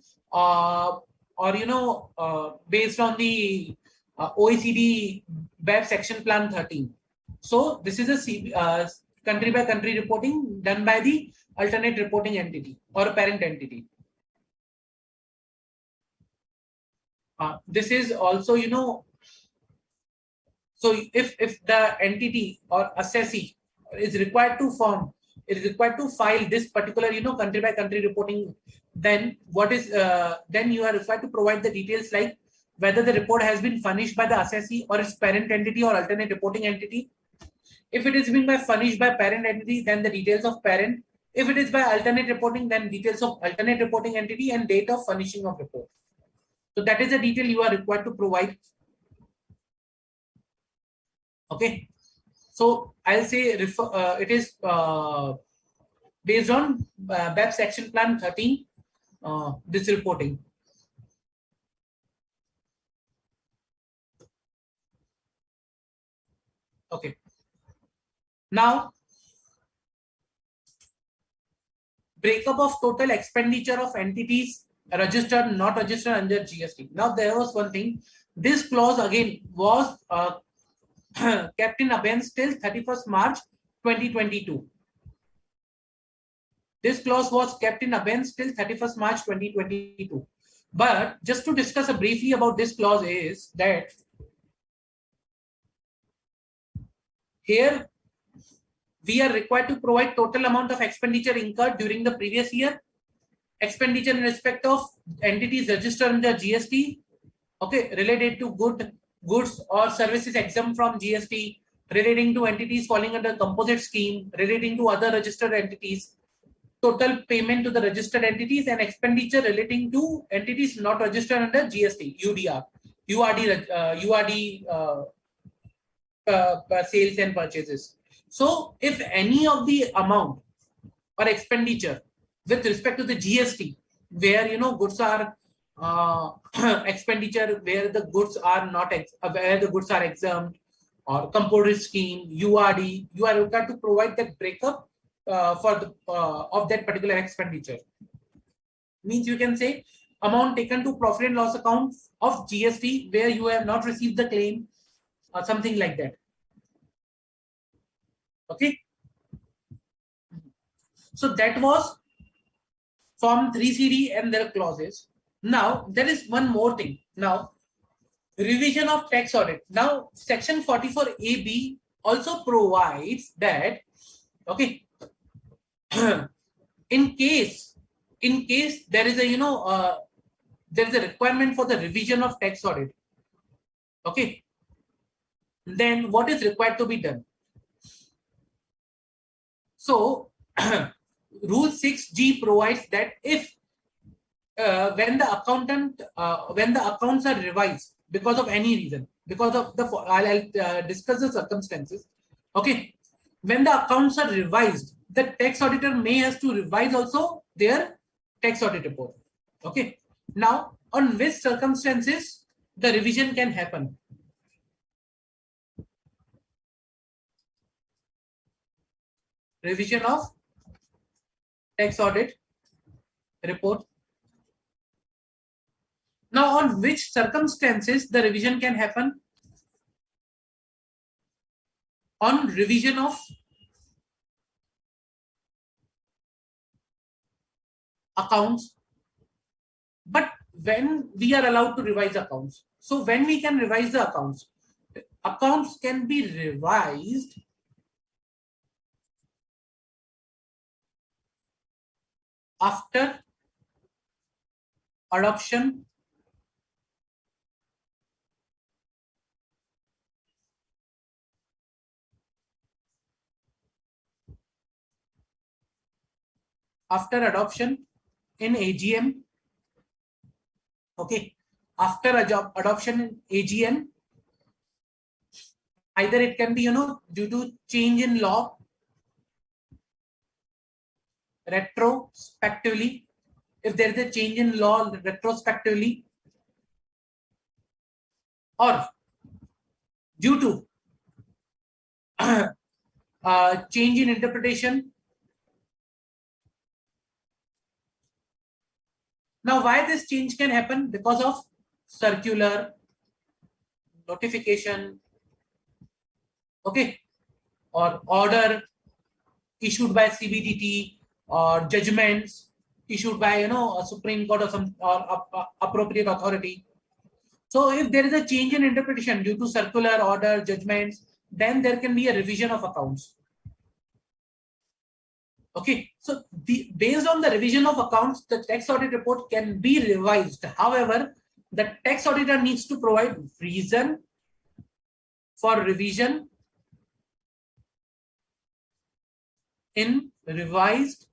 based on the OECD web section plan 13. So this is a country by country reporting done by the alternate reporting entity or parent entity. This is also, so if the entity or assessee is required to file this particular, country by country reporting, then then you are required to provide the details like whether the report has been furnished by the assessee or its parent entity or alternate reporting entity. If it is being furnished by parent entity, then the details of parent. If it is by alternate reporting, then details of alternate reporting entity and date of furnishing of report. So that is the detail you are required to provide. Okay. So I'll say it is based on BEP section plan 13, this reporting. Okay. Now, breakup of total expenditure of entities registered, not registered under GST. Now, there was one thing. This clause again was kept in abeyance till 31st March 2022. This clause was kept in abeyance till 31st March 2022. But just to discuss briefly about this clause is that here we are required to provide total amount of expenditure incurred during the previous year, expenditure in respect of entities registered under GST, okay, related to goods or services exempt from GST, relating to entities falling under composite scheme, relating to other registered entities, total payment to the registered entities, and expenditure relating to entities not registered under GST, URD sales and purchases. So if any of the amount or expenditure with respect to the GST, where goods are expenditure where the goods are not where the goods are exempt, or composite scheme, URD, you are required to provide that breakup for the of that particular expenditure. Means you can say amount taken to profit and loss account of GST where you have not received the claim, or something like that. Okay. So that was Form 3CD and their clauses. Now there is one more thing. Now Revision of tax audit. Now, section 44AB also provides that, okay, in case there is a there is a requirement for the revision of tax audit, okay, then what is required to be done? So rule 6G provides that if when the accounts are revised because of any reason, because of the I'll discuss the circumstances, okay, when the accounts are revised, the tax auditor may has to revise also their tax audit report. Okay, now on which circumstances the revision can happen? Revision of tax audit report. Now, on which circumstances the revision can happen? On revision of accounts. But when we are allowed to revise accounts, so when we can revise the accounts, accounts can be revised after adoption in AGM. Okay, after adoption in AGM, either it can be due to change in law retrospectively, if there is a change in law retrospectively, or due to change in interpretation. Now, why this change can happen? Because of circular, notification, okay, or order issued by CBDT, or judgments issued by a Supreme Court or some appropriate authority. So, if there is a change in interpretation due to circular, order, judgments, then there can be a revision of accounts. Okay, so based on the revision of accounts, the tax audit report can be revised. However, the tax auditor needs to provide reason for revision in revised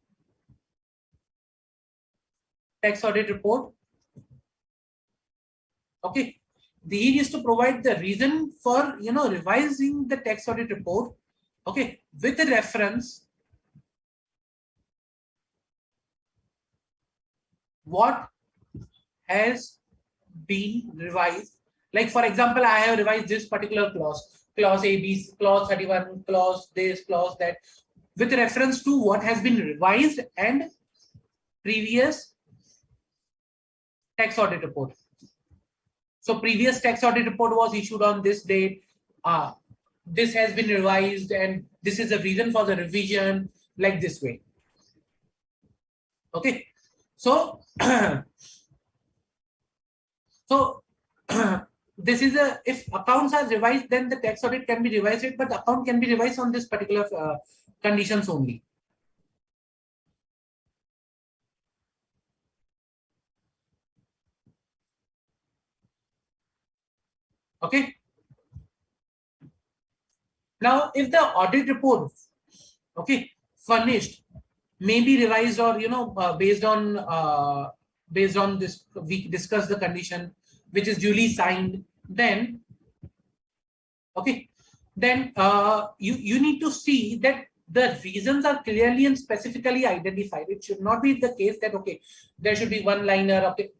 tax audit report. Okay, he needs to provide the reason for revising the tax audit report. Okay, with a reference what has been revised. Like for example, I have revised this particular clause A, B, clause 31, clause this, clause that, with reference to what has been revised and previous tax audit report. So previous tax audit report was issued on this date. This has been revised and this is the reason for the revision, like this way. Okay, so so this is if accounts are revised, then the tax audit can be revised, but account can be revised on this particular conditions only. Okay. Now, if the audit report, okay, furnished may be revised, or based on this, we discuss the condition which is duly signed, then okay, then you need to see that the reasons are clearly and specifically identified. It should not be the case that okay, there should be one liner, okay,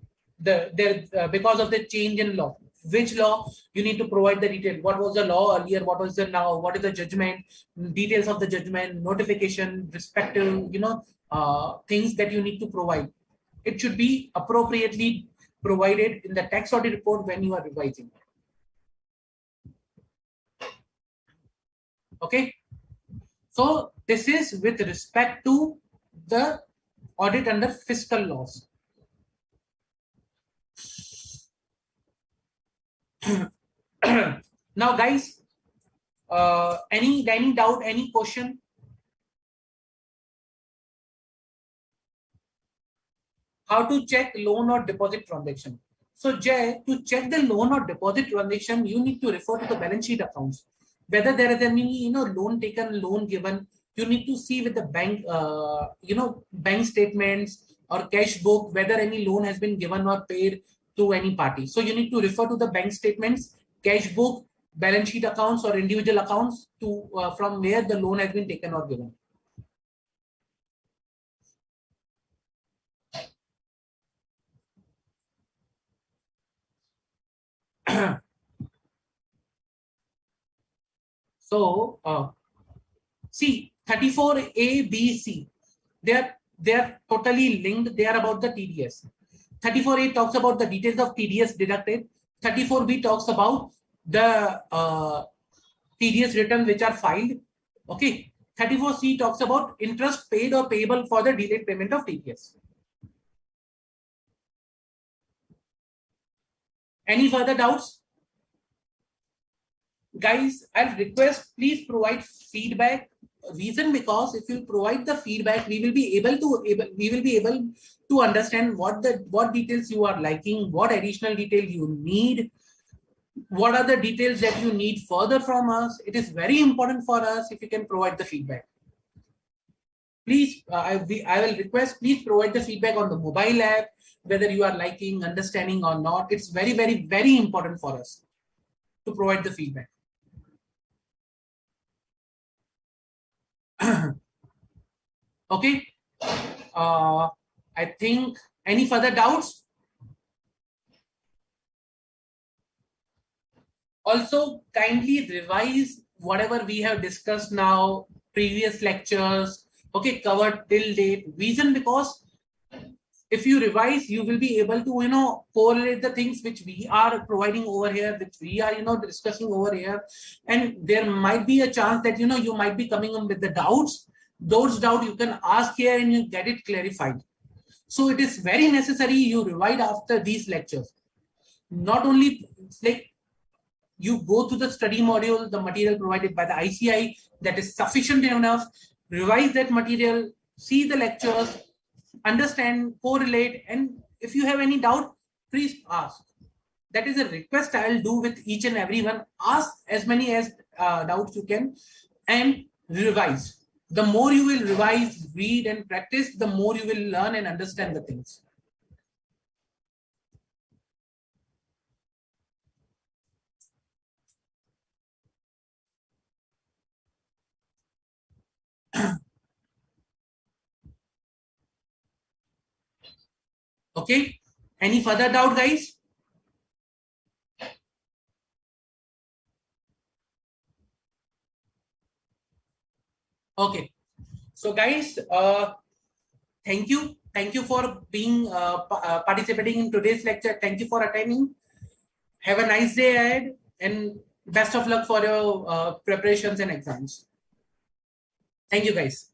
because of the change in law. Which law? You need to provide the detail. What was the law earlier? What was the now? What is the judgment? Details of the judgment, notification, respective things that you need to provide. It should be appropriately provided in the tax audit report when you are revising. Okay, so this is with respect to the audit under fiscal laws. Now, guys, any doubt, any question? How to check loan or deposit transaction? So, Jay, to check the loan or deposit transaction, you need to refer to the balance sheet accounts. Whether there is any, loan taken, loan given, you need to see with the bank, bank statements or cash book, whether any loan has been given or paid to any party. So you need to refer to the bank statements, cash book, balance sheet accounts or individual accounts to from where the loan has been taken or given. So see 34A, B, C, they're totally linked. They are about the TDS. 34A talks about the details of TDS deducted. 34B talks about the TDS return which are filed. Okay. 34C talks about interest paid or payable for the delayed payment of TDS. Any further doubts? Guys, I'll request please provide feedback. Reason because if you provide the feedback, we will be able to understand what details you are liking, what additional detail you need, what are the details that you need further from us. It is very important for us if you can provide the feedback. Please, I will request, please provide the feedback on the mobile app, whether you are liking, understanding or not. It's very, very, very important for us to provide the feedback. Okay. I think any further doubts? Also, kindly revise whatever we have discussed now, previous lectures, okay, covered till date. Reason because if you revise, you will be able to, correlate the things which we are providing over here, which we are, discussing over here. And there might be a chance that, you might be coming up with the doubts. Those doubts you can ask here and you get it clarified. So it is very necessary you revise after these lectures. Not only like you go to the study module, the material provided by the ICI, that is sufficient enough. Revise that material, see the lectures, understand, correlate, and if you have any doubt, please ask. That is a request I will do with each and everyone. Ask as many as doubts you can and revise. The more you will revise, read and practice, the more you will learn and understand the things. Okay. Any further doubt, guys? Okay. So, guys, thank you. Thank you for being participating in today's lecture. Thank you for attending. Have a nice day ahead and best of luck for your preparations and exams. Thank you, guys.